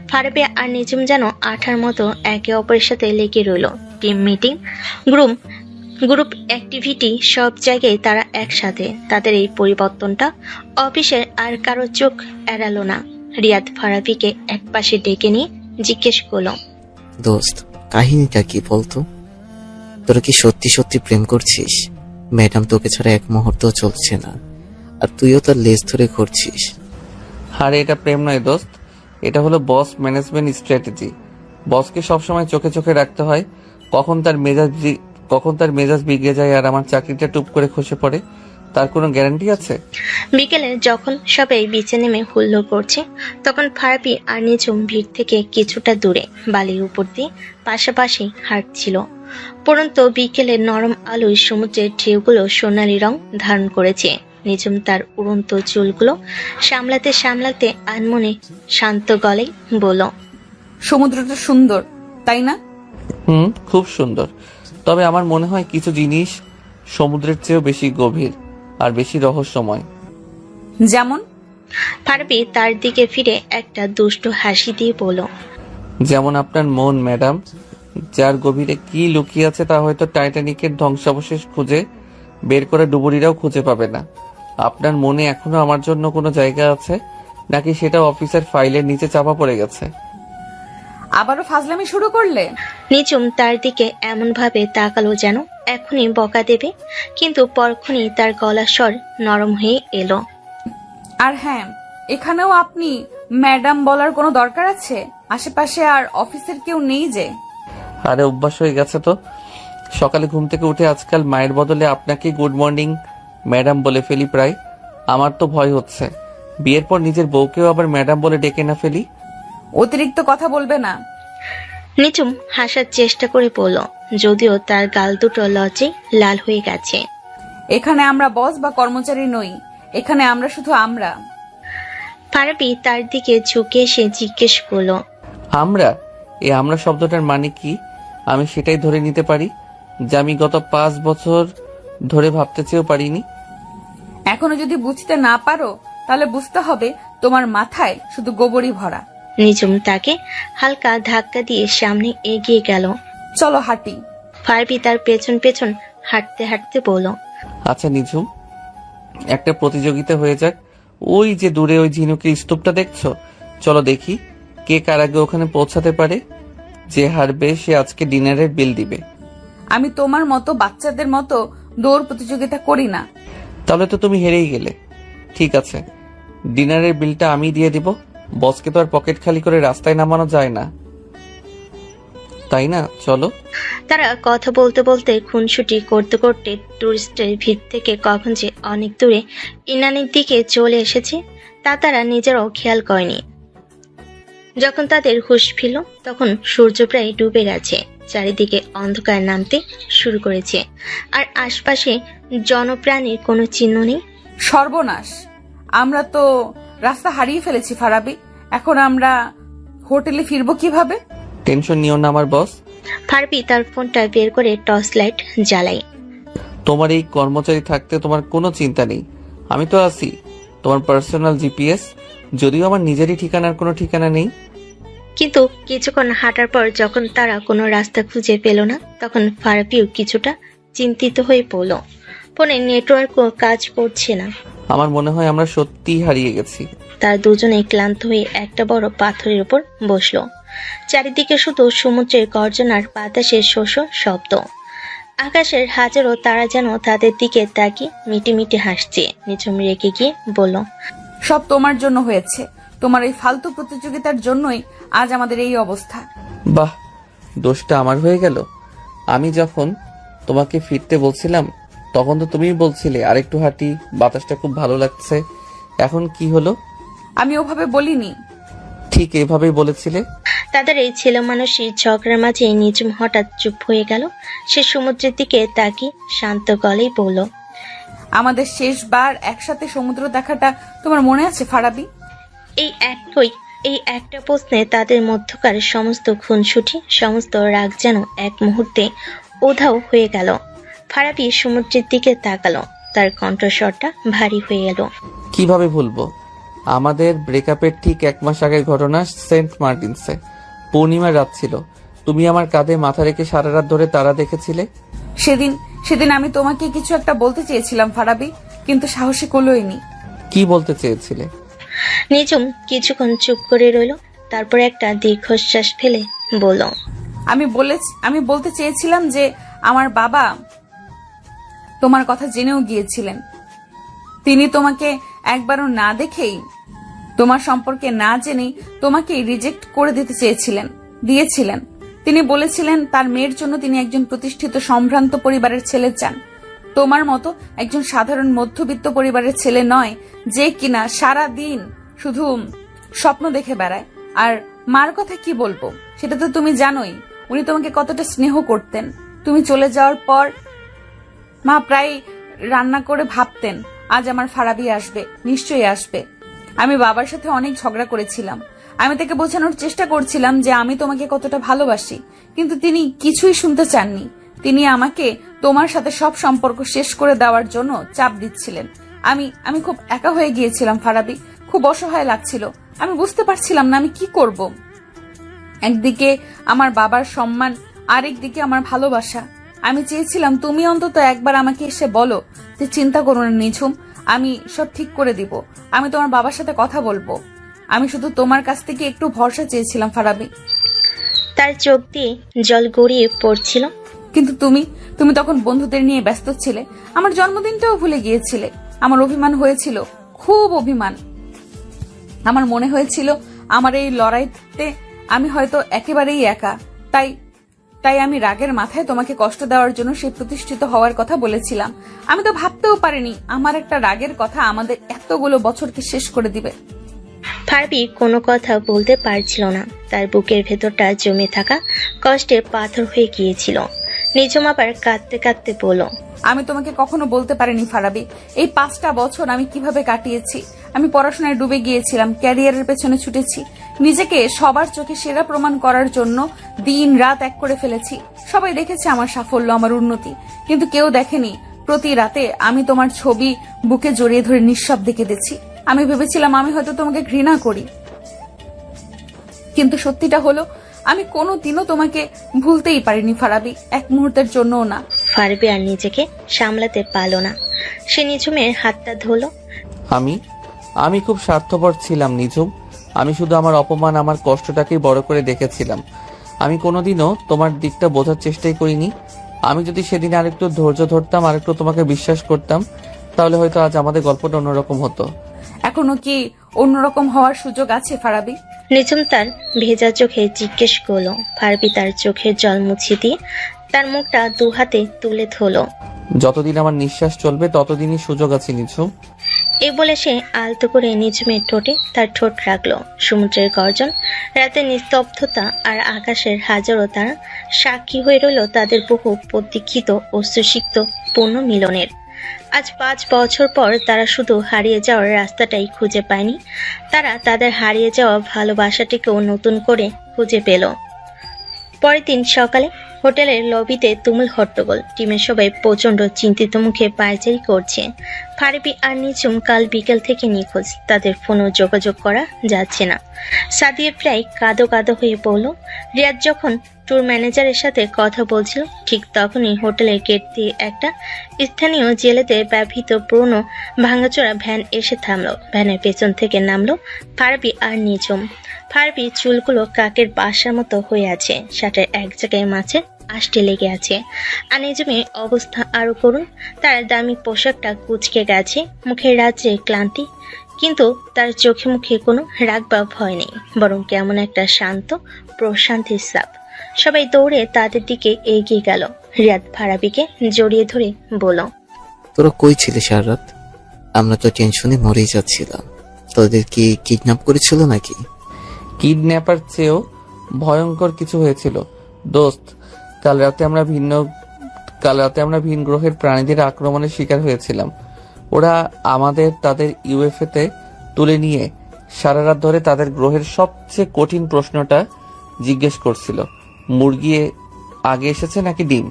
ফারাবি আর নিঝুম যেন আঠার মতো একে অপরের সাথে লেগে রইল। টিম মিটিং, গ্রুপ অ্যাক্টিভিটি, সব জায়গায় তারা একসাথে। তাদের এই পরিবর্তনটা অফিসের আর কারো চোখ এড়ালো না। রিয়াদ ফারাবিকে এক পাশে ডেকে নিয়ে জিজ্ঞেস করল, দোস্ত, কাহিনীটা কি বলতো? তোরা কি সত্যি সত্যি প্রেম করছিস? ম্যাডাম তোকে ছাড়া এক মুহূর্ত চলছে না, আর তুইও তার লেজ ধরে ঘুরছিস। আরে এটা প্রেম নয় দোস্ত, এটা হলো বস ম্যানেজমেন্ট স্ট্র্যাটেজি। বসকে সবসময় চোখে চোখে রাখতে হয় কখন তার মেজাজ বিগড়ে যায় আর আমার চাকরিটা টুপ করে খসে পড়ে। তার কোনো গ্যারান্টি আছে? বিকেলে যখন সবাই বিচে নেমে হুল্লোড় করছে, তখন ফারাবি আর নিঝুম ভিড় থেকে কিছুটা দূরে বালির উপর দিয়ে পাশাপাশি হাঁটছিল। পরন্ত বিকেলের নরম আলোয় সমুদ্রের ঢেউগুলো সোনালী রং ধারণ করেছে। নিঝুম তার উড়ন্ত চুলগুলো সামলাতে সামলাতে আনমনে শান্ত গলায় বলল, সমুদ্রটা সুন্দর তাই না? খুব সুন্দর। তবে আমার মনে হয় কিছু জিনিস সমুদ্রের চেয়েও বেশি গভীর আর বেশি রহস্যময়। যেমন? ফারাবি তার দিকে ফিরে একটা দুষ্টু হাসি দিয়ে বলল, যেমন আপনার মন ম্যাডাম, যার গভীরে কি লুকিয়ে আছে তা হয়তো টাইটানিকের ধ্বংসাবশেষ খুঁজে বের করে ডুবুরিরাও খুঁজে পাবে না। আপনার মনে এখনো আমার জন্য কোনো জায়গা আছে, নাকি সেটা অফিসের ফাইলের নিচে চাপা পড়ে গেছে? আবারও ফাজলামি শুরু করলে? নিঝুম তার দিকে এমন ভাবে তাকালো যেন এখনই বকা দেবে, কিন্তু পরক্ষণই তার গলার স্বর নরম হয়ে এলো। আর হ্যাঁ, এখানেও আপনি ম্যাডাম বলার কোনো দরকার আছে? আশেপাশে আর অফিসের কেউ নেই যে। আরে অভ্যাস হয়ে গেছে তো। সকালে ঘুম থেকে উঠে আজকাল মায়ের বদলে আপনাকে গুড মর্নিং ম্যাডাম বলে ফেলি প্রায়। আমার তো ভয় হচ্ছে বিয়ের পর নিজের বউকেও আবার ম্যাডাম বলে ডেকে না ফেলি। অতিরিক্ত কথা বলবে না। নিঝুম হাসার চেষ্টা করে বলল, যদিও তার গাল দুটো লজ্জায় লাল হয়ে গেছে। এখানে আমরা বস বা কর্মচারী নই, এখানে আমরা শুধু আমরা। ফারাবি তার দিকে ঝুঁকে এসে জিজ্ঞেস করলো, আমরা? এই আমরা শব্দটার মানে কি? আমি সেটাই ধরে নিতে পারি যা আমি গত 5 বছর ধরে ভাবতে চেয়েও পারিনি। এখনো যদি বুঝতে না পারো তাহলে বুঝতে হবে তোমার মাথায় শুধু গোবরই ভরা। নিঝুম তাকে হালকা ধাক্কা দিয়ে সামনে এগিয়ে গেল। চলো হাঁটি। ফারাবি তার পেছন পেছন হাঁটতে হাঁটতে বলল, আচ্ছা নিঝুম, একটা প্রতিযোগিতা হয়ে যাক। ওই যে দূরে ওই ঝিনুকের স্তূপটা দেখছো, চলো দেখি কে কার আগে ওখানে পৌঁছাতে পারে। যে হারবে সে আজকে ডিনারের বিল দিবে। আমি তোমার মতো বাচ্চাদের মতো দৌড় প্রতিযোগিতা করি না। তাহলে তো তুমি হেরেই গেলে। ঠিক আছে, ডিনারের বিলটা আমি দিয়ে দিব। বসকে তো আর পকেট খালি করে রাস্তায় নামানো যায় না, তাই না? চলো। তারা কথা বলতে বলতে খুনসুটি করতে করতে টুরিস্টের ভিড় থেকে কখন যে অনেক দূরে ইনানির দিকে চলে এসেছে তা তারা নিজেরাও খেয়াল করেনি। যখন তাদের হুঁশ ফিরল তখন সূর্য প্রায় ডুবে গেছে, চারিদিকে অন্ধকার নামতে শুরু করেছে, আর আশপাশে জনপ্রাণীর কোনো চিহ্ন নেই। সর্বনাশ, আমরা তো রাস্তা হারিয়ে ফেলেছি ফারাবি। এখন আমরা হোটেলে ফিরবো কিভাবে? টেনশন নিও না আমার বস। ফারাবি তার ফোনটা বের করে টর্চ লাইট জ্বালাই। তোমার এই কর্মচারী থাকতে তোমার কোনো চিন্তা নেই। আমি তো আছি, তোমার পার্সোনাল জিপিএস। যদিও আমার নিজেরই ঠিকানার কোনো ঠিকানা নেই। কিন্তু কিছুক্ষণ হাঁটার পর যখন তারা কোনো রাস্তা খুঁজে পেল না, তখন ফারাবিও কিছুটা চিন্তিত হয়ে পড়ল। ফোনে নেটওয়ার্কও কাজ করছে না। আমার মনে হয় আমরা সত্যিই হারিয়ে গেছি। তার দুজনেই ক্লান্ত হয়ে একটা বড় পাথরের উপর বসলো। চারিদিকে শুধু সমুদ্রের গর্জনার বাতাসের শোষ শব্দ। আকাশের হাজারো তারা যেন তাদের দিকে তাকিয়ে মিটি মিটি হাসছে। নিঝুম রেগে গিয়ে বলল, সব তোমার জন্য হয়েছে। তোমার এই ফালতু প্রতিযোগিতার জন্যই আজ আমাদের এই অবস্থা। বাহ, দোষটা আমার হয়ে গেল। আমি যখন তোমাকে ফিরতে বলছিলাম তখন তো তুমিই বলছিলে আরেকটু হাঁটি, বাতাসটা খুব ভালো লাগছে। এখন কি হলো? আমি ওভাবে বলিনি। ঠিক এভাবেই বলেছিলে। তাদের এই ছেলে মানুষের ঝগড়ার মাঝে নিঝুম হঠাৎ চুপ হয়ে গেল। সে সমুদ্রের দিকে তাকিয়ে শান্ত গলায় বলল, আমাদের শেষবার একসাথে সমুদ্র দেখাটা তোমার মনে আছে ফারাবি? এই একটা প্রশ্নে তাদের মধ্যকার সমস্ত খুনসুটি, সমস্ত রাগ যেন এক মুহূর্তে উধাও হয়ে গেল। ফারাবি সমুদ্রের দিকে তাকালো, তার কণ্ঠস্বরটা ভারী হয়ে এলো। কিভাবে ভুলবো? আমাদের ব্রেকআপের ঠিক 1 মাস আগের ঘটনা। সেন্ট মার্টিনসে পূর্ণিমার রাত ছিল। তুমি আমার কাঁধে মাথা রেখে সারা রাত ধরে তারা দেখেছিলে। সেদিন আমি তোমাকে কিছু একটা বলতে চেয়েছিলাম ফারাবি, কিন্তু সাহসী কুলোইনি। কি বলতে চেয়েছিলে? নিঝুম কিছুক্ষণ চুপ করে রইল, তারপর একটা দীর্ঘশ্বাস ফেলে বলল, আমি বলতে চেয়েছিলাম যে আমার বাবা তোমার কথা জেনেও গিয়েছিলেন। তিনি তোমাকে একবারও না দেখেই, তোমার সম্পর্কে না জেনেই তোমাকে রিজেক্ট করে দিয়েছিলেন। তিনি বলেছিলেন তার মেয়ের জন্য তিনি একজন প্রতিষ্ঠিত সম্ভ্রান্ত পরিবারের ছেলে চান। তোমার মতো একজন সাধারণ মধ্যবিত্ত পরিবারের ছেলে নয় যে কিনা সারা দিন শুধু স্বপ্ন দেখে বেড়ায়। আর মার কথা কি বলবো, সেটা তো তুমি জানোই। উনি তোমাকে কতটা স্নেহ করতেন। তুমি চলে যাওয়ার পর মা প্রায় রান্না করে ভাবতেন আজ আমার ফারাবি আসবে, নিশ্চয়ই আসবে। আমি বাবার সাথে অনেক ঝগড়া করেছিলাম। আমি তাকে বোঝানোর চেষ্টা করছিলাম যে আমি তোমাকে কতটা ভালোবাসি, কিন্তু তিনি কিছুই শুনতে চাননি। তিনি আমাকে তোমার সাথে সব সম্পর্ক শেষ করে দেওয়ার জন্য চাপ দিচ্ছিলেন। আমি খুব একা হয়ে গিয়েছিলাম ফারাবি, খুব অসহায় লাগছিল। আমি বুঝতে পারছিলাম না আমি কি করব। একদিকে আমার বাবার সম্মান, আরেকদিকে আমার ভালোবাসা। আমি চেয়েছিলাম তুমি অন্তত একবার আমাকে এসে বলো যে চিন্তা করো না নিঝুম, আমি সব ঠিক করে দিব, আমি তোমার বাবার সাথে কথা বলবো। আমি শুধু তোমার কাছ থেকে একটু ভরসা চেয়েছিলাম ফারাবি। তার চোখ দিয়ে জল গড়িয়ে পড়ছিল। কিন্তু তুমি তখন বন্ধুদের নিয়ে ব্যস্ত ছিলে, আমার জন্মদিনটাও ভুলে গিয়েছিলে। আমার অভিমান হয়েছিল, খুব অভিমান। আমার মনে হয়েছিল আমার এই লড়াইতে আমি হয়তো একেবারেই একা। তাই আমি রাগের মাথায় তোমাকে কষ্ট দেওয়ার জন্য সেই প্রতিষ্ঠিত হওয়ার কথা বলেছিলাম। আমি তো ভাবতেও পারিনি আমার একটা রাগের কথা আমাদের এতগুলো বছরকে শেষ করে দিবে। ফারাবি কোনো কথা বলতে পারছিল না। তার বুকের ভেতরটা জমে থাকা কষ্টে পাথর হয়ে গিয়েছিল। নিঝুম আবার কাঁদতে কাঁদতে বলল, আমি তোমাকে কখনো বলতে পারিনি ফারাবি, এই 5টা বছর আমি কিভাবে কাটিয়েছি। আমি পড়াশোনায় ডুবে গিয়েছিলাম, ক্যারিয়ারের পেছনে ছুটেছি, নিজেকে সবার চোখে সেরা প্রমাণ করার জন্য দিন রাত এক করে ফেলেছি। সবাই দেখেছে আমার সাফল্য, আমার উন্নতি, কিন্তু কেউ দেখেনি প্রতি রাতে আমি তোমার ছবি বুকে জড়িয়ে ধরে নিঃশব্দে কেঁদেছি। আমি ভেবেছিলাম আমি হয়তো তোমাকে ঘৃণা করি, কিন্তু সত্যিটা হলো আমি কোনোদিনও তোমাকে ভুলতেই পারিনি ফারাবি, এক মুহূর্তের জন্যও না। ফারাবি আর নিজেকে সামলাতে পারল না। সে নিঝুমের হাতটা ধরল। আমি খুব স্বার্থপর ছিলাম নিঝুম। আমি শুধু আমার অপমান, আমার কষ্টটাকেই বড় করে দেখেছিলাম। আমি কোনোদিনও তোমার দিকটা বোঝার চেষ্টাই করিনি। আমি যদি সেদিন আরেকটু ধৈর্য ধরতাম, আরেকটু তোমাকে বিশ্বাস করতাম, তাহলে হয়তো আজ আমাদের গল্পটা অন্যরকম হতো। এখনো কি অন্যরকম হওয়ার সুযোগ আছে ফারাবি? নিঝুম তার ভেজা চোখে জিজ্ঞেস করলো। ফারাবি তার চোখের জল মুছিয়ে দিয়ে তার মুখটা 2 হাতে তুলে ধরল। যতদিন আমার নিঃশ্বাস চলবে ততদিনই সুযোগ আছে নিঝুম। এই বলে সে আলতো করে নিঝুমের ঠোঁটে তার ঠোঁট রাখলো। সমুদ্রের গর্জন, রাতের নিস্তব্ধতা আর আকাশের হাজারো তারা সাক্ষী হয়ে রইল তাদের বহু প্রতীক্ষিত অশ্রুসিক্ত পূর্ণ মিলনের। আজ 5 বছর পর তারা শুধু হারিয়ে যাওয়ার রাস্তাটাই খুঁজে পায়নি, তারা তাদের হারিয়ে যাওয়া ভালোবাসাটিকেও নতুন করে খুঁজে পেল। পরের দিন সকালে হোটেলের লবিতে তুমুল হট্টগোল। টিমের সবাই প্রচন্ড চিন্তিত মুখে পায়চারি করছে। ফারাবি আর নিঝুম কাল বিকেল থেকে নিখোঁজ, তাদের ফোনও যোগাযোগ করা যাচ্ছে না। সাদিয়া প্রায় কাঁদো কাঁদো হয়ে পড়ল। রিয়াদ যখন ট্যুর ম্যানেজারের সাথে কথা বলছিল, ঠিক তখনই হোটেলের গেট দিয়ে একটা স্থানীয় জেলেদের ব্যবহৃত পুরনো ভাঙাচোরা ভ্যান এসে থামলো। ভ্যানের পেছন থেকে নামলো ফারাবি আর নিঝুম। ফারাবির চুলগুলো কাকের বাসার মতো হয়ে আছে, শার্টের এক জায়গায় মাছের আষ্টে লেগে আছে। আর নিঝুমের অবস্থা আরো করুন, তার দামি পোশাকটা কুঁচকে গেছে, মুখের রাজ্যে ক্লান্তি, কিন্তু তার চোখে মুখে কোনো রাগ বা ভয় নেই, বরং কেমন একটা শান্ত প্রশান্তির ছাপ। সবাই দৌড়ে তাদের দিকে এগিয়ে গেল। রিয়াদ ফারাবিকে জড়িয়ে ধরে বলল, তোরা কই ছিলে সারা রাত? আমরা তো টেনশনে মরেই যাচ্ছিলাম। তোদের কি কিডন্যাপ করেছিল নাকি? কিডন্যাপার চেয়েও ভয়ঙ্কর কিছু হয়েছিল দোস্ত। কাল রাতে আমরা ভিন গ্রহের প্রাণীদের আক্রমণের শিকার হয়েছিলাম। ওরা আমাদের তাদের ইউএফএতে তুলে নিয়ে সারা রাত ধরে তাদের গ্রহের সবচেয়ে কঠিন প্রশ্নটা জিজ্ঞেস করছিল, মুরগি আগে এসেছে নাকি ডিম?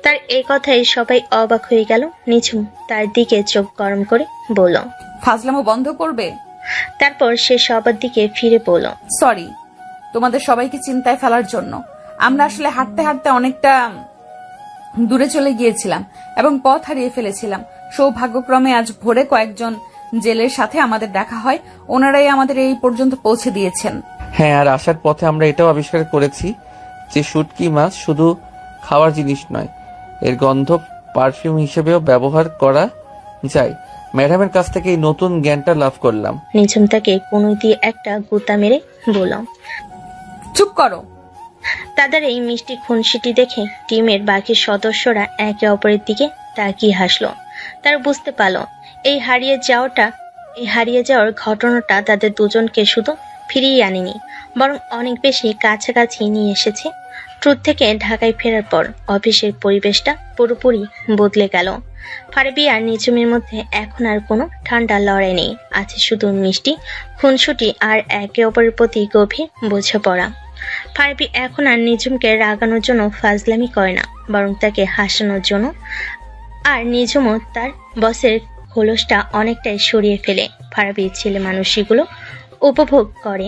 তার এই কথায় সবাই অবাক হয়ে গেল। নিঝুম তার দিকে চোখ গরম করে বলল, ফাজলামো বন্ধ করবে? তারপর সে সবার দিকে ফিরে বলল, সরি তোমাদের সবাইকে চিন্তায় ফেলার জন্য। আমরা আসলে হাঁটতে হাঁটতে অনেকটা দূরে চলে গিয়েছিলাম এবং পথ হারিয়ে ফেলেছিলাম। সৌভাগ্যক্রমে আজ ভোরে কয়েকজন জেলের সাথে আমাদের দেখা হয়, ওনারাই আমাদের এই পর্যন্ত পৌঁছে দিয়েছেন। হ্যাঁ, আর আসার পথে আমরা এটাও আবিষ্কার করেছি যে শুটকি মাছ শুধু খাওয়ার জিনিস নয়, এর গন্ধ পারফিউম হিসেবেও ব্যবহার করা যায়। ম্যাডামের কাছ থেকে এই নতুন জ্ঞানটা লাভ করলাম। নিঝুম তাকে কোনো দিয়ে একটা গুতা মেরে বলল, চুপ করো। তাদের এই মিষ্টি খুনসিটি দেখে টিমের বাকি সদস্যরা একে অপরের দিকে তাকিয়ে হাসলো। তার বুঝতে পারলো এই হারিয়ে যাওয়ার ঘটনাটা তাদের দুজনকে শুধু ফিরিয়ে আনেনি, বরং অনেক বেশি কাছাকাছি নিয়ে এসেছে। ট্রুথ থেকে ঢাকায় ফেরার পর অফিসের পরিবেশটা পুরোপুরি বদলে গেল। ফারাবি আর নিঝুমের মধ্যে এখন আর কোনো ঠান্ডা লড়াই নেই, আছে শুধু মিষ্টি খুনসুটি আর একে অপরের প্রতি গভীর বোঝাপড়া। ফারাবি এখন আর নিঝুমকে রাগানোর জন্য ফাজলামি করে না, বরং তাকে হাসানোর জন্য। আর নিঝুমও তার বসের খোলসটা অনেকটাই সরিয়ে ফেলে ফারাবির ছেলে মানুষগুলো উপভোগ করে।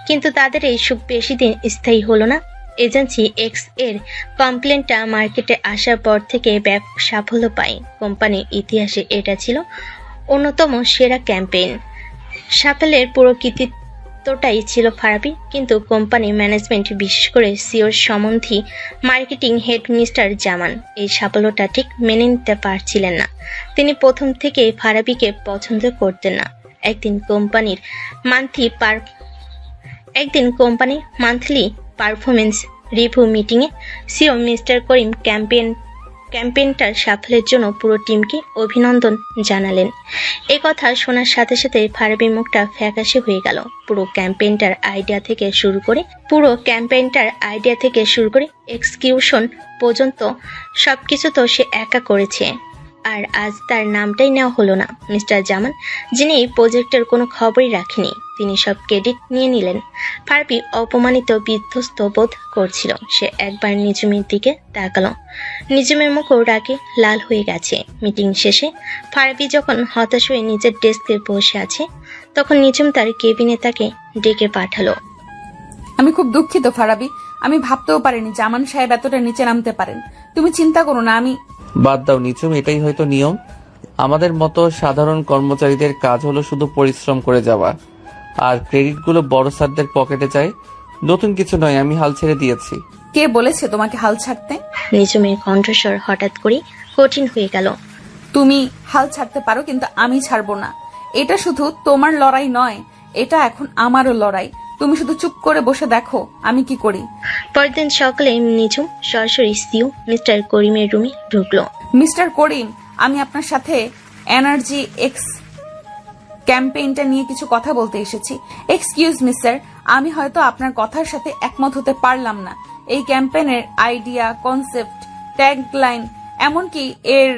কিন্তু তাদের এই সুখ বেশি দিন স্থায়ী হলো না। এজেন্সি এক্স এর কমপ্লেনটা মার্কেটে আসার পর থেকে ব্যাপক সাফল্য পায়। কোম্পানির ইতিহাসে এটা ছিল অন্যতম সেরা ক্যাম্পেইন। সাফল্যের পুরো কৃতিত্বটাই ছিল ফারাবি, কিন্তু কোম্পানি ম্যানেজমেন্ট, বিশেষ করে সিওর সম্বন্ধী মার্কেটিং হেড মিস্টার জামান এই সাফল্যটা ঠিক মেনে নিতে পারছিলেন না। তিনি প্রথম থেকে ফারাবিকে পছন্দ করতেন না। একদিন কোম্পানির মান্থলি পারফরমেন্স রিভিউ মিটিংয়ে সিও মিস্টার করিম ক্যাম্পেইনটার সাফল্যের জন্য পুরো টিমকে অভিনন্দন জানালেন। এ কথা শোনার সাথে সাথে ফারাবির মুখটা ফ্যাকাশে হয়ে গেল। পুরো ক্যাম্পেইনটার আইডিয়া থেকে শুরু করে এক্সিকিউশন পর্যন্ত সবকিছু তো সে একা করেছে। আর আজ তার নামটাই নেওয়া হলো না। মিস্টার জামান, যিনি এই প্রজেক্টের কোনো খবরই রাখেনি, তিনি সব ক্রেডিট নিয়ে নিলেন। ফারাবি অপমানিত বিধ্বস্ত বোধ করছিল। সে একবার নিঝুমের দিকে তাকালো। নিঝুমের মুখও রাগে লাল হয়ে গেছে। মিটিং শেষে ফারাবি যখন হতাশ হয়ে নিজের ডেস্কে বসে আছে, তখন নিঝুম তার কেবিনে তাকে ডেকে পাঠালো। আমি খুব দুঃখিত ফারাবি, আমি ভাবতেও পারিনি জামান সাহেব এতটা নিচে নামতে পারেন। তুমি চিন্তা করো না, আমি বাদ দাও নিচুম, এটাই হয়তো নিয়ম। আমাদের মতো সাধারণ কর্মচারীদের কাজ হলো শুধু পরিশ্রম করে যাওয়া, আর ক্রেডিটগুলো বড় স্যারদের পকেটে যায়। নতুন কিছু নয়, আমি হাল ছেড়ে দিয়েছি। কে বলেছে তোমাকে হাল ছাড়তে? নিঝুমের কণ্ঠস্বর হঠাৎ করে কঠিন হয়ে গেল। তুমি হাল ছাড়তে পারো, কিন্তু আমি ছাড়বো না। এটা শুধু তোমার লড়াই নয়, এটা এখন আমারও লড়াই। তুমি শুধু চুপ করে বসে দেখো আমি কি করি। পরদিন সকালে নিঝুম সরাসরি সিও মিস্টার করিমের রুমে ঢুকলো। মিস্টার করিম, আমি আপনার সাথে এনার্জি এক্স ক্যাম্পেইনটা নিয়ে কিছু কথা বলতে এসেছি। এক্সকিউজ মি স্যার, আমি হয়তো আপনার কথার সাথে একমত হতে পারলাম না। এই ক্যাম্পেইনের আইডিয়া, কনসেপ্ট, ট্যাগলাইন, এমনকি এর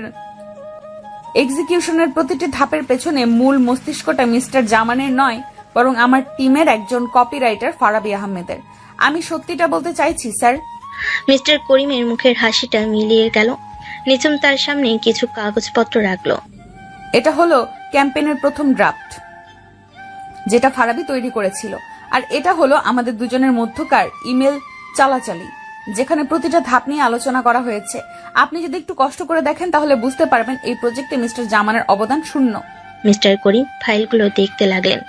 এক্সিকিউশনের প্রতিটি ধাপের পেছনে মূল মস্তিষ্কটা মিস্টার জামানের নয়, বরং আমার টিমের একজন কপিরাইটার ফারাবি আহমেদের। আমি সত্যিটা বলতে চাইছি স্যার। মিস্টার করিমের মুখের হাসিটা মিলিয়ে গেল। নিঝুম তার সামনে কিছু কাগজপত্র রাখলো। এটা হলো ক্যাম্পেইনের প্রথম ড্রাফট, যেটা ফারাবি তৈরি করেছিল। আর এটা হলো আমাদের দুজনের মধ্যকার ইমেল চালাচালি, যেখানে প্রতিটা ধাপ নিয়ে আলোচনা করা হয়েছে। আপনি যদি একটু কষ্ট করে দেখেন তাহলে বুঝতে পারবেন এই প্রজেক্টে মিস্টার জামানের অবদান শূন্য। মিস্টার করিম ফাইলগুলো দেখতে লাগলেন।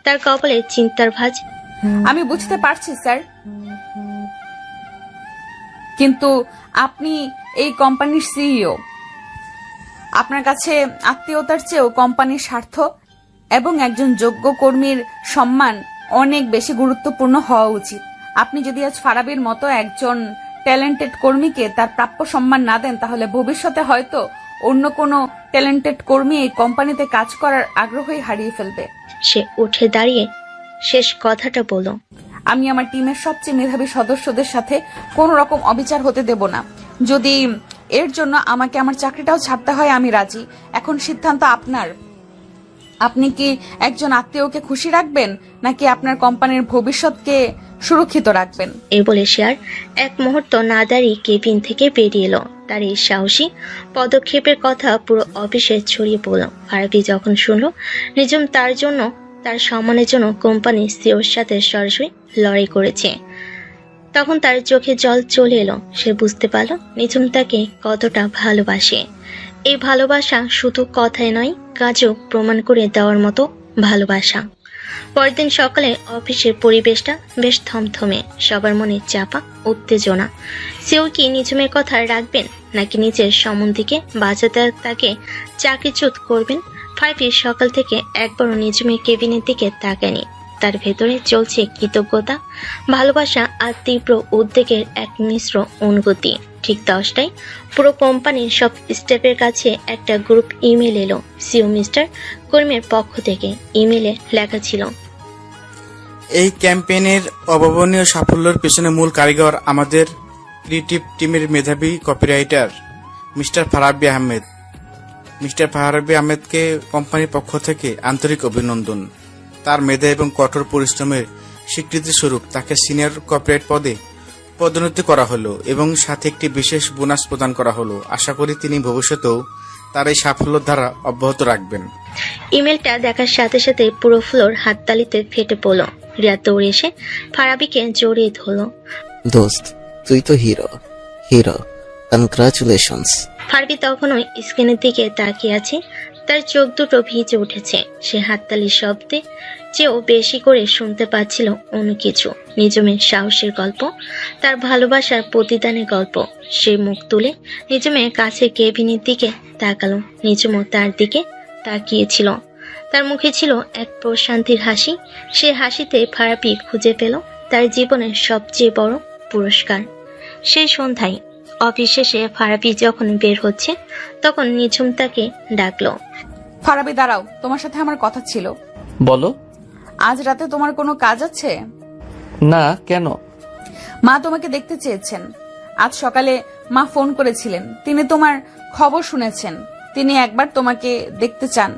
তার কপালে চিন্তার ভাঁজ। আমি বুঝতে পারছি স্যার, কিন্তু আপনি এই কোম্পানির সিইও। আপনার কাছে আত্মীয়তার চেয়েও কোম্পানির স্বার্থ এবং একজন যোগ্য কর্মীর সম্মান অনেক বেশি গুরুত্বপূর্ণ হওয়া উচিত। আপনি যদি আজ ফারাবির মতো একজন ট্যালেন্টেড কর্মীকে তার প্রাপ্য সম্মান না দেন, তাহলে ভবিষ্যতে হয়তো অন্য কোনো ট্যালেন্টেড কর্মী এই কোম্পানিতে কাজ করার আগ্রহই হারিয়ে ফেলবে। সে উঠে দাঁড়িয়ে শেষ কথাটা বলল। আমি আমার টিমের সবচেয়ে মেধাবী সদস্যদের সাথে কোনো রকম অবিচার হতে দেব না। যদি এর জন্য আমাকে আমার চাকরিটাও ছাড়তে হয়, আমি রাজি। এখন সিদ্ধান্ত আপনার। আপনি কি একজন আত্মীয়কে খুশি রাখবেন, নাকি আপনার কোম্পানির ভবিষ্যৎকে সুরক্ষিত রাখবেন? এই বলে সে আর এক মুহূর্ত না দাঁড়িয়ে কেবিন থেকে বেরিয়ে এলো। তার এই সাহসী পদক্ষেপের কথা পুরো অফিসে ছড়িয়ে পড়ল। ফারাবি যখন শুনলো নিঝুম তার সম্মানের জন্য কোম্পানির সিওর সাথে সরাসরি লড়াই করেছে, তখন তার চোখে জল চলে এলো। সে বুঝতে পারল নিঝুম তাকে কতটা ভালোবাসে। এই ভালোবাসা শুধু কথায় নয়, কাজও প্রমাণ করে দেওয়ার মতো ভালোবাসা। পরদিন সকালে অফিসের পরিবেশটা বেশ থমথমে, সবার মনে চাপা উত্তেজনা। সেও কি নিঝুমের কথা রাখবেন, নাকি নিজের সম্বন্ধীকে বাঁচাতে তাকে চাকরিচ্যুত করবেন? ফারাবি সকাল থেকে একবারও নিঝুমের কেবিনের দিকে তাকায়নি। তার ভেতরে চলছে কৃতজ্ঞতা, ভালোবাসা আর তীব্র উদ্বেগের এক মিশ্র অনুভূতি। ঠিক 10টায় পুরো কোম্পানির সব স্টাফের কাছে একটা গ্রুপ ইমেল এলো সিও মিস্টার করিমের পক্ষ থেকে। ইমেলে লেখা ছিল, এই ক্যাম্পেইনের অভাবনীয় সাফল্যের পেছনে মূল কারিগর আমাদের ক্রিয়েটিভ টিমের মেধাবী copywriter mister Farabi Ahmed. Mister Farabi আহমেদকে কোম্পানির পক্ষ থেকে আন্তরিক অভিনন্দন। তার মেধা এবং কঠোর পরিশ্রমের স্বীকৃতিস্বরূপ তাকে সিনিয়র কপিরাইট পদে পদোন্নতি করা হলো এবং সাথে একটি বিশেষ বোনাস প্রদান করা হলো। আশা করি তিনি ভবিষ্যতেও তার এই সাফল্যের ধারা অব্যাহত রাখবেন। ইমেলটা দেখার সাথে সাথে পুরো ফ্লোর হাততালিতে ফেটে পড়ল। রিয়া দৌড়ে এসে ফারাবিকে জড়িয়ে ধরল। দোস্ত, তুই তো হিরো হিরো, কনগ্রাচুলেশনস। ফারাবি তখনও স্ক্রিনের দিকে তাকিয়ে আছে, তার চোখ দুটো ভিজে উঠেছে। সে হাততালির শব্দে চেয়েও বেশি করে শুনতে পাচ্ছিল অন্য কিছু, নিজমের সাহসের গল্প, তার ভালোবাসার প্রতিদানের গল্প। সে মুখ তুলে নিজমের কাছে কেবিনের দিকে তাকালো। নিজমও তার দিকে তাকিয়েছিল। তার মুখে ছিল এক প্রশান্তির হাসি। সে হাসিতে ফারাবি খুঁজে পেল তার জীবনের সবচেয়ে বড় পুরস্কার। সেই সন্ধ্যায় অফিস শেষে ফারাবি যখন বের হচ্ছে তখন নিঝুম তাকে ডাকলো। ফারাবি দাঁড়াও, তোমার সাথে আমার কথা ছিল। বলো। আজ রাতে তোমার কোনো কাজ আছে? না, কেন? মা তোমাকে দেখতে চেয়েছেন। আজ সকালে মা ফোন করেছিলেন, তিনি তোমার খবর শুনেছেন, তিনি একবার তোমাকে দেখতে চান।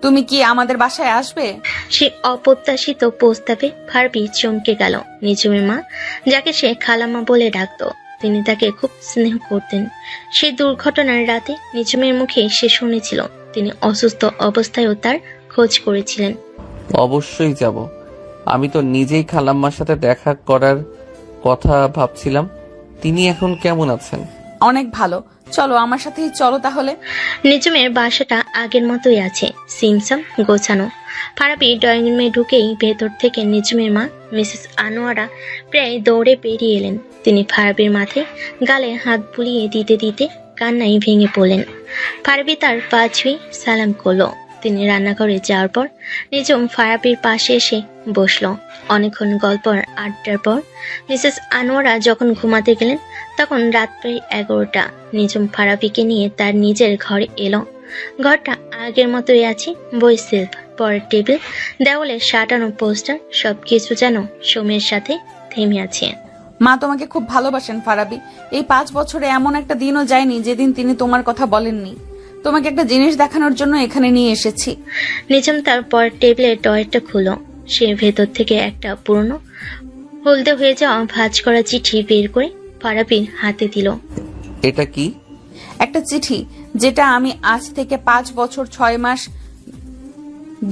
তুমি কি আমাদের বাসায় আসবে? সে অপ্রত্যাশিত প্রস্তাবে ফারাবি চমকে গেল। নিঝুমের মা, যাকে সে খালাম্মা বলে ডাকতো, তিনি তাকে খুব স্নেহ করতেন। সেই দুর্ঘটনার রাতে নিঝুমের মুখে সে শুনেছিল তিনি অসুস্থ অবস্থায়ও তার খোঁজ করেছিলেন। অবশ্যই যাব। আমি তো নিজেই খালাম্মার সাথে দেখা করার কথা ভাবছিলাম। তিনি এখন কেমন আছেন? অনেক ভালো। চলো আমার সাথেই চলো তাহলে। নিঝুমের বাসাটা আগের মতোই আছে, সিমসাম গোছানো। ফারাবি ড্রয়িং রুমে ঢুকেই ভেতর থেকে নিঝুমের মা মিসেস আনোয়ারা প্রায় দৌড়ে বেরিয়ে এলেন। তিনি ফারাবির মাথায় গালে হাত বুলিয়ে দিতে দিতে কান্নায় ভেঙে পড়লেন। ফারাবি তার পা ছুঁয়ে সালাম করলো। তিনি রান্নাঘরে যাওয়ার পর নিঝুম ফারাবির পাশে এসে বসলো। অনেকক্ষণ গল্প আর আড্ডার পর মিসেস আনোয়ারা যখন ঘুমাতে গেলেন তখন রাত প্রায় 11টা। নিঝুম ফারাবিকে নিয়ে তার নিজের ঘরে এলো। ঘরটা আগের মতোই আছে, বই সেলফ, পরের টেবিল, দেওয়ালে সাঁটানো পোস্টার, সবকিছু যেন সময়ের সাথে থেমে আছে। মা তোমাকে খুব ভালোবাসেন ফারাবি। এই 5 বছরে এমন একটা দিনও যায়নি যেদিন তিনি তোমার কথা বলেননি। তোমাকে একটা জিনিস দেখানোর জন্য এখানে নিয়ে এসেছি। নিঝুম তার পরের টেবিলের ডয়ারটা খুলো। সে ভেতর থেকে একটা পুরনো হলদে হয়ে যাওয়া ভাঁজ করা চিঠি বের করে ফারাবির হাতে দিল। এটা কি? একটা চিঠি যেটা আমি আজ থেকে 5 বছর 6 মাস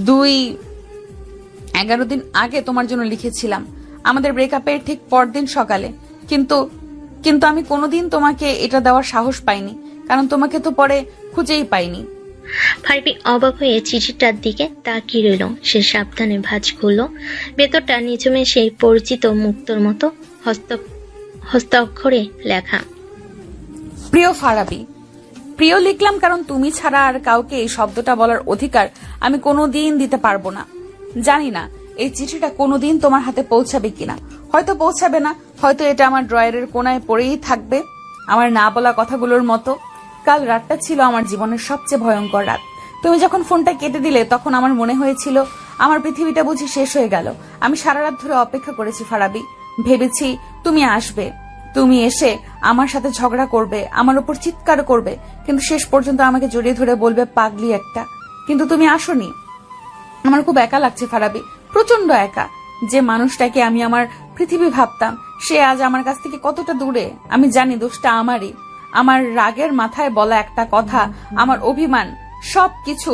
11 দিন আগে তোমার জন্য লিখেছিলাম, আমাদের ব্রেকআপের ঠিক পরদিন সকালে। কিন্তু আমি কোনোদিন তোমাকে এটা দেওয়ার সাহস পাইনি, কারণ তোমাকে তো পরে খুঁজেই পাইনি। ফারাবি অবাক হয়ে চিঠিটার দিকে তাকিয়ে রইল। সে সাবধানে ভাঁজ খুলল। ভেতরটা নিঝুমের সেই পরিচিত মুক্তোর মতো হস্তাক্ষরে লেখা। প্রিয় ফারাবি, প্রিয় লিখলাম কারণ তুমি ছাড়া আর কাউকে এই শব্দটা বলার অধিকার আমি কোনোদিন দিতে পারবো না। জানি না এই চিঠিটা কোনোদিন তোমার হাতে পৌঁছাবে কিনা। হয়তো পৌঁছাবে না, হয়তো এটা আমার ড্রয়ারের কোনায় পড়েই থাকবে, আমার না বলা কথাগুলোর মতো। কাল রাতটা ছিল আমার জীবনের সবচেয়ে ভয়ঙ্কর রাত। তুমি যখন ফোনটা কেটে দিলে তখন আমার মনে হয়েছিল আমার পৃথিবীটা বুঝি শেষ হয়ে গেল। আমি সারা রাত ধরে অপেক্ষা করেছি ফারাবি, ভেবেছি তুমি আসবে, তুমি এসে আমার সাথে ঝগড়া করবে, আমার উপর চিৎকার করবে, কিন্তু শেষ পর্যন্ত আমাকে জড়িয়ে ধরে বলবে পাগলি একটা। কিন্তু তুমি আসোনি। আমার খুব একা লাগছে ফারাবি, প্রচন্ড একা। যে মানুষটাকে আমি আমার পৃথিবী ভাবতাম সে আজ আমার কাছ থেকে কতটা দূরে। আমি জানি দোষটা আমারই, আমার রাগের মাথায় বলা একটা কথা, আমার অভিমান, সবকিছু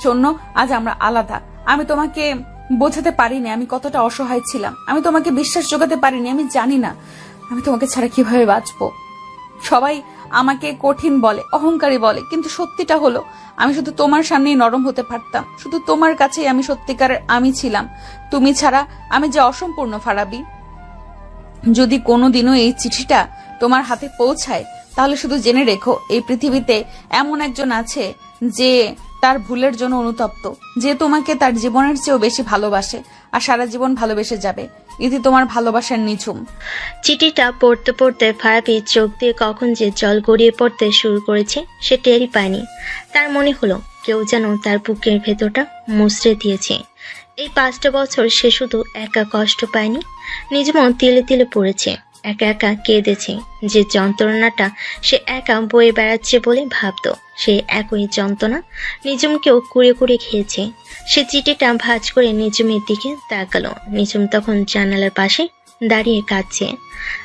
জন্য আজ আমরা আলাদা। আমি তোমাকে বোঝাতে পারিনি আমি কতটা অসহায় ছিলাম, আমি তোমাকে বিশ্বাস জোগাতে পারিনি। আমি জানি না আমি তোমাকে ছাড়া কিভাবে বাঁচবো। সবাই আমাকে কঠিন বলে, অহংকারী বলে, কিন্তু সত্যিটা হলো আমি শুধু তোমার সামনেই নরম হতে পারতাম। শুধু তোমার কাছেই আমি সত্যিকারের আমি ছিলাম। তুমি ছাড়া আমি যে অসম্পূর্ণ ফারাবি। যদি কোনোদিনও এই চিঠিটা তোমার হাতে পৌঁছায় তাহলে শুধু জেনে রেখো এই পৃথিবীতে এমন একজন আছে যে তার ভুলের জন্য অনুতপ্ত, যে তোমাকে তার জীবনের চেয়েও বেশি ভালোবাসে আর সারা জীবন ভালোবেসে যাবে। ইতি তোমার ভালোবাসার নিঝুম। চিঠিটা পড়তে পড়তে ফারাবি চোখ দিয়ে কখন যে জল গড়িয়ে পড়তে শুরু করেছে সে টেরই পায়নি। তার মনে হলো কেউ যেন তার বুকের ভেতরটা মুচড়ে দিয়েছে। এই 5টা বছর সে শুধু একা কষ্ট পায়নি, নিজমও তিলে তিলে পড়েছে, একা একা কেঁদেছে। যে যন্ত্রণাটা সে একা বয়ে বেড়াচ্ছে বলে ভাবতো, সে একই যন্ত্রণা নিজমকেও কুড়ে কুড়ে খেয়েছে। সে চিঠিটা ভাঁজ করে নিজমের দিকে তাকালো। নিজম তখন জানালার পাশে দাঁড়িয়ে কাঁদছে।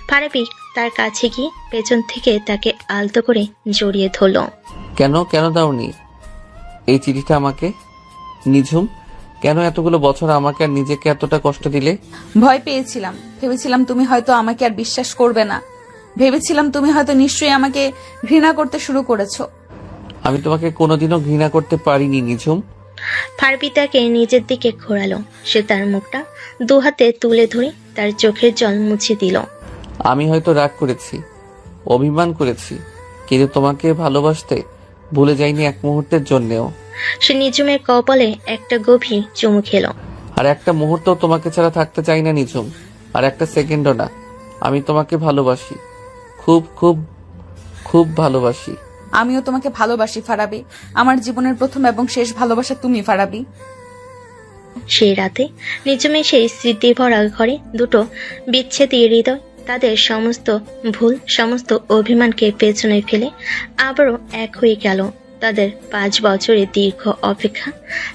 ফারাবি তার কাছে গিয়ে পেছন থেকে তাকে আলতো করে জড়িয়ে ধরল। কেন দাওনি এই চিঠিটা আমাকে? নিঝুম, কেন এতগুলো বছর আমাকে আর নিজেকে এতটা কষ্ট দিলে? ভয় পেয়েছিলাম, ভেবেছিলাম তুমি হয়তো আমাকে আর বিশ্বাস করবে না, ভেবেছিলাম তুমি হয়তো নিশ্চয়ই আমাকে ঘৃণা করতে শুরু করেছো। আমি তোমাকে কোনোদিনও ঘৃণা করতে পারিনি নিঝুম। ফারাবি তাকে নিজের দিকে ঘোরালো। সে তার মুখটা 2 হাতে তুলে ধরে তার চোখের জল মুছে দিল। আমি হয়তো রাগ করেছি, অভিমান করেছি, কিন্তু তোমাকে ভালোবাসতে ভুলে যাইনি এক মুহূর্তের জন্যেও। সে নিজমের কপালে একটা গভীর চুমু খেলো। আর একটা মুহূর্ত তোমাকে ছাড়া থাকতে চাই না নিঝুম, আর একটা সেকেন্ডও না। আমি তোমাকে ভালোবাসি, খুব খুব খুব ভালোবাসি। আমিও তোমাকে ভালোবাসি ফারাবি, আমার জীবনের প্রথম এবং শেষ ভালোবাসা তুমি ফারাবি। সেই রাতে নিজমের সেই স্মৃতি ভরা ঘরে দুটো বিচ্ছেদী হৃদয় তাদের সমস্ত ভুল, সমস্ত অভিমানকে পেছনে ফেলে আবারও এক হয়ে গেল। তাদের 5 বছরের দীর্ঘ অপেক্ষা,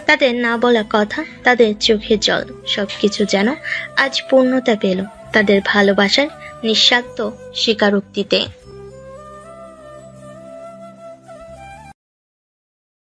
তাদের না বলা কথা, তাদের চোখের জল, সবকিছু যেন আজ পূর্ণতা পেল তাদের ভালোবাসার নিঃস্বার্থ স্বীকারোক্তিতে।